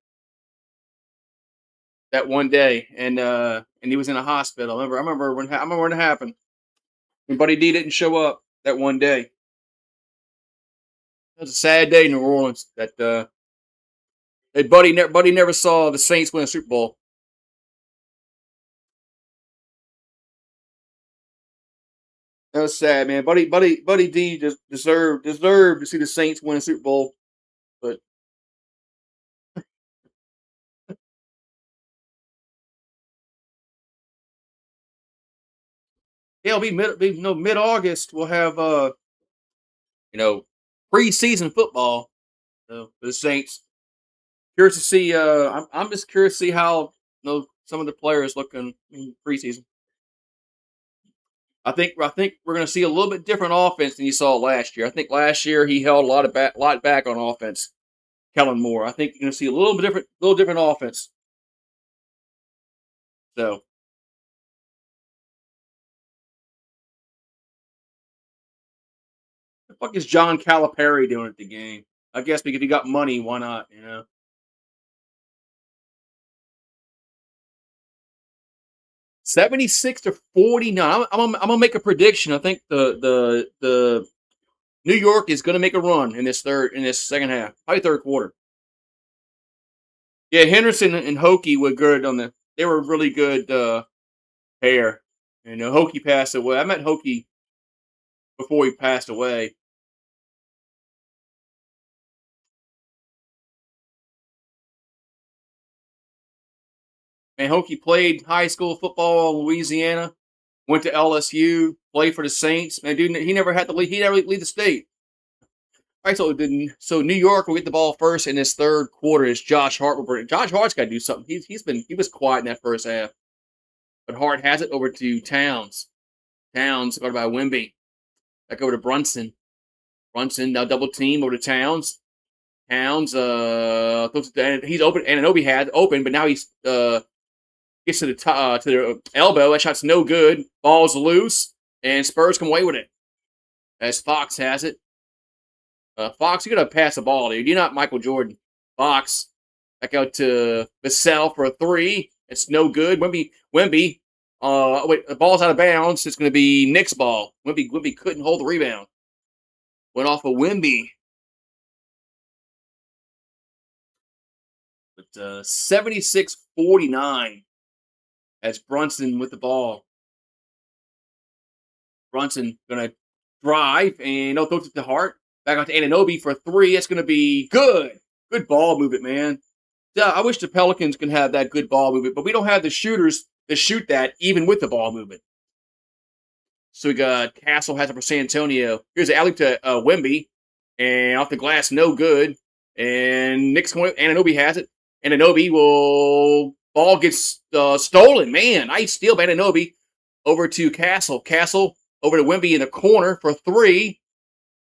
that one day, and he was in a hospital. I remember when it happened. When Buddy D didn't show up that one day. It was a sad day in New Orleans. That Buddy never saw the Saints win a Super Bowl. That was sad, man. Buddy D just deserved to see the Saints win a Super Bowl, but yeah, it'll be mid August. We'll have you know preseason football for the Saints. Curious to see. I'm just curious to see how some of the players look in preseason. I think we're going to see a little bit different offense than you saw last year. I think last year he held a lot back on offense. Kellen Moore. I think you're going to see a little different offense. So the fuck is John Calipari doing at the game? I guess because he got money, why not? 76-49. I'm gonna make a prediction. I think the New York is gonna make a run in this second half, probably third quarter. Yeah, Henderson and Hokie were good they were really good pair. Hokie passed away. I met Hokie before he passed away. And Hokie played high school football in Louisiana, went to LSU, played for the Saints. Man, dude, he never had to leave. He never leave the state. All right, so New York will get the ball first in this third quarter. Is Josh Hart will bring. Josh Hart's got to do something. He was quiet in that first half, but Hart has it over to Towns. Towns guarded by Wimby. Back over to Brunson. Brunson now double team over to Towns. Towns he's open. Ananobi had open, but now he's gets to the elbow. That shot's no good. Ball's loose, and Spurs come away with it. As Fox has it. Fox, you gotta pass the ball, dude. You're not Michael Jordan. Fox back out to Vassell for a three. It's no good. Wemby. Wait, the ball's out of bounds. It's going to be Knicks ball. Wemby couldn't hold the rebound. Went off of Wemby. But 76-49 as Brunson with the ball. Brunson going to drive and no throws it to Hart. Back out to Ananobi for three. It's going to be good. Good ball movement, man. Yeah, I wish the Pelicans can have that good ball movement, but we don't have the shooters to shoot that even with the ball movement. So we got Castle has it for San Antonio. Here's an alley to Wemby, and off the glass, no good. And Knicks Ananobi has it. Ananobi will ball gets stolen. Man, nice steal by Ananobi over to Castle. Castle over to Wemby in the corner for three.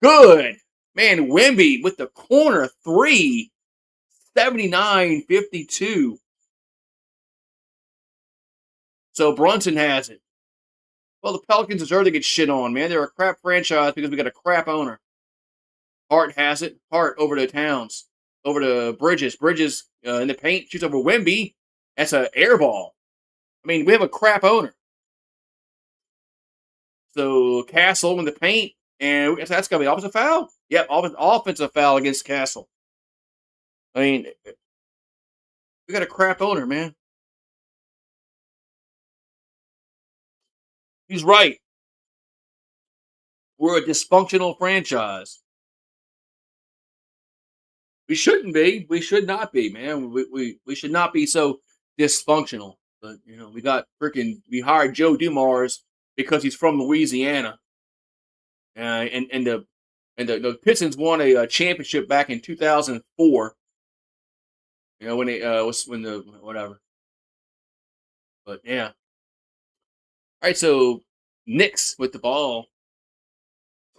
Good. Man, Wemby with the corner three. 79-52. So Brunson has it. Well, the Pelicans deserve to get shit on, man. They're a crap franchise because we got a crap owner. Hart has it. Hart over to Towns. Over to Bridges. Bridges in the paint. Shoots over Wemby. That's an air ball. I mean, we have a crap owner. So Castle in the paint. And that's going to be offensive foul? Yep, offensive foul against Castle. I mean, We got a crap owner, man. He's right. We're a dysfunctional franchise. We shouldn't be. We should not be, man. We should not be so dysfunctional. But we got we hired Joe Dumars because he's from Louisiana, and the Pistons won a championship back in 2004. When they was when the whatever. But yeah, all right. So Knicks with the ball.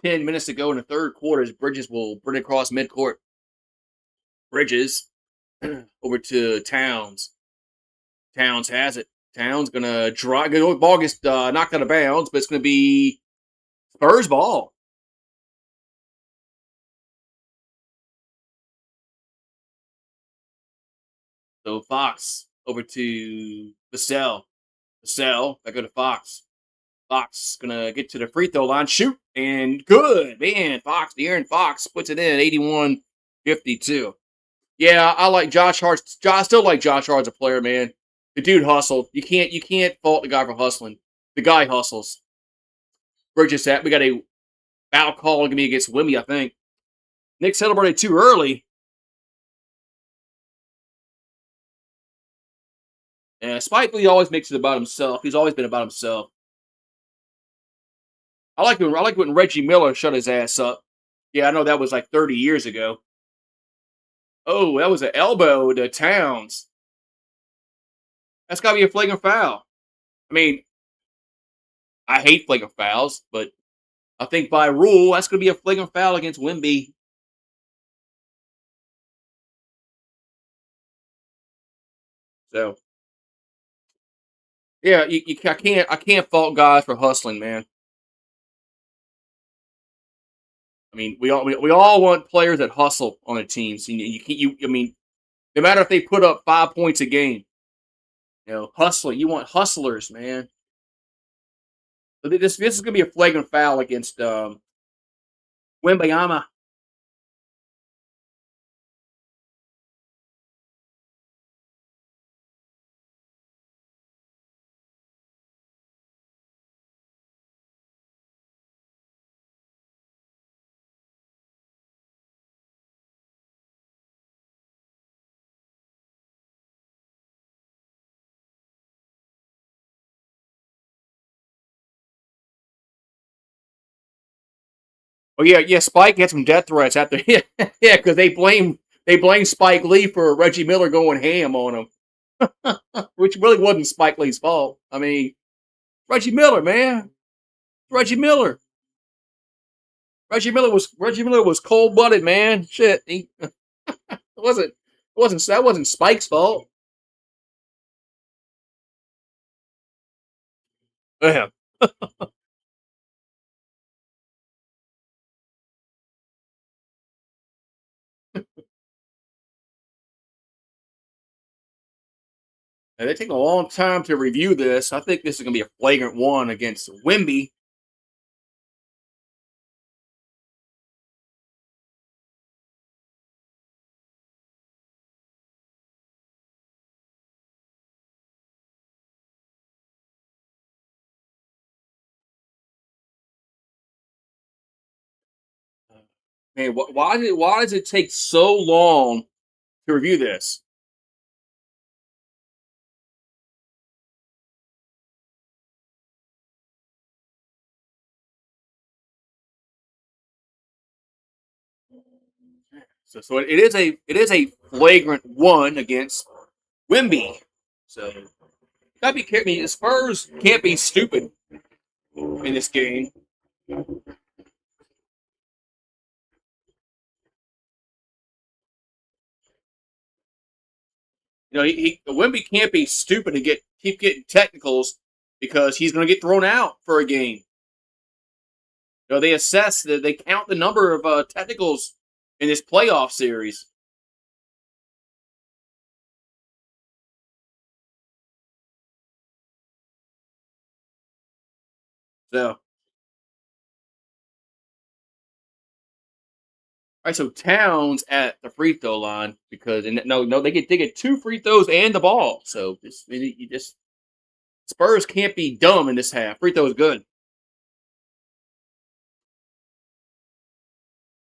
10 minutes to go in the third quarter. As Bridges will bring it across midcourt. Bridges over to Towns. Towns has it. Towns gonna drive. Ball gets knocked out of bounds, but it's gonna be Spurs ball. So Fox over to Vassell. Vassell back go to Fox. Fox gonna get to the free throw line, shoot, and good. Man, Fox, the Aaron Fox puts it in 81-52. Yeah, I like Josh Hart. I still like Josh Hart as a player, man. The dude hustled. You can't fault the guy for hustling. The guy hustles. Bridges that we got a foul call going to be against Wimby, I think. Nick celebrated too early. And Spike Lee always makes it about himself. He's always been about himself. I like when Reggie Miller shut his ass up. Yeah, I know that was like 30 years ago. Oh, that was an elbow to Towns. That's got to be a flagrant foul. I mean, I hate flagrant fouls, but I think by rule that's going to be a flagrant foul against Wimby. So yeah, I can't fault guys for hustling, man. I mean, we all want players that hustle on a team. So you can't I mean, no matter if they put up 5 points a game, hustling. You want hustlers, man. But this is gonna be a flagrant foul against Wembayama. Oh yeah. Spike had some death threats after yeah, because they blame Spike Lee for Reggie Miller going ham on him, which really wasn't Spike Lee's fault. I mean, Reggie Miller, man, Reggie Miller. Reggie Miller was cold blooded, man. Shit, that wasn't Spike's fault. Yeah, and they take a long time to review this. I think this is gonna be a flagrant one against Wimby. Man, why does it take so long to review this? So it is a flagrant one against Wimby. So gotta be careful. I mean, the Spurs can't be stupid in this game. Wimby can't be stupid and keep getting technicals because he's going to get thrown out for a game. They count the number of technicals in this playoff series. So, all All right, so Towns at the free throw line because and no, they get two free throws and the ball. So you just Spurs can't be dumb in this half. Free throw is good.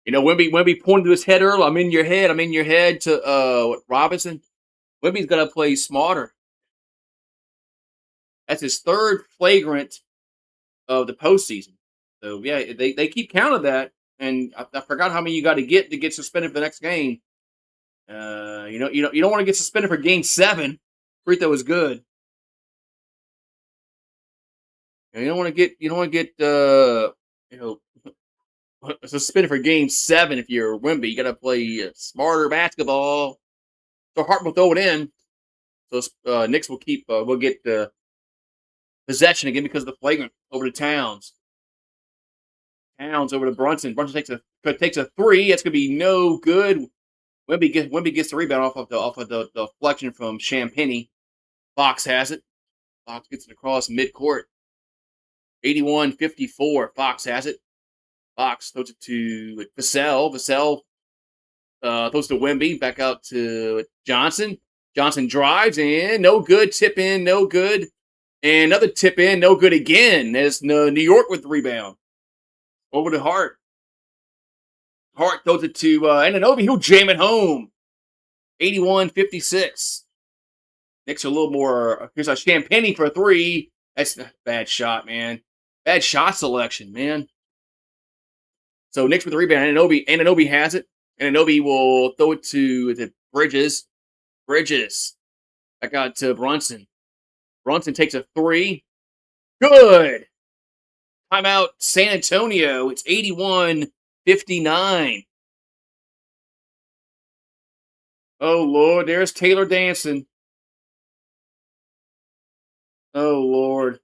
Wemby pointed to his head earlier. I'm in your head. I'm in your head to Robinson. Wemby's got to play smarter. That's his third flagrant of the postseason. So yeah, they keep count of that, and I forgot how many you got to get suspended for the next game. You don't want to get suspended for game 7. Free throw is good. You don't want to get you know suspended for game 7 if you're Wemby. You got to play smarter basketball. So Hart will throw it in. So Knicks will get possession again because of the flagrant over to Towns. Towns over to Brunson. Brunson takes a three. That's gonna be no good. Wemby gets the rebound off of the deflection from Champagny. Fox has it. Fox gets it across midcourt. 81-54. Fox has it. Fox throws it to Vassell. Vassell throws to Wemby. Back out to Johnson. Johnson drives in. No good. Tip in. No good. And another tip in. No good again. There's New York with the rebound. Over to Hart. Hart throws it to Anunoby. He'll jam it home. 81-56. Knicks are a little more. Here's a Champagny for a three. That's a bad shot, man. Bad shot selection, man. So Knicks with the rebound. Anunoby has it. Anunoby will throw it to Bridges. Bridges. Back out to Brunson. Brunson takes a three. Good. Timeout San Antonio. It's 81-59. Oh, Lord. There's Taylor dancing. Oh, Lord.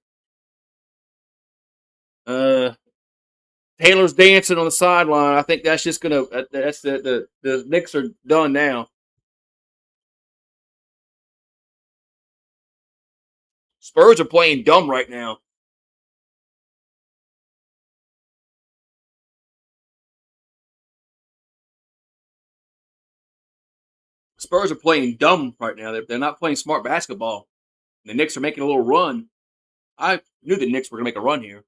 Taylor's dancing on the sideline. I think that's just gonna. That's the Knicks are done now. Spurs are playing dumb right now. Spurs are playing dumb right now. They're not playing smart basketball. The Knicks are making a little run. I knew the Knicks were gonna make a run here.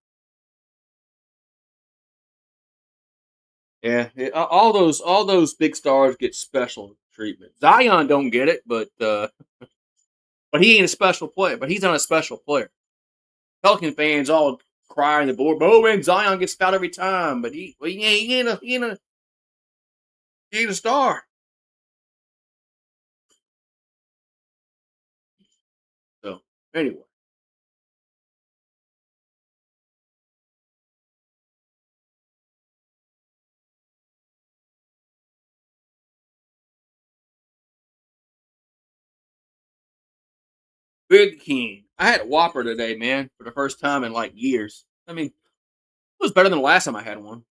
Yeah, all those big stars get special treatment. Zion don't get it, but he ain't a special player. But he's not a special player. Pelican fans all crying the board. Oh man, Zion gets fouled every time, but he ain't a star. So anyway, Big King. I had a Whopper today, man, for the first time in like years. I mean, it was better than the last time I had one.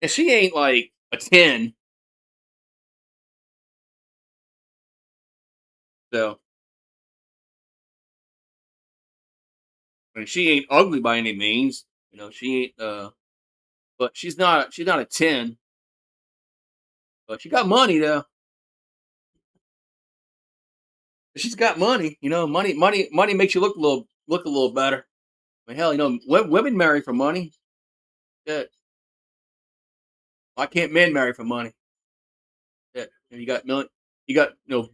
And she ain't like a 10. So I mean, she ain't ugly by any means. She ain't but she's not a 10. But she got money though. She's got money. Money makes you look a little better. I mean, hell, women marry for money. Yeah. Why can't men marry for money? Yeah. You got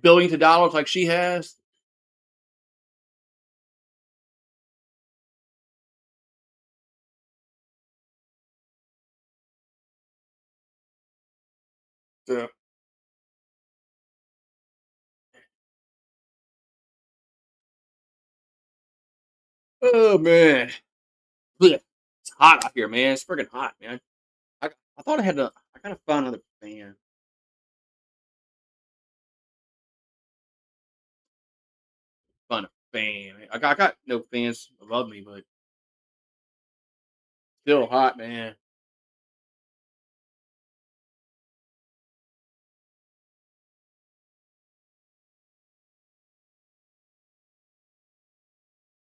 billions of dollars like she has. So, oh man. Blech. It's hot out here, man. It's freaking hot, man. I thought I gotta find another fan. Find a fan. I got no fans above me, but still hot, man.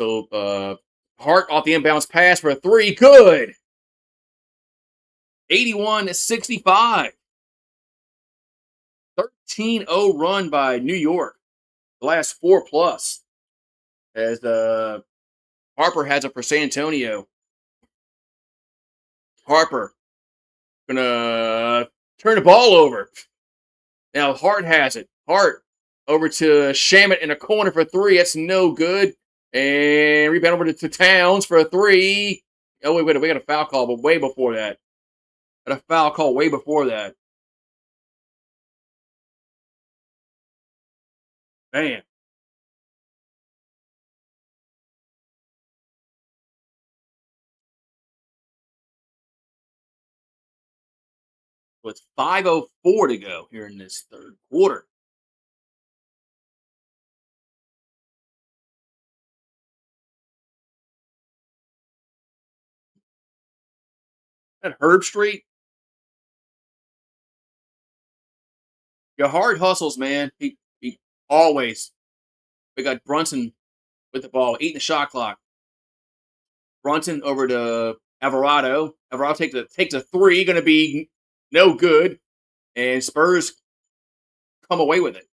So Hart off the inbounds pass for a three. Good. 81-65. 13-0 run by New York. The last 4 plus. As Harper has it for San Antonio. Harper gonna turn the ball over. Now Hart has it. Hart over to Shamit in a corner for three. That's no good. And rebound over to Towns for a three. Oh, wait, we got a foul call, but way before that. Got a foul call way before that. Man. With 5:04 to go here in this third quarter. That Herb Street, your hard hustles, man. He always. We got Brunson with the ball, eating the shot clock. Brunson over to Alvarado. Alvarado takes a three, going to be no good, and Spurs come away with it.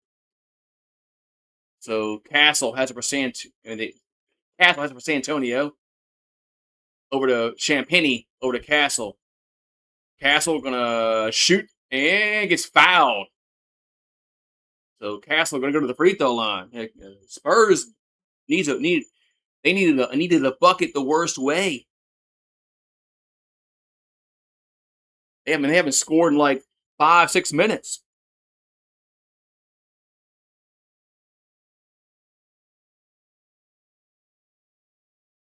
So Castle has it for Castle has it for San Antonio. Over to Champagny, over to Castle. Castle gonna shoot and gets fouled. So Castle gonna go to the free throw line. Spurs needed a bucket the worst way. They haven't scored in like 5-6 minutes.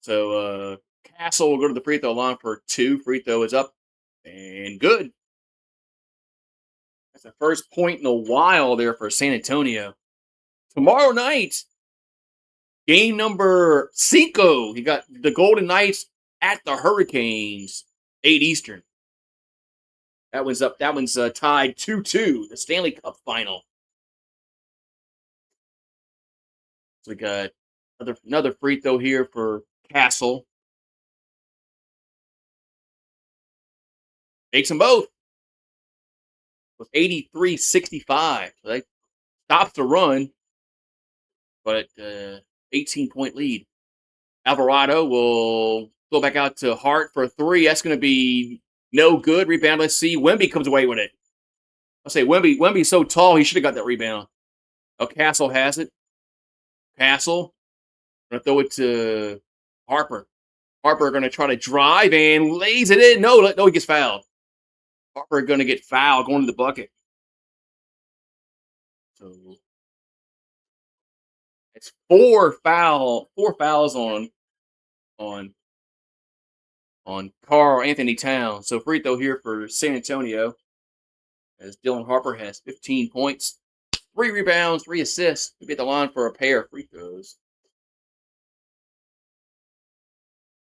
So Castle will go to the free throw line for 2. Free throw is up and good. That's the first point in a while there for San Antonio. Tomorrow night, game number 5. You got the Golden Knights at the Hurricanes, 8 Eastern. That one's up. That one's tied 2-2. The Stanley Cup final. So we got another free throw here for Castle. Makes them both. With 83-65. So that stops the run, but 18-point lead. Alvarado will go back out to Hart for a three. That's going to be no good. Rebound. Let's see. Wemby comes away with it. I'll say Wemby's so tall, he should have got that rebound. Oh, Castle has it. Castle going to throw it to Harper. Harper going to try to drive and lays it in. No, he gets fouled. Harper going to get fouled going to the bucket. So it's 4 fouls on Karl Anthony Towns. So free throw here for San Antonio. As Dylan Harper has 15 points, 3 rebounds, 3 assists. We get the line for a pair of free throws.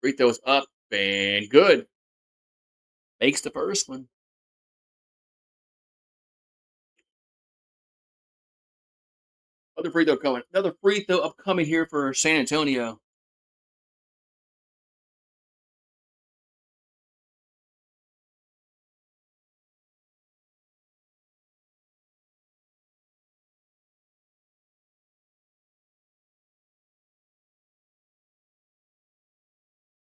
Free throws up and good. Makes the first one. Another free throw coming. Another free throw upcoming here for San Antonio.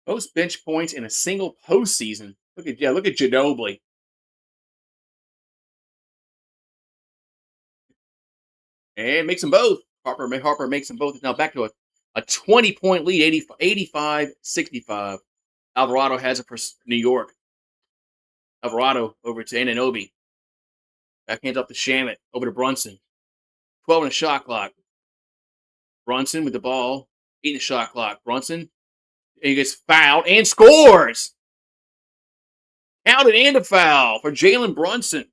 Most bench points in a single postseason. Look at Ginobili. And makes them both. Harper makes them both. Now back to a 20-point lead, 85-65. Alvarado has it for New York. Alvarado over to Anunoby. Backhands up to Shamit. Over to Brunson. 12 on the shot clock. Brunson with the ball. 8 in the shot clock. Brunson. He gets fouled and scores. Counted and a foul for Jalen Brunson.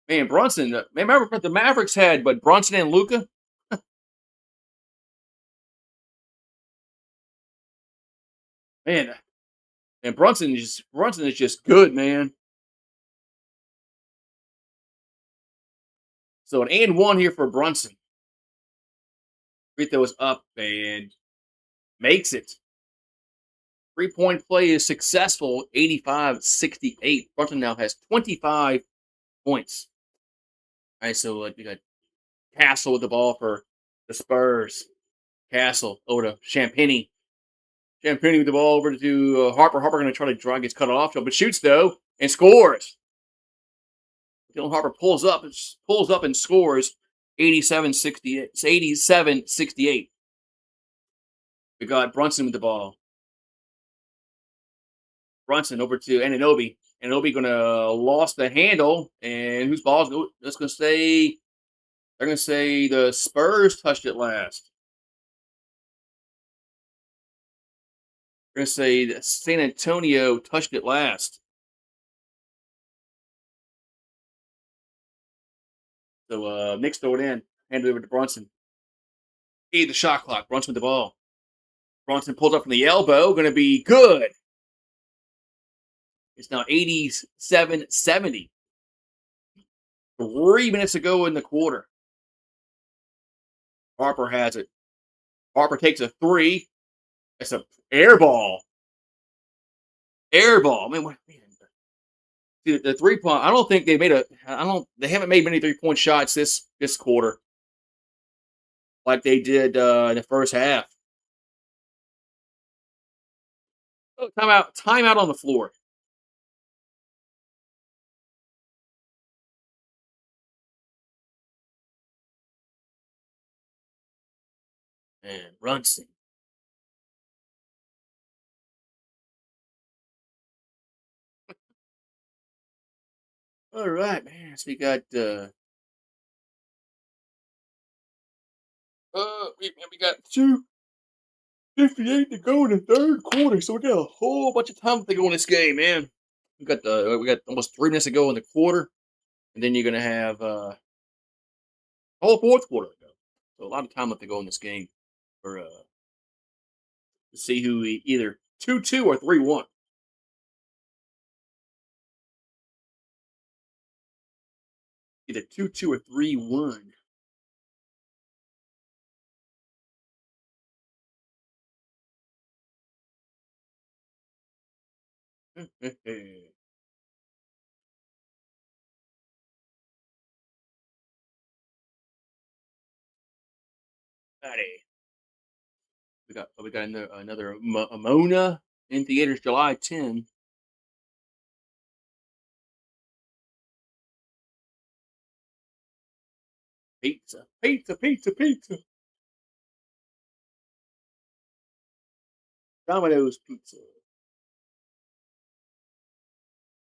Man, Brunson. Remember what the Mavericks had, but Brunson and Luka? Man, and Brunson is just good, man. So an and one here for Brunson. Free throw is up and makes it. 3-point play is successful, 85-68. Brunson now has 25 points. All right, so we got Castle with the ball for the Spurs. Castle over to Champagny. Champagny with the ball over to Harper. Harper going to try to draw, gets cut off, but shoots though and scores. Dylan Harper pulls up and scores 87-68. It's 87-68. We got Brunson with the ball. Brunson over to Anunoby. Anunoby going to lost the handle, and whose ball's going? That's going to say they're going to say the Spurs touched it last. They're going to say that San Antonio touched it last. So Knicks throw it in, hand it over to Brunson. The shot clock. Brunson with the ball. Brunson pulls up from the elbow, going to be good. It's now 87-70. 3 minutes to go in the quarter. Harper has it. Harper takes a three. It's an air ball. Air ball. Man, what? Man. See, the 3-point. I don't think they made a. I don't. They haven't made many 3-point shots this quarter, like they did in the first half. Oh, timeout. Timeout on the floor. And Brunson. All right, man. So we got we got 2:58 to go in the third quarter, so we got a whole bunch of time to go in this game, man. We got almost 3 minutes to go in the quarter, and then you're gonna have whole fourth quarter to go. So a lot of time left to go in this game for to see who either 2-2 or 3-1. Either 2-2 or 3-1. Buddy. We got another Mona in theaters July 10. Pizza, pizza, pizza, pizza. Domino's pizza.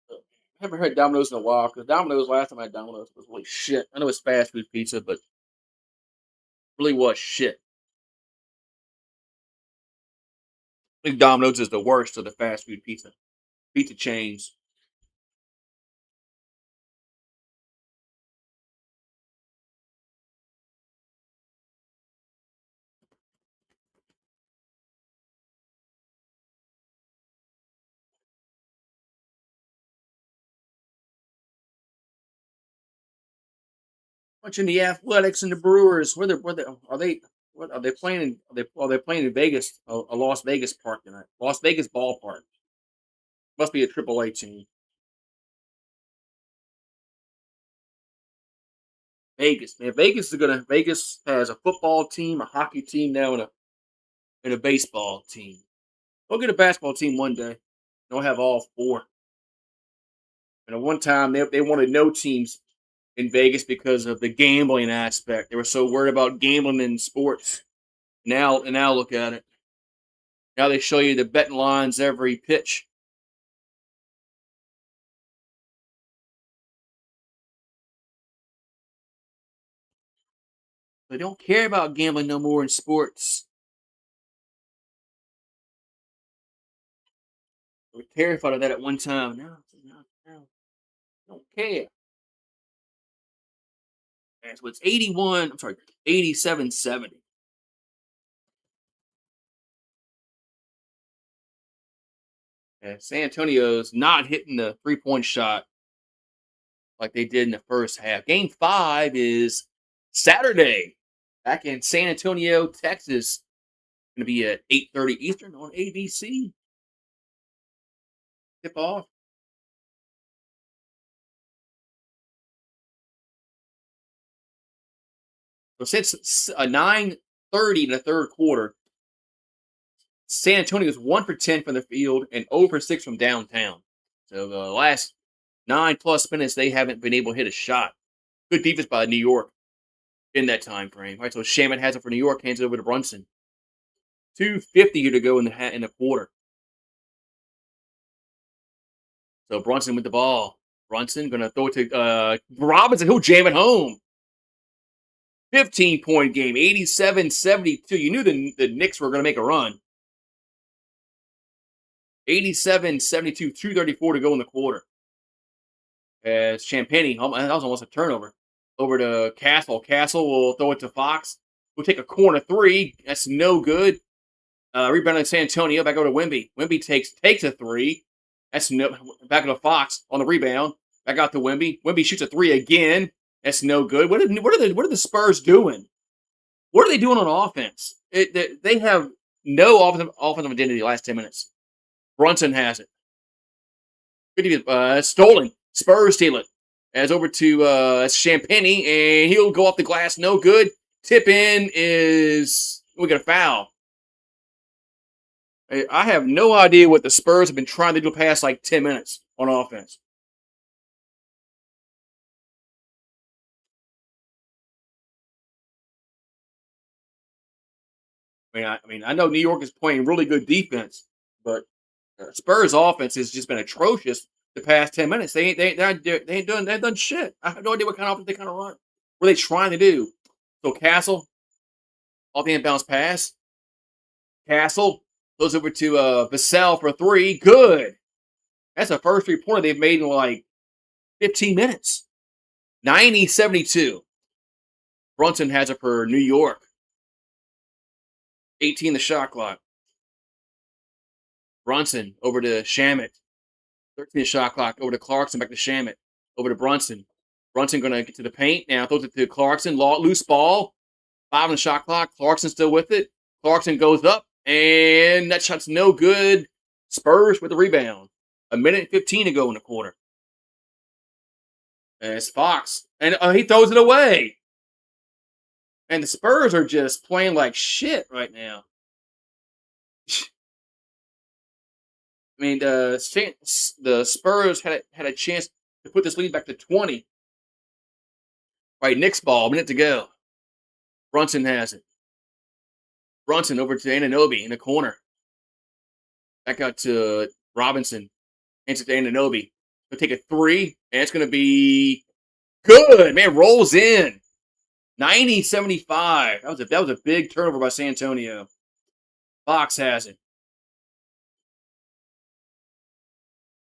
I haven't heard Domino's in a while because Domino's last time I had Domino's was really shit. I know it's fast food pizza, but really was shit. I think Domino's is the worst of the fast food pizza chains. Watching the Athletics and the Brewers. What are they playing? Are they playing in Vegas? A Las Vegas park tonight. Las Vegas ballpark. Must be a AAA team. Vegas, man. Vegas has a football team, a hockey team now, and a baseball team. They'll get a basketball team one day. They'll have all four. And at one time, they wanted no teams in Vegas because of the gambling aspect. They were so worried about gambling in sports. Now look at it. Now they show you the betting lines every pitch. They don't care about gambling no more in sports. They were terrified of that at one time. No, don't care. And so it's 81. I'm sorry, 87-70. And San Antonio's not hitting the 3-point shot like they did in the first half. Game 5 is Saturday. back in San Antonio, Texas. Going to be at 8:30 Eastern on ABC. Tip off. So since 9:30 in the third quarter, San Antonio is 1 for 10 from the field and 0 for 6 from downtown. So the last 9+ minutes, they haven't been able to hit a shot. Good defense by New York in that time frame. All right, so Shaman has it for New York, hands it over to Brunson. 2:50 to go in the quarter. So Brunson with the ball. Brunson gonna throw it to Robinson, who'll jam it home. 15-point game, 87-72. You knew the Knicks were gonna make a run. 87-72, 2:34 to go in the quarter. As Champagny, that was almost a turnover. Over to Castle. Castle will throw it to Fox. We'll take a corner three. That's no good. Rebound in San Antonio. Back over to Wemby. Wemby takes a three. That's no. Back to Fox on the rebound. Back out to Wemby. Wemby shoots a three again. That's no good. What are the Spurs doing? What are they doing on offense? They have no offensive identity the last 10 minutes. Brunson has it. Stolen. Spurs steal it. As over to Champagny, and he'll go off the glass. No good. Tip in is we got a foul. I have no idea what the Spurs have been trying to do past like 10 minutes on offense. I know New York is playing really good defense, but Spurs offense has just been atrocious the past 10 minutes. They ain't done shit. I have no idea what kind of offense they kind of run. What are they trying to do? So Castle off the inbounds pass. Castle goes over to Vassell for three. Good. That's the first 3-pointer they've made in like 15 minutes. 90-72. Brunson has it for New York. 18 the shot clock. Brunson over to Shamet. 13 the shot clock. Over to Clarkson. Back to Shamet. Over to Brunson. Brunson going to get to the paint. Now throws it to Clarkson. Loose ball. 5 on the shot clock. Clarkson still with it. Clarkson goes up. And that shot's no good. Spurs with the rebound. 1:15 to go in the quarter. And it's Fox. And he throws it away. And the Spurs are just playing like shit right now. I mean, the Spurs had a chance to put this lead back to 20. Right, Knicks ball, minute to go. Brunson has it. Brunson over to Anunoby in the corner. Back out to Robinson. Hands it to Anunoby. He'll take a three, and it's going to be good. Man, rolls in. 90-75. That was a big turnover by San Antonio. Fox has it.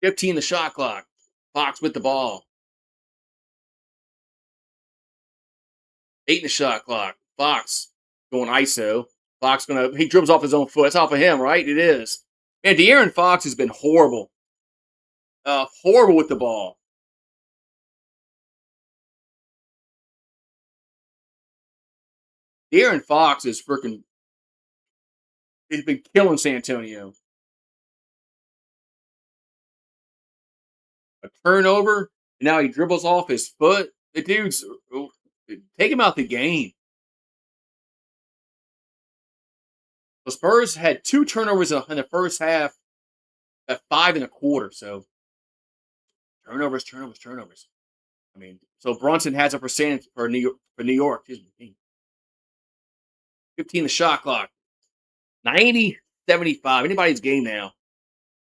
15 the shot clock. Fox with the ball. 8 in the shot clock. Fox going ISO. Fox he dribbles off his own foot. It's off of him, right? It is. Man, De'Aaron Fox has been horrible. Horrible with the ball. De'Aaron Fox is freaking. He's been killing San Antonio. A turnover, and now he dribbles off his foot. The dude's take him out the game. The Spurs had 2 turnovers in the first half, at 5 in a quarter. So turnovers. I mean, so Brunson has it for New York. Excuse me. 15 the shot clock. 90-75. Anybody's game now.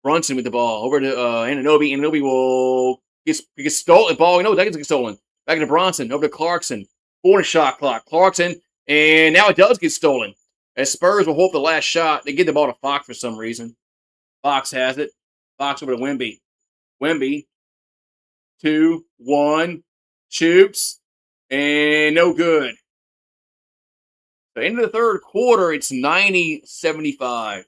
Brunson with the ball over to Anunoby. Anunoby will get stolen. Ball. No, that gets stolen. Back to Bronson. Over to Clarkson. 4 the shot clock. Clarkson, and now it does get stolen. As Spurs will hold the last shot. They give the ball to Fox for some reason. Fox has it. Fox over to Wemby. Wemby. 2-1. Shoots. And no good. So end of the third quarter, it's 90-75.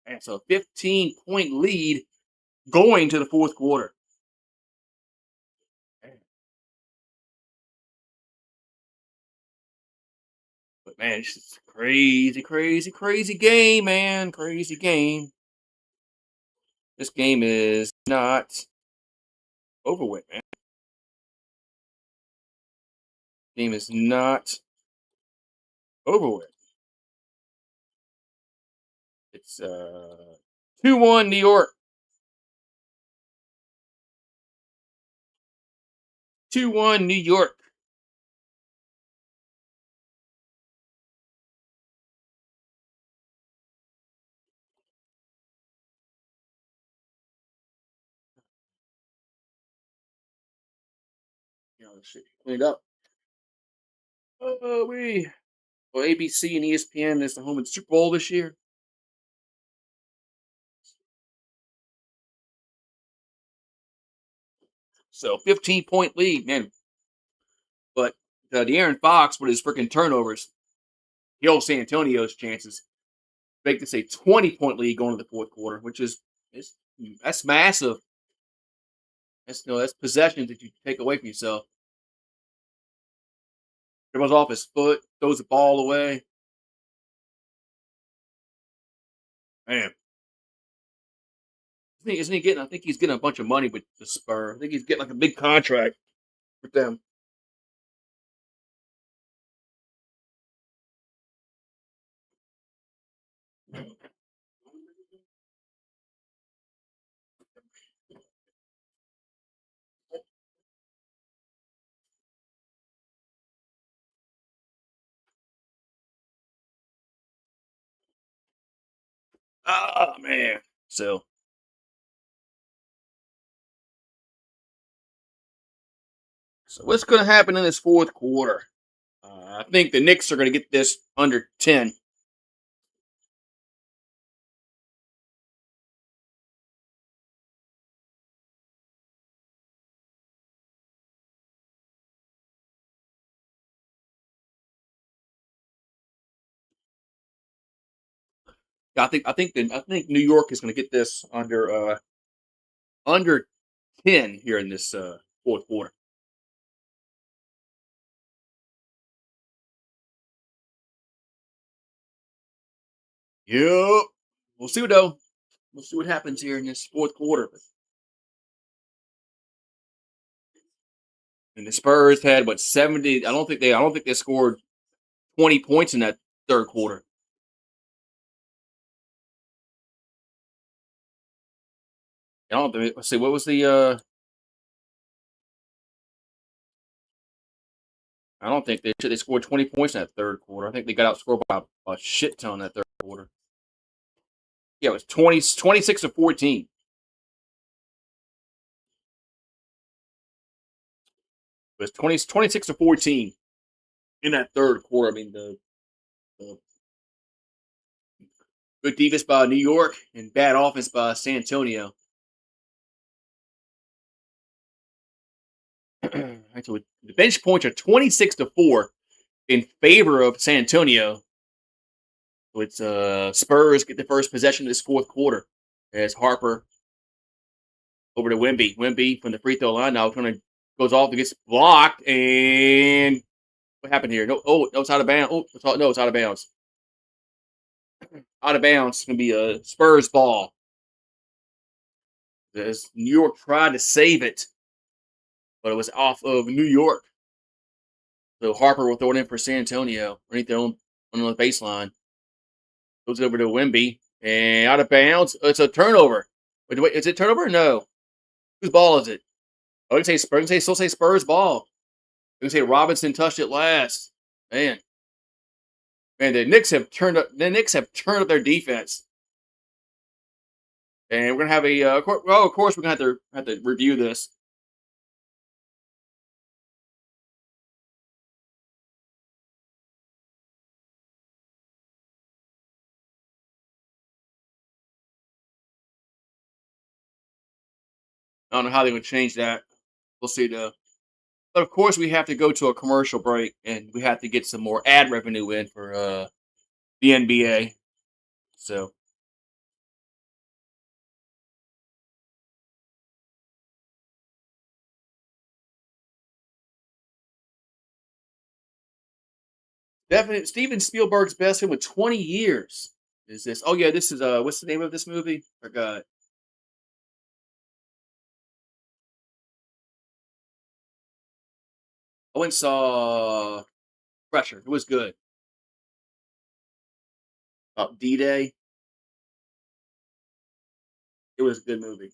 And so 15-point lead going to the fourth quarter. But man, it's just crazy, crazy, crazy game, man. Crazy game. This game is not over with, man. Game is not over with. It's 2-1 New York. 2-1 New York. You know, shit cleaned up. Well, ABC and ESPN is the home of the Super Bowl this year. So 15-point lead, man. But De'Aaron Fox with his freaking turnovers killed San Antonio's chances. Make this a 20-point lead going to the fourth quarter, which is that's massive. That's possessions that you take away from yourself. Dribbles off his foot, throws the ball away. Man, isn't he getting? I think he's getting a bunch of money with the Spurs. I think he's getting like a big contract with them. Ah, man. So what's going to happen in this fourth quarter? I think the Knicks are going to get this under 10. I think New York is going to get this under 10 here in this fourth quarter. Yep. We'll see what though. We'll see what happens here in this fourth quarter. And the Spurs had what 70. I don't think they scored 20 points in that third quarter. I don't think. Let's see. What was the? I don't think they scored 20 points in that third quarter. I think they got outscored by a shit ton in that third quarter. Yeah, it was 26 to 14. It was 26 to 14 in that third quarter. I mean, the good defense by New York and bad offense by San Antonio. So the bench points are 26 to 4 in favor of San Antonio. So it's Spurs get the first possession of this fourth quarter as Harper over to Wemby. Wemby from the free throw line now kind of goes off and gets blocked. And what happened here? No, it's out of bounds. No, it's out of bounds. Out of bounds. It's going to be a Spurs ball. As New York tried to save it, but it was off of New York. So Harper will throw it in for San Antonio underneath their own on the baseline. Goes over to Wemby and out of bounds. It's a turnover. Wait, is it turnover? No. Whose ball is it? I can say Spurs. Still say Spurs ball. I can say Robinson touched it last. Man, the Knicks have turned up. The Knicks have turned up their defense, and we're gonna have a. Of course, we're gonna have to review this. I don't know how they would change that. We'll see though. But of course, we have to go to a commercial break, and we have to get some more ad revenue in for the NBA. So Definitely Steven Spielberg's best film in 20 years. Is this? Oh yeah, this is what's the name of this movie? Forgot. I went and saw Pressure. It was good. D-Day. It was a good movie.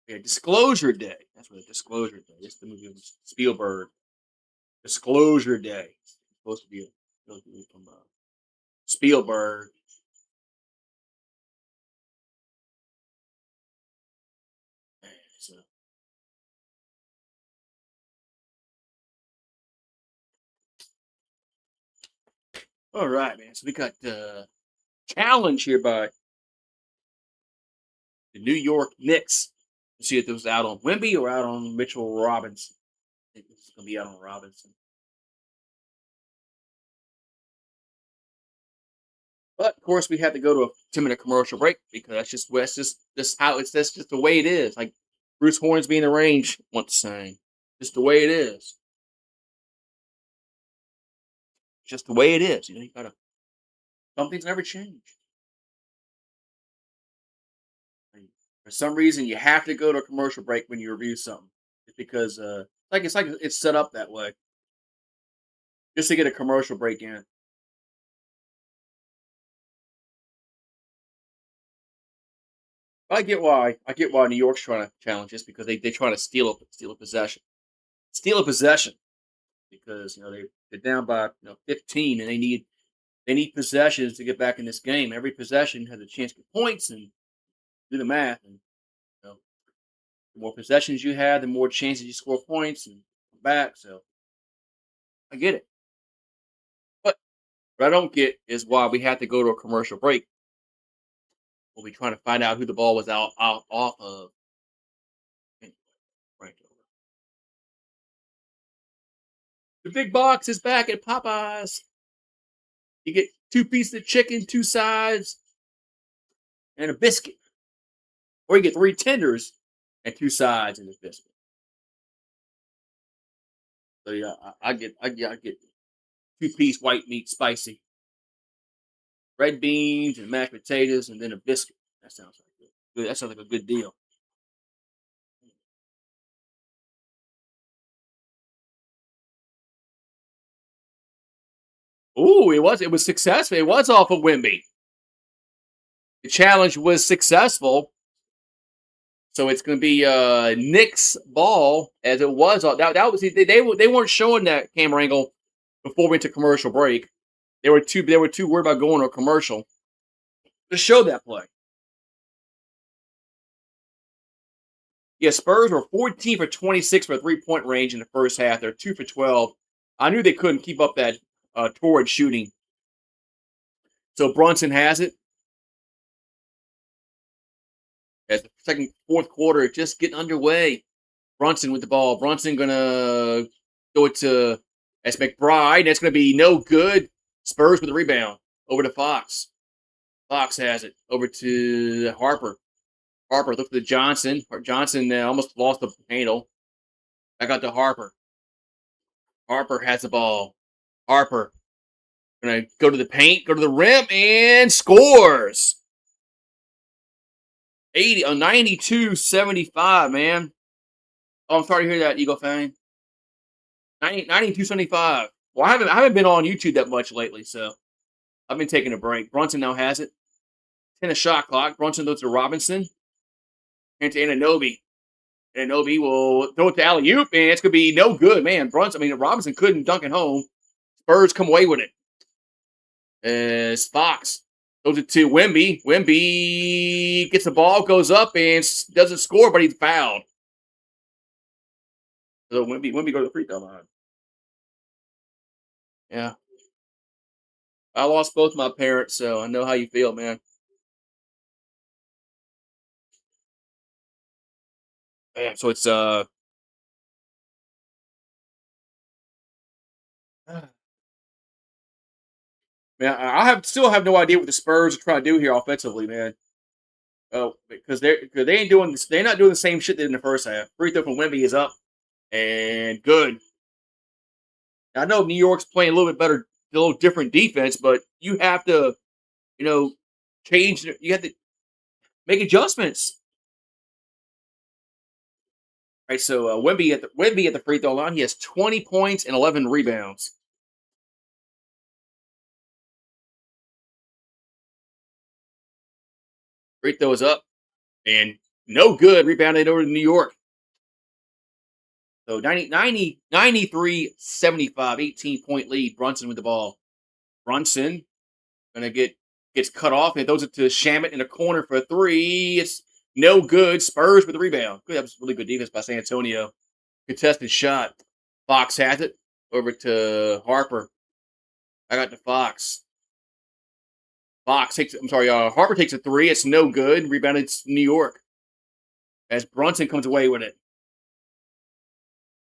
Yeah, Disclosure Day. That's what Disclosure Day. It's the movie with Spielberg. Disclosure Day. It's supposed to be from Spielberg. So, all right, man. So we got challenge here by the New York Knicks. Let's see if it was out on Wemby or out on Mitchell Robinson. I think it's gonna be out on Robinson. But of course, we had to go to a 10-minute commercial break because that's how it's that's just the way it is. Like Bruce Hornsby in the range once saying, just the way it is. Just the way it is. You know, you gotta some things never change. And for some reason, you have to go to a commercial break when you review something. It's because like it's set up that way just to get a commercial break in. I get why New York's trying to challenge this because they trying to steal a possession because you know they're down by 15 and they need possessions to get back in this game. Every possession has a chance to get points and do the math. And you know, the more possessions you have, the more chances you score points and come back. So I get it. But what I don't get is why we had to go to a commercial break when we trying to find out who the ball was out off of. Anyway, right over. The big box is back at Popeyes. You get two pieces of chicken, two sides, and a biscuit. Or you get three tenders and two sides and a biscuit. So yeah, I get 2-piece white meat spicy, red beans and mashed potatoes, and then a biscuit. That sounds like good. That sounds like a good deal. Ooh, it was successful. It was off of Wimby. The challenge was successful. So it's going to be Knicks ball as it was. That was they weren't showing that camera angle before we went to commercial break. They were too worried about going to a commercial to show that play. Yeah, Spurs were 14 for 26 for a 3-point range in the first half. They're 2 for 12. I knew they couldn't keep up that torrid shooting. So Brunson has it as the fourth quarter just getting underway. Brunson with the ball. Brunson gonna go it to as McBride. That's gonna be no good. Spurs with the rebound over to Fox. Fox has it over to Harper. Harper looked at Johnson. Johnson almost lost the handle. I got to Harper. Harper has the ball. Harper gonna go to the paint, go to the rim, and scores. 92-75, man. Oh, I'm sorry to hear that, Eagle fan. 92-75. Well, I haven't been on YouTube that much lately, so I've been taking a break. Brunson now has it. 10 a shot clock. Brunson goes to Robinson and to Ananobi. Ananobi will throw it to alley oop, and it's gonna be no good, man. Robinson couldn't dunk it home. Spurs come away with it. As Fox throws it to Wemby. Wemby gets the ball, goes up, and doesn't score, but he's fouled. So Wemby go to the free throw line. Yeah. I lost both my parents, so I know how you feel, man. Yeah, so it's man, I have still have no idea what the Spurs are trying to do here offensively, man. Oh, because they ain't doing this, they're not doing the same shit they did in the first half. Free throw from Wemby is up and good. I know New York's playing a little bit better, a little different defense, but you have to, you know, change. You have to make adjustments. Right, so Wemby at the free throw line, he has 20 points and 11 rebounds. Free throw is up and no good. Rebounded over to New York. So 18-point lead. Brunson with the ball. Brunson gonna gets cut off and throws it to Shamit in the corner for a three. It's no good. Spurs with the rebound. Good, that was really good defense by San Antonio. Contested shot. Fox has it over to Harper. I got to Fox. Harper takes a three. It's no good. Rebounded New York. As Brunson comes away with it.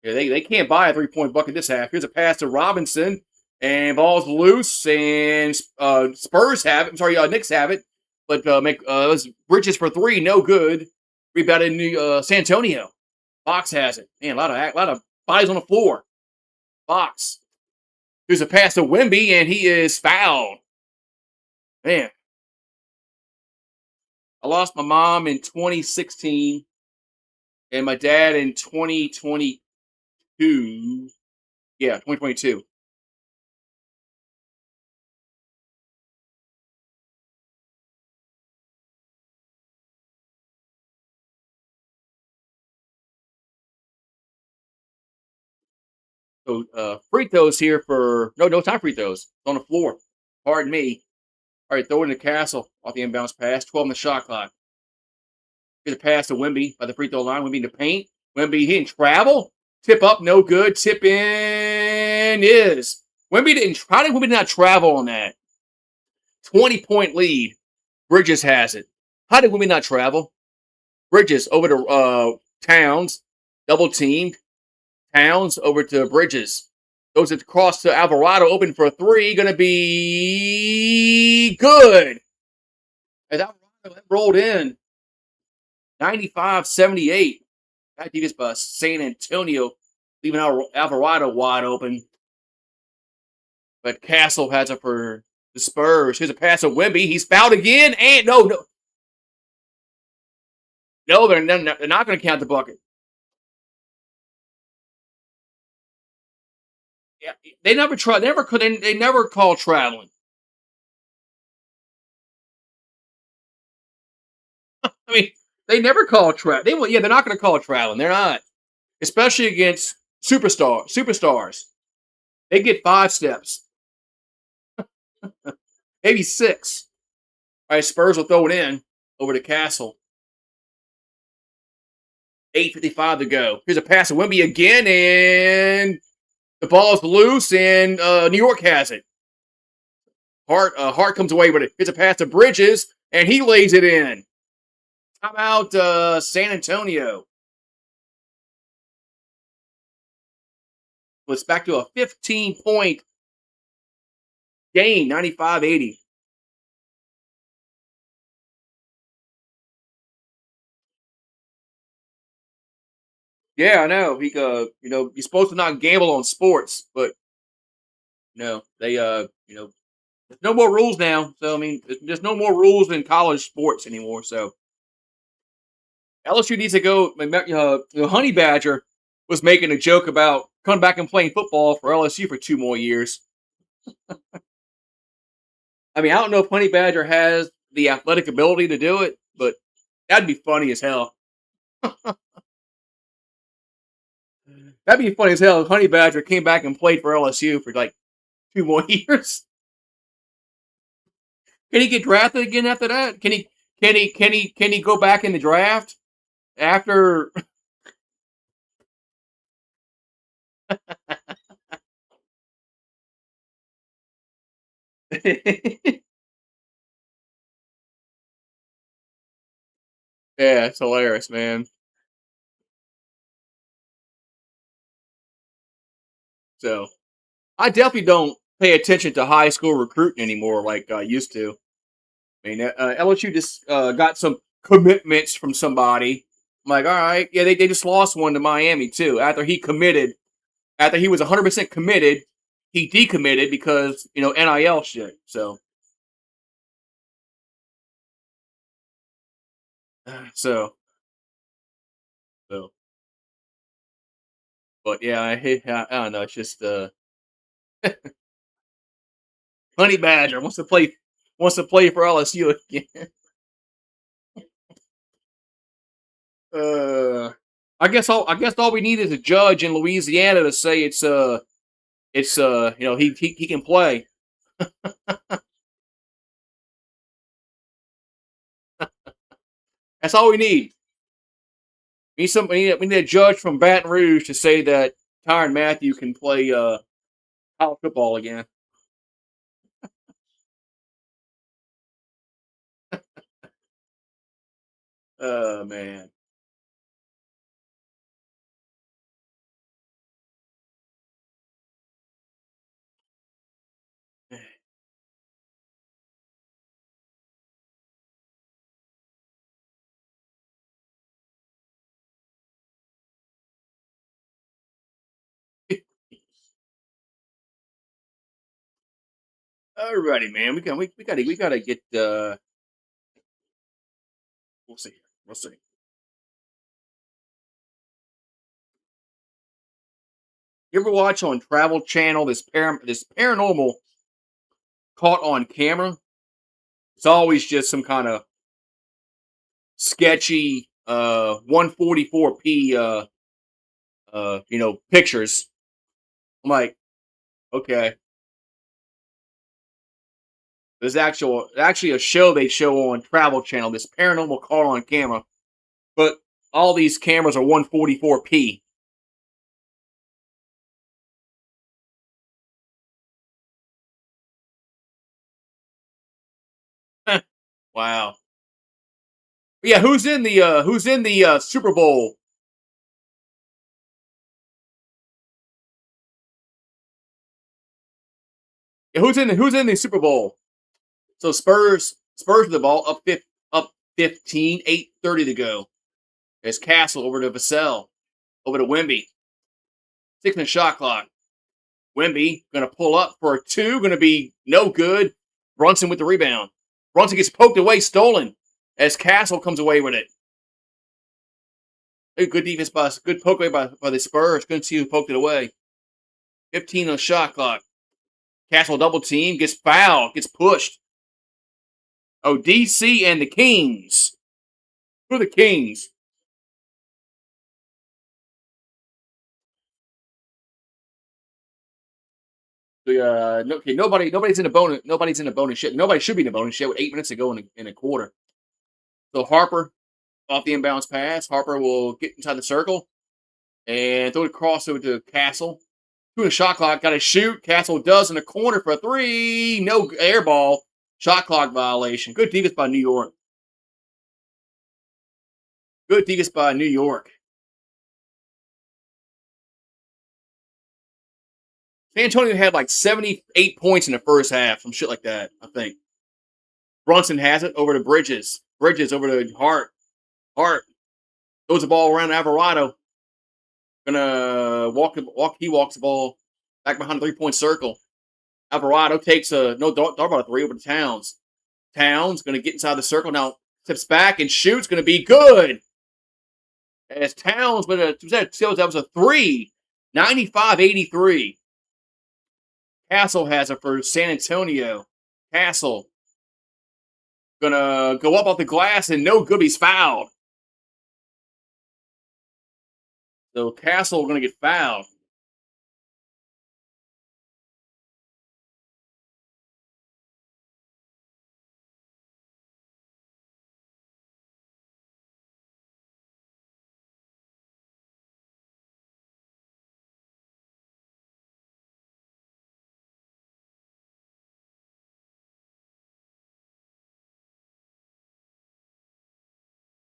Yeah, they can't buy a 3-point bucket this half. Here's a pass to Robinson. And ball's loose. And Spurs have it. Knicks have it. But Bridges for three. No good. Rebounded San Antonio. Fox has it. Man, a lot of bodies on the floor. Fox. Here's a pass to Wemby, and he is fouled. Man. I lost my mom in 2016 and my dad in 2022. Yeah, 2022. So free throws here for no time free throws on the floor. Pardon me. All right, throw it in the Castle off the inbounds pass. 12 on the shot clock. Here's a pass to Wemby by the free throw line. Wemby in the paint. Wemby he didn't travel. Tip up, no good. Tip in is. Wemby didn't. How did Wemby not travel on that? 20-point lead. Bridges has it. How did Wemby not travel? Bridges over to Towns. Double teamed. Towns over to Bridges. Goes across to Alvarado. Open for a three. Going to be good. As Alvarado rolled in. 95-78. That defense by San Antonio. Leaving Alvarado wide open. But Castle has it for the Spurs. Here's a pass to Wemby. He's fouled again. And no. No, they're not going to count the bucket. Yeah, they never try. They never call traveling. I mean, they never call travel. They're not going to call traveling. They're not, especially against superstars. They get 5 steps, maybe 6. All right, Spurs will throw it in over to Castle. 8:55 to go. Here's a pass to Wemby again, and the ball's loose, and New York has it. Hart comes away with it. Here's a pass to Bridges, and he lays it in. How about San Antonio? It's back to a 15-point game, 95-80. Yeah, I know. You're supposed to not gamble on sports, but no, they, there's no more rules now. So I mean, there's no more rules in college sports anymore. So LSU needs to go. Honey Badger was making a joke about coming back and playing football for LSU for 2 more years. I mean, I don't know if Honey Badger has the athletic ability to do it, but that'd be funny as hell. That'd be funny as hell if Honey Badger came back and played for LSU for like 2 more years. Can he get drafted again after that? Can he go back in the draft after? Yeah, it's hilarious, man. So I definitely don't pay attention to high school recruiting anymore like I used to. I mean, LSU just got some commitments from somebody. I'm like, all right, yeah, they just lost one to Miami too after he committed. After he was 100% committed, he decommitted because NIL shit. So so, but yeah, I don't know. It's just Honey Badger wants to play for LSU again. Uh, I guess all we need is a judge in Louisiana to say he can play. That's all we need. We need a judge from Baton Rouge to say that Tyrann Mathieu can play college football again. Oh man. Alrighty, man. We gotta get. We'll see. We'll see. You ever watch on Travel Channel this paranormal caught on camera? It's always just some kind of sketchy 144p pictures. I'm like, okay, there's actually a show they show on Travel Channel. This paranormal caught on camera, but all these cameras are 144p. Wow. Yeah, who's in the Super Bowl? Yeah, who's in the Super Bowl? So Spurs with the ball up 15, 8:30 to go. There's Castle over to Vassell, over to Wimby. 6 minute shot clock. Wimby gonna pull up for a two, gonna be no good. Brunson with the rebound. Brunson gets poked away, stolen as Castle comes away with it. Hey, good defense good poke away by the Spurs. Couldn't see who poked it away. 15 on the shot clock. Castle double team, gets fouled, gets pushed. Oh, DC and the Kings. Who are the Kings? Okay, nobody's in a bonus shit. Nobody should be in a bonus shit with 8 minutes to go in a quarter. So Harper off the inbounds pass. Harper will get inside the circle and throw it across over to Castle. 2 in the shot clock. Got to shoot. Castle does in the corner for a three. No air ball. Shot clock violation. Good defense by New York. Good defense by New York. San Antonio had like 78 points in the first half. Some shit like that, I think. Brunson has it over to Bridges. Bridges over to Hart. Hart throws the ball around Alvarado. Gonna walk. He walks the ball back behind the 3 point circle. Alvarado takes a no dart about a three over to Towns. Towns gonna get inside the circle now. Steps back and shoots. Gonna be good. As Towns, but that was a three. 95-83. Castle has it for San Antonio. Castle gonna go up off the glass and no good. He's fouled. So Castle gonna get fouled.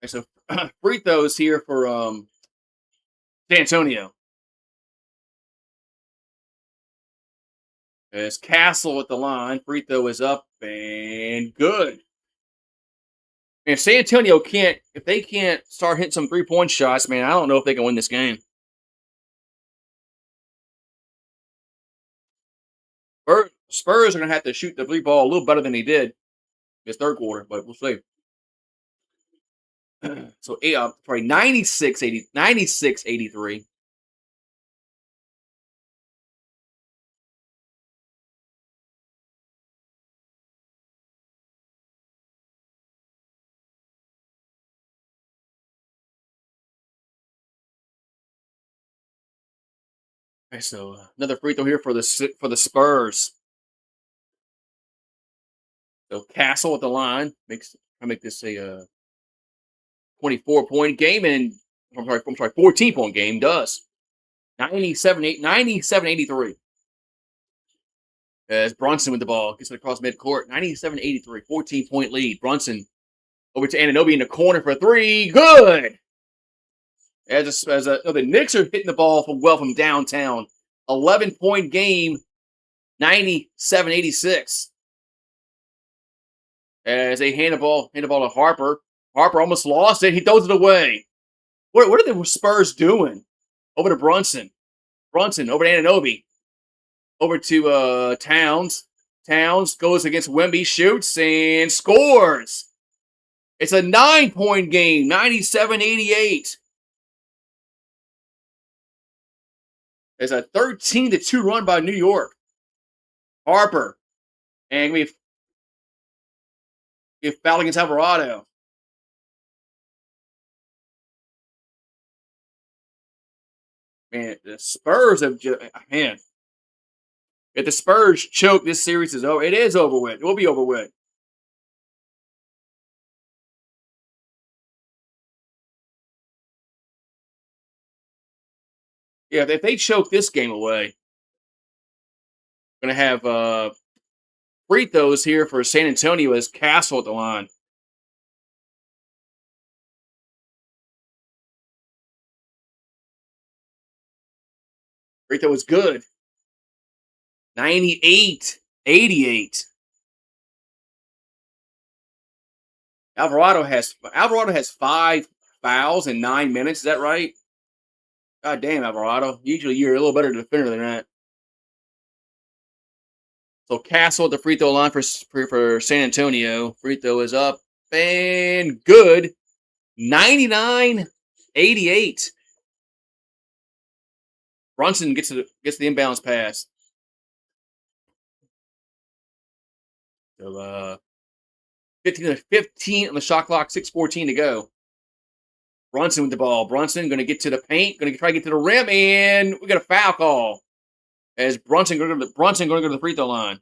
Okay, so free throws here for San Antonio. As Castle at the line, free throw is up and good. And if San Antonio if they can't start hitting some 3 point shots, man, I don't know if they can win this game. Spurs are going to have to shoot the three ball a little better than they did this third quarter, but we'll see. So, sorry, 96-83. Okay, so another free throw here for the Spurs. So Castle at the line I make this a 24-point game, and I'm sorry, 14-point game does 97-83. As Brunson with the ball gets it across midcourt, 97-83, 14-point lead. Brunson over to Anunoby in the corner for three, good. The Knicks are hitting the ball from downtown. 11-point game, 97-86. As they hand the ball to Harper. Harper almost lost it. He throws it away. What are the Spurs doing? Over to Brunson. Brunson over to Anunoby. Over to Towns. Towns goes against Wemby, shoots, and scores. It's a 9-point game, 97-88. It's a 13-2 run by New York. Harper. And we have foul against Alvarado. Man, the Spurs have man. If the Spurs choke, this series is over. It is over with. It will be over with. Yeah, if they choke this game away, we're going to have free throws here for San Antonio as Castle at the line. Free throw was good. 98-88. Alvarado has 5 fouls in 9 minutes. Is that right? God damn, Alvarado. Usually you're a little better defender than that. So Castle at the free throw line for San Antonio. Free throw is up and good. 99-88. Brunson gets the inbounds pass. So 15 on the shot clock, 6:14 to go. Brunson with the ball. Brunson going to get to the paint, going to try to get to the rim, and we got a foul call. As Brunson going to go to the free throw line.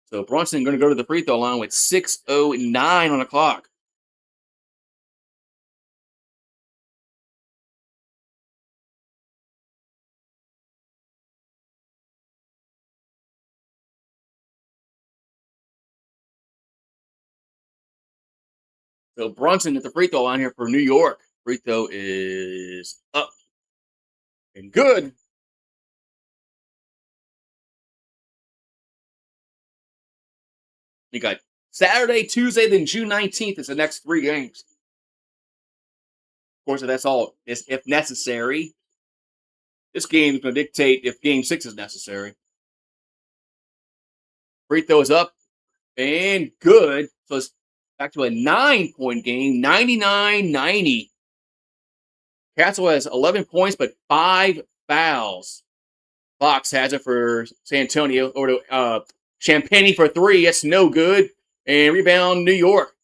So Brunson going to go to the free throw line with 6:09 on the clock. So Brunson at the free throw line here for New York. Free throw is up and good. You got Saturday, Tuesday, then June 19th is the next 3 games. Of course, that's all if necessary. This game is going to dictate if Game 6 is necessary. Free throw is up and good. So it's back to a 9-point game, 99-90. Castle has 11 points, but 5 fouls. Fox has it for San Antonio. Over to Champagny for 3. That's no good. And rebound New York.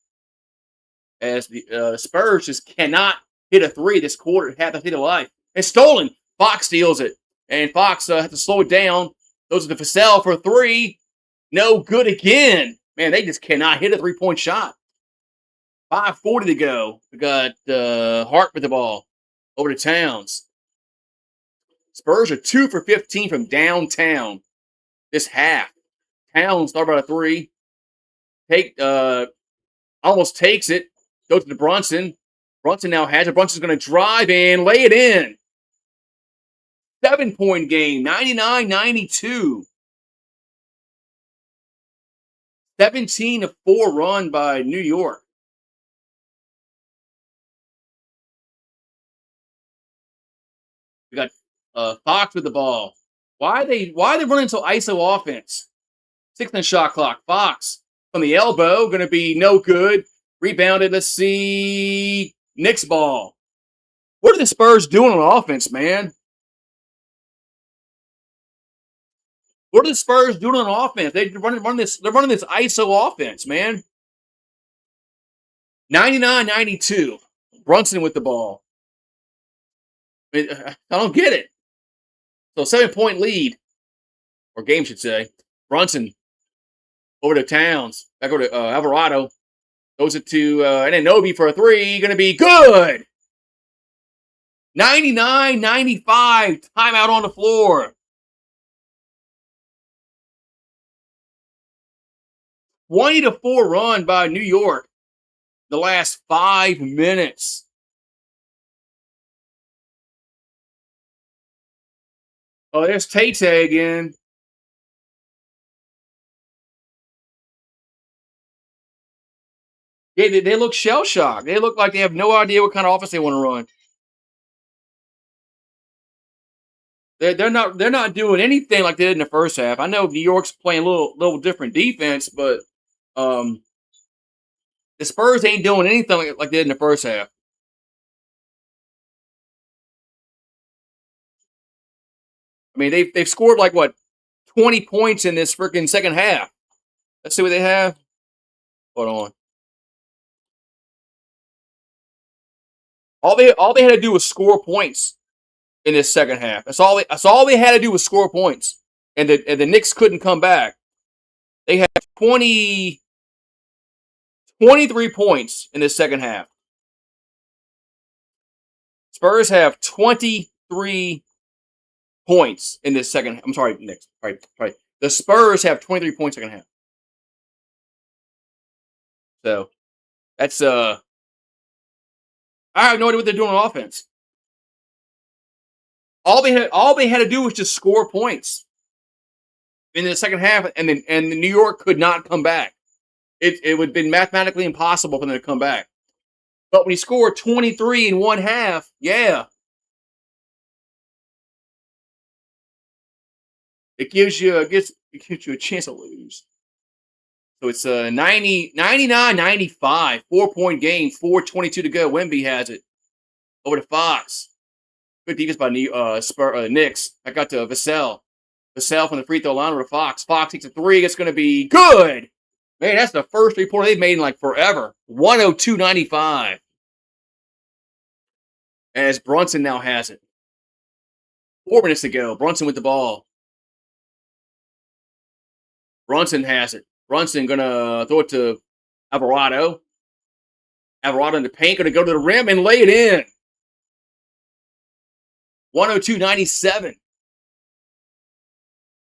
As the Spurs just cannot hit a 3 this quarter. Half the hit of life. It's stolen. Fox steals it. And Fox has to slow it down. Goes to Vassell for 3. No good again. Man, they just cannot hit a 3-point shot. 5:40 to go. We got Hart with the ball. Over to Towns. Spurs are 2 for 15 from downtown this half. Towns started by a 3. Almost takes it. Goes to Brunson. Brunson now has it. Brunson's going to drive and lay it in. 7-point game, 99-92. 17-4 run by New York. We got Fox with the ball. Why are they running so ISO offense? 6th shot clock. Fox from the elbow, gonna be no good. Rebounded. Let's see. Knicks ball. What are the Spurs doing on offense, man? What are the Spurs doing on offense? They're running this ISO offense, man. 99-92. Brunson with the ball. I don't get it. So 7-point lead, or game should say. Brunson over to Towns. Back over to Alvarado. Goes it to Anunoby for a three. Going to be good. 99-95. Timeout on the floor. 20-4 run by New York. The last 5 minutes. Oh, there's Tate again. Yeah, they look shell shocked. They look like they have no idea what kind of offense they want to run. They're not doing anything like they did in the first half. I know New York's playing a little different defense, but the Spurs ain't doing anything like they did in the first half. I mean, they've scored like what 20 points in this freaking second half. Let's see what they have. Hold on. All they had to do was score points in this second half. That's all they had to do was score points, and the Knicks couldn't come back. They had 23 points in this second half. Spurs have 23 points in this second. I'm sorry, Knicks. Right. The Spurs have 23 points second half. So that's I have no idea what they're doing on offense. All they had to do was just score points in the second half, and New York could not come back. It would have been mathematically impossible for them to come back. But when you score 23 in one half, yeah, it gives you a chance to lose. So it's 99-95, 4-point game, 4:22 to go. Wemby has it over to Fox. Good defense by Knicks. I got to Vassell. Vassell from the free throw line over to Fox. Fox takes a three. It's going to be good. Man, that's the first three-pointer they've made in like forever. 102-95. As Brunson now has it. 4 minutes to go. Brunson with the ball. Brunson has it. Brunson going to throw it to Alvarado. Alvarado in the paint. Going to go to the rim and lay it in. 102-97.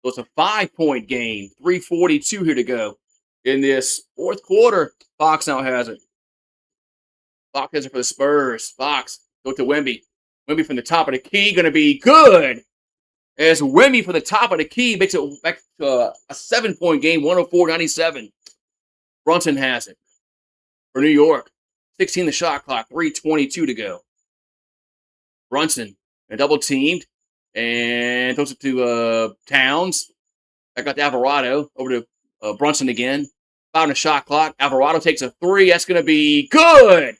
So it's a 5-point game. 3:42 here to go. In this fourth quarter, Fox now has it. Fox has it for the Spurs. Fox, go to Wemby. Wemby from the top of the key, going to be good. As Wemby from the top of the key makes it back to a 7-point game, 104-97. Brunson has it for New York. 16 the shot clock, 3:22 to go. Brunson, double teamed, and throws it to Towns. I got the Alvarado over to Brunson again. 5 on the shot clock. Alvarado takes a three. That's going to be good.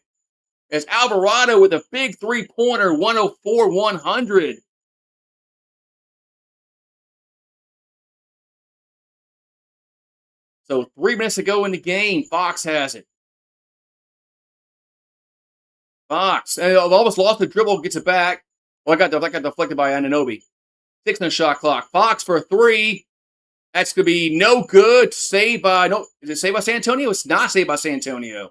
As Alvarado with a big three-pointer, 104-100. So 3 minutes to go in the game. Fox has it. Fox. And almost lost the dribble. Gets it back. Well, I got deflected by Anunoby. 6 on the shot clock. Fox for a three. That's going to be no good. Saved by, no, is it saved by San Antonio? It's not saved by San Antonio.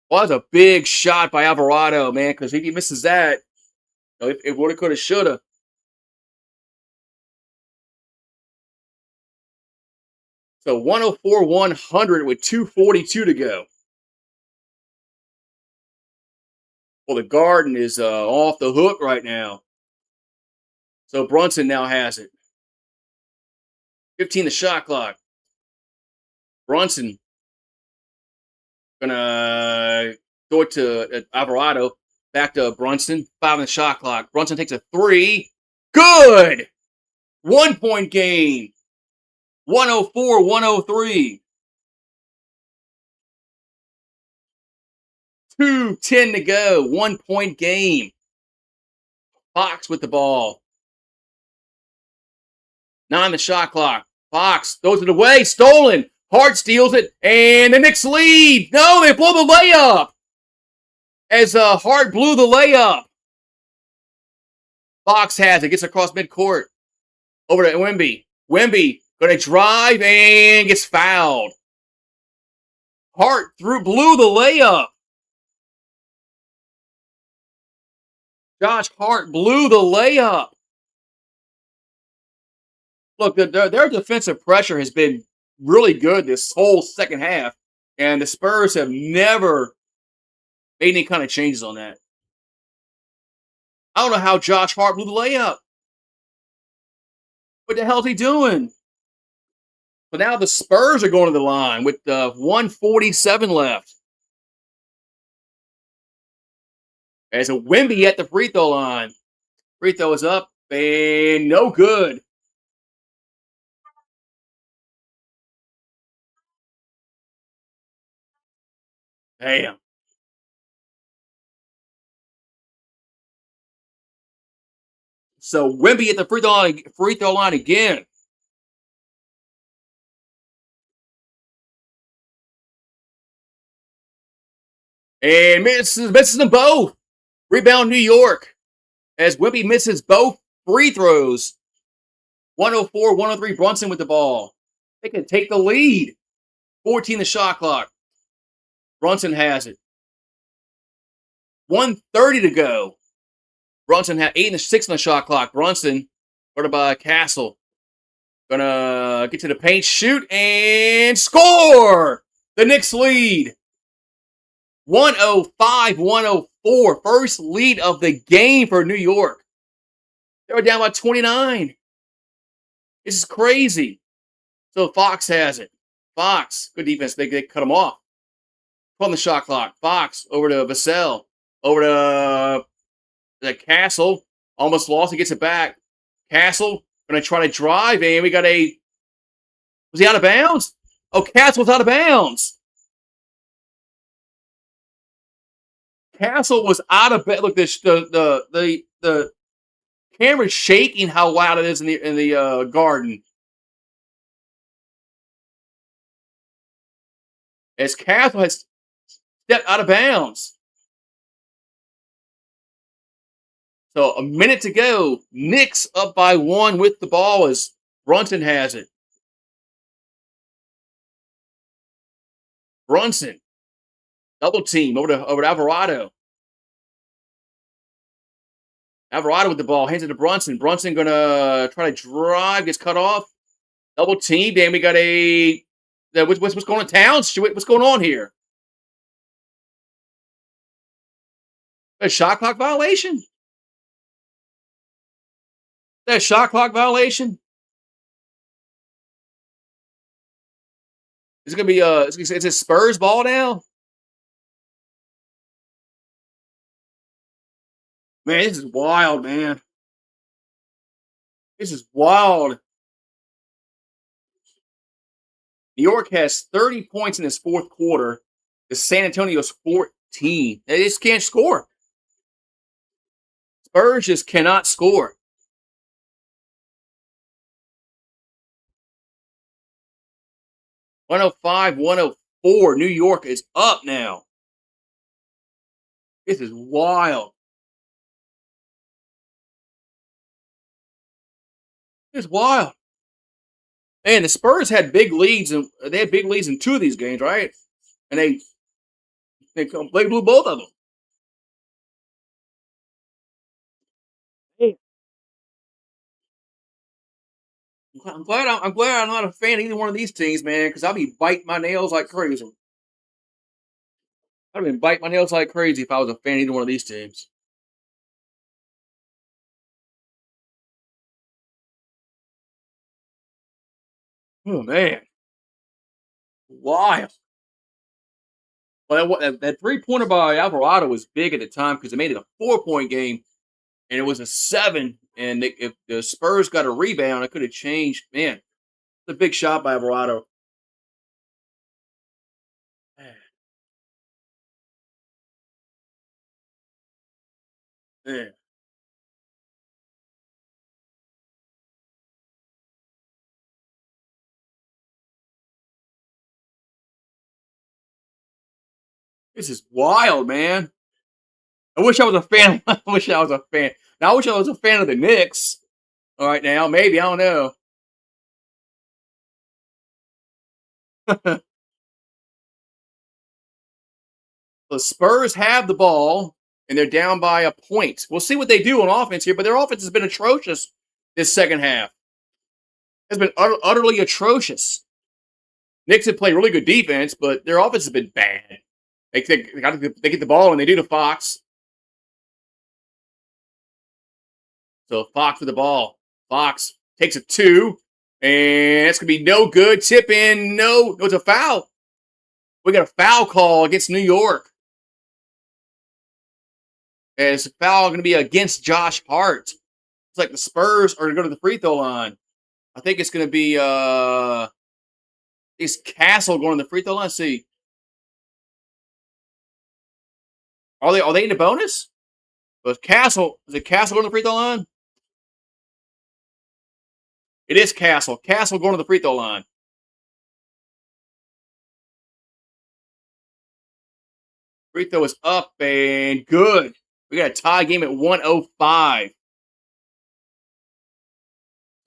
Well, that was a big shot by Alvarado, man, because if he misses that, it would have, could have, should have. So 104-100 with 2:42 to go. Well, the Garden is off the hook right now. So Brunson now has it. 15 the shot clock. Brunson gonna throw it to Alvarado. Back to Brunson. 5 on the shot clock. Brunson takes a 3. Good! 1-point game. 104-103. 2:10 to go. 1-point game. Fox with the ball. 9 on the shot clock. Fox throws it away. Stolen. Hart steals it. And the Knicks lead. No, they blow the layup. As Hart blew the layup. Fox has it. Gets across midcourt. Over to Wemby. Wemby going to drive and gets fouled. Hart blew the layup. Josh Hart blew the layup. Look, their defensive pressure has been really good this whole second half, and the Spurs have never made any kind of changes on that. I don't know how Josh Hart blew the layup. What the hell is he doing? But now the Spurs are going to the line with 1:47 left. As a Wemby at the free throw line. Free throw is up and no good. Damn. So Wemby at the free throw line again. And misses them both. Rebound New York. As Wemby misses both free throws. 104-103 Brunson with the ball. They can take the lead. 14 the shot clock. Brunson has it. 1:30 to go. Brunson had 8 and 6 on the shot clock. Brunson, guarded by Castle. Gonna get to the paint, shoot, and score! The Knicks lead. 105-104. First lead of the game for New York. They were down by 29. This is crazy. So Fox has it. Fox, good defense. They cut him off. On the shot clock. Fox over to Vassell. Over to the Castle. Almost lost. He gets it back. Castle going to try to drive. And we got a... Was he out of bounds? Oh, Castle's out of bounds. Castle was out of bounds. Look, the camera's shaking how loud it is in the garden. As Castle has stepped out of bounds. So a minute to go. Knicks up by 1 with the ball as Brunson has it. Brunson. Double team over to Alvarado. Alvarado with the ball. Hands it to Brunson. Brunson going to try to drive. Gets cut off. Double team. Damn, we got a... What's going on? Towns? What's going on here? A shot clock violation? That shot clock violation? Is it gonna be it's a Spurs ball now? Man, this is wild, man. This is wild. New York has 30 points in this fourth quarter. The San Antonio's 14. They just can't score. Spurs just cannot score. (105-104). New York is up now. This is wild. It's wild. Man, the Spurs had big leads, and they had big leads in 2 of these games, right? And they blew both of them. Hey. I'm glad I'm not a fan of either one of these teams, man, because I'll be biting my nails like crazy. I'd have been biting my nails like crazy if I was a fan of either one of these teams. Oh man, wild. Well, that 3-pointer by Alvarado was big at the time because it made it a 4-point game, and it was a 7. And if the Spurs got a rebound, it could have changed. Man, it's a big shot by Alvarado. Man, this is wild, man. I wish I was a fan. I wish I was a fan. Now I wish I was a fan of the Knicks. All right, now maybe I don't know. The Spurs have the ball and they're down by a point. We'll see what they do on offense here, but their offense has been atrocious this second half. It's been utterly atrocious. Knicks have played really good defense, but their offense has been bad. They get the ball and they do to Fox. So Fox with the ball. Fox takes a 2, and it's gonna be no good. Tip in, no, it's a foul. We got a foul call against New York. And it's a foul going to be against Josh Hart. It's like the Spurs are going to go to the free throw line. I think it's going to be is Castle going to the free throw line? Let's see. Are they in the bonus? But is it Castle going to the free throw line? It is Castle. Castle going to the free throw line. Free throw is up and good. We got a tie game at 105.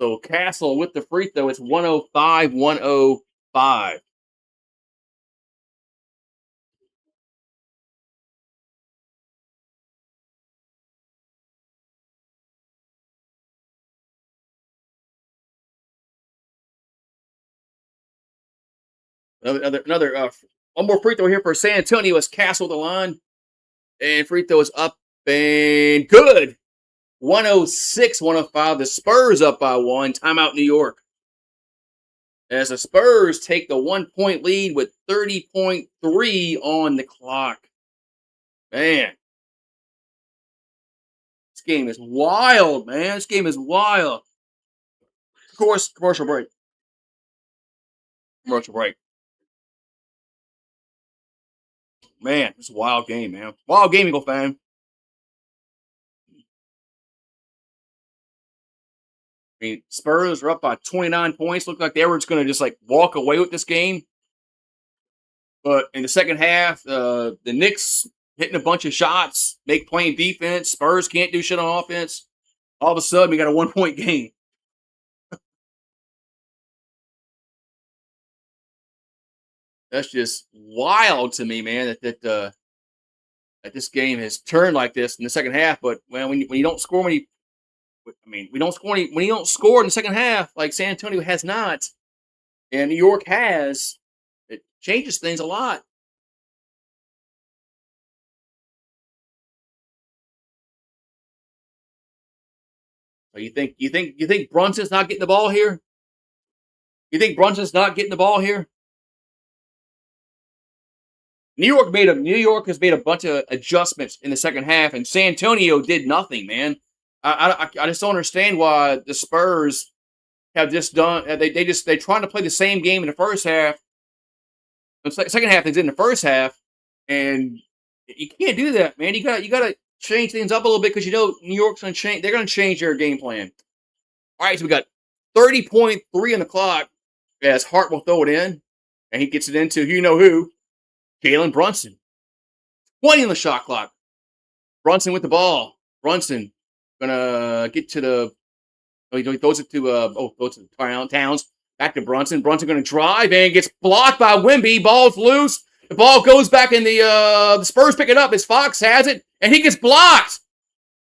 So Castle with the free throw, it's 105, 105. Another one more free throw here for San Antonio as Castle the line. And free throw is up and good. 106, 105. The Spurs up by 1. Timeout New York. As the Spurs take the 1-point lead with 30.3 on the clock. Man. This game is wild, man. This game is wild. Of course, commercial break. Commercial break. Man, it's a wild game, man. Wild game, Eagle fan. I mean, Spurs are up by 29 points. Looked like they were just going to just like walk away with this game. But in the second half, the Knicks hitting a bunch of shots, playing defense. Spurs can't do shit on offense. All of a sudden, we got a 1-point game. That's just wild to me, man. That this game has turned like this in the second half. But when you don't score many, we don't score any. When you don't score in the second half, like San Antonio has not, and New York has, it changes things a lot. So you think Brunson's not getting the ball here? You think Brunson's not getting the ball here? New York has made a bunch of adjustments in the second half, and San Antonio did nothing, man. I just don't understand why the Spurs have just done. They're trying to play the same game in the first half. The second half they did in the first half, and you can't do that, man. You got to change things up a little bit because New York's going to change. They're going to change their game plan. All right, so we got 30.3 on the clock as Hart will throw it in, and he gets it into who. Jalen Brunson. 20 on the shot clock. Brunson with the ball. Brunson gonna get to the. Oh, he throws it to Towns. Back to Brunson. Brunson gonna drive and gets blocked by Wemby. Ball's loose. The ball goes back in the Spurs pick it up as Fox has it, and he gets blocked.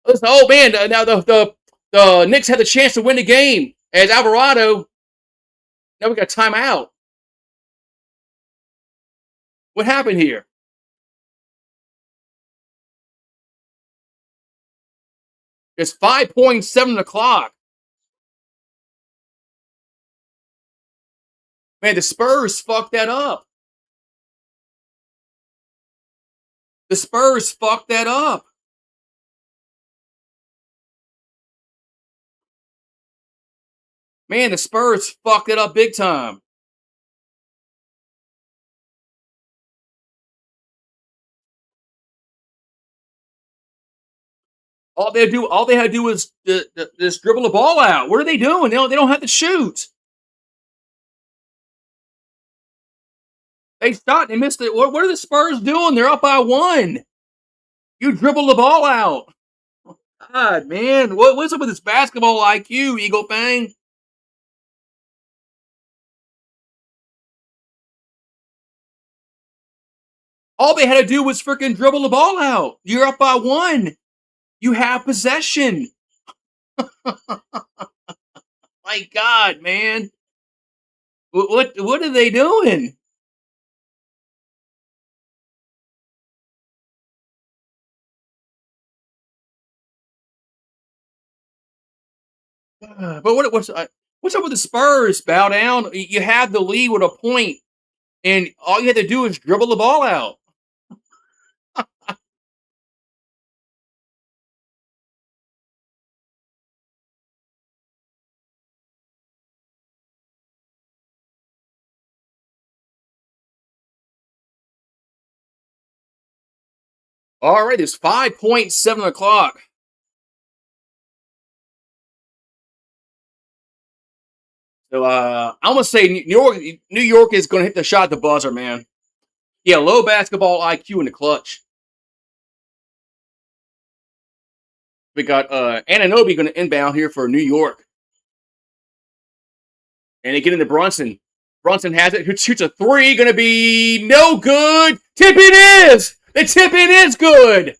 Oh man! Now the Knicks had the chance to win the game as Alvarado. Now we got timeout. What happened here? It's 5.7 o'clock. Man, the Spurs fucked that up. The Spurs fucked that up. Man, the Spurs fucked it up big time. All they had to do was just dribble the ball out. What are they doing? They don't have to shoot. They stopped. They missed it. What are the Spurs doing? They're up by one. You dribble the ball out. God, man, what's up with this basketball IQ, Eagle Fang? All they had to do was freaking dribble the ball out. You're up by one. You have possession. My God, man, what are they doing? But what's up with the Spurs? Bow down. You have the lead with a point, and all you had to do is dribble the ball out. All right, it's 5.7 o'clock. So I'm gonna say New York is gonna hit the shot at the buzzer, man. Yeah, low basketball IQ in the clutch. We got Ananobi gonna inbound here for New York. And they get into Brunson. Brunson has it. Who shoots a three? Gonna be no good. Tip in is. The tip in is good.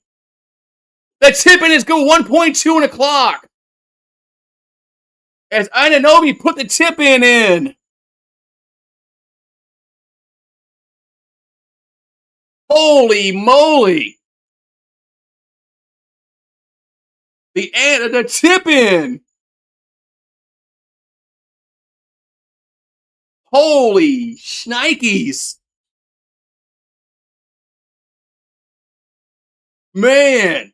The tip in is good. 1.2 on the clock. As Ananobi put the tip in. Holy moly. The tip in. Holy shnikes. Man.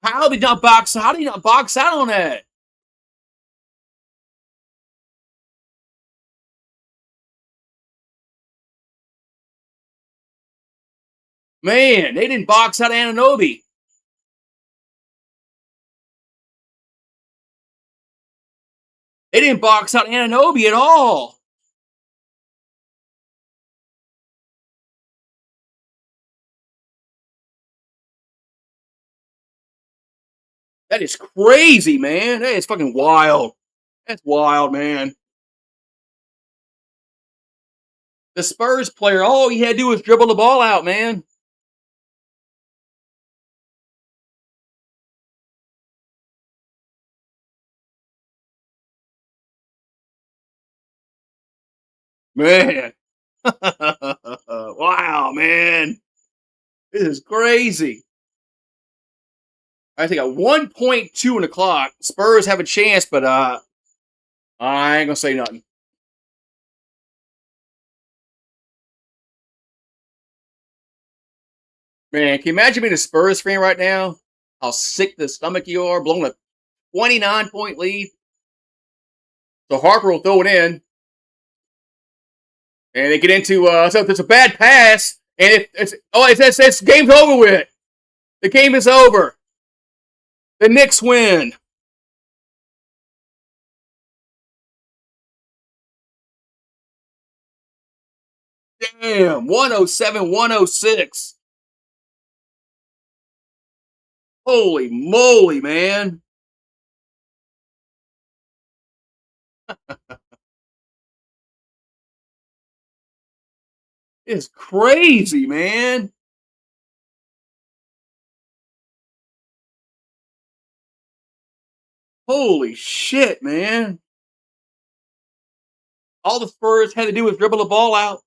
How did not box? How did he not box out on that? Man, they didn't box out Ananobi. They didn't box out Ananobi at all. That is crazy, man. That is fucking wild. That's wild, man. The Spurs player, all he had to do was dribble the ball out, man. Man. Wow, man. This is crazy. I think at 1.2 on the clock, Spurs have a chance, but I ain't gonna say nothing. Man, can you imagine being a Spurs fan right now? How sick to the stomach you are, blowing a 29-point lead. So Harper will throw it in, and they get into so it's a bad pass, and it's game's over with. The game is over. The Knicks win. Damn, 107, 106. Holy moly, man. It's crazy, man. Holy shit, man. All the Spurs had to do was dribble the ball out,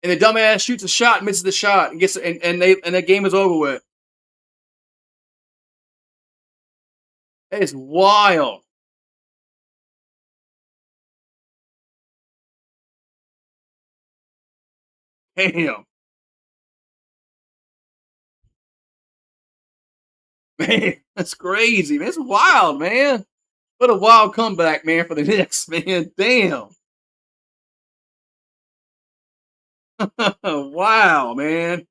and the dumbass shoots a shot, misses the shot, and gets and the game is over with. It's wild. Damn, man, that's crazy, man. It's wild, man. What a wild comeback, man, for the Knicks, man. Damn. Wow, man.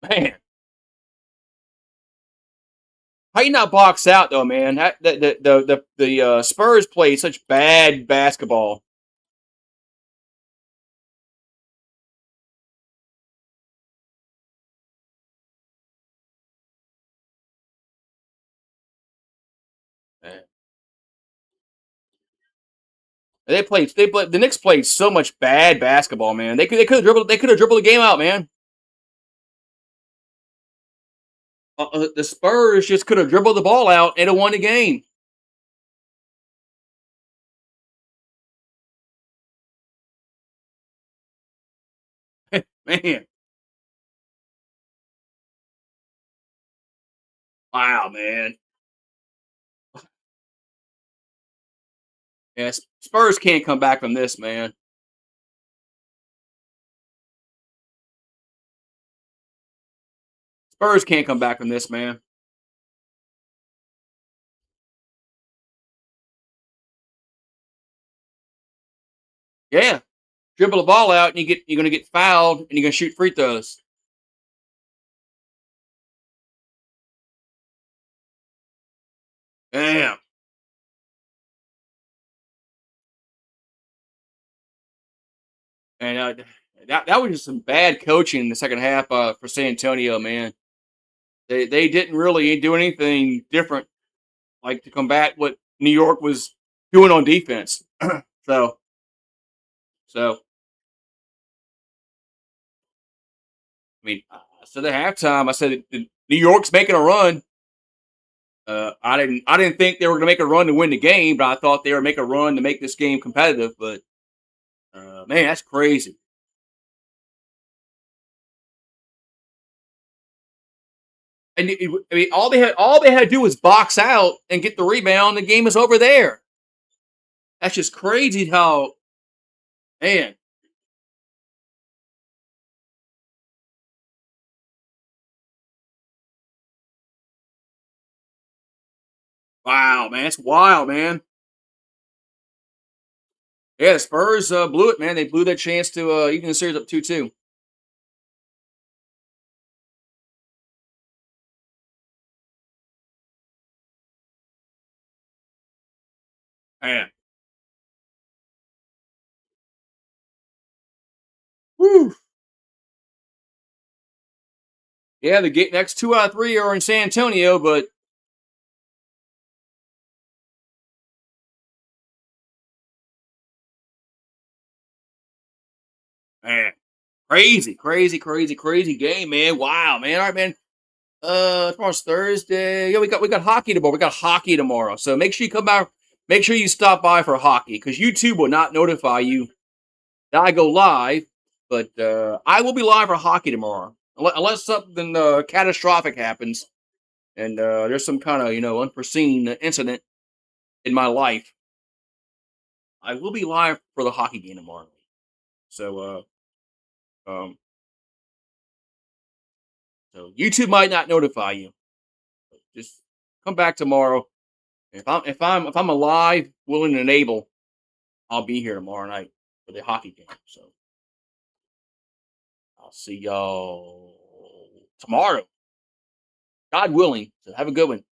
Man, how you not box out though, man? The Spurs played such bad basketball. Man. The Knicks played so much bad basketball, man. They could have dribbled the game out, man. The Spurs just could have dribbled the ball out and have won the game. Man, wow, man. Yeah, Spurs can't come back from this, man. Spurs can't come back from this, man. Yeah, dribble the ball out and you're gonna get fouled and you're gonna shoot free throws. Damn. And that was just some bad coaching in the second half for San Antonio, man. They didn't really do anything different, like to combat what New York was doing on defense. so so I mean, so the halftime, I said New York's making a run. I didn't think they were going to make a run to win the game, but I thought they were make a run to make this game competitive. But man, that's crazy. And I mean, all they had to do was box out and get the rebound. The game is over there. That's just crazy. How man, wow, man, it's wild, man. Yeah, the Spurs blew it, man. They blew their chance to even the series up 2-2. Man, whew. Yeah, the next 2 out of 3 are in San Antonio, but man, crazy, crazy, crazy, crazy game, man. Wow, man. All right, man. Tomorrow's Thursday. Yeah, we got hockey tomorrow. We got hockey tomorrow. So make sure you come by. Make sure you stop by for hockey because YouTube will not notify you that I go live. But I will be live for hockey tomorrow, unless something catastrophic happens and there's some kind of unforeseen incident in my life. I will be live for the hockey game tomorrow. So um, so YouTube might not notify you. Just come back tomorrow. If I'm alive, willing, and able, I'll be here tomorrow night for the hockey game. So I'll see y'all tomorrow, God willing. So have a good one.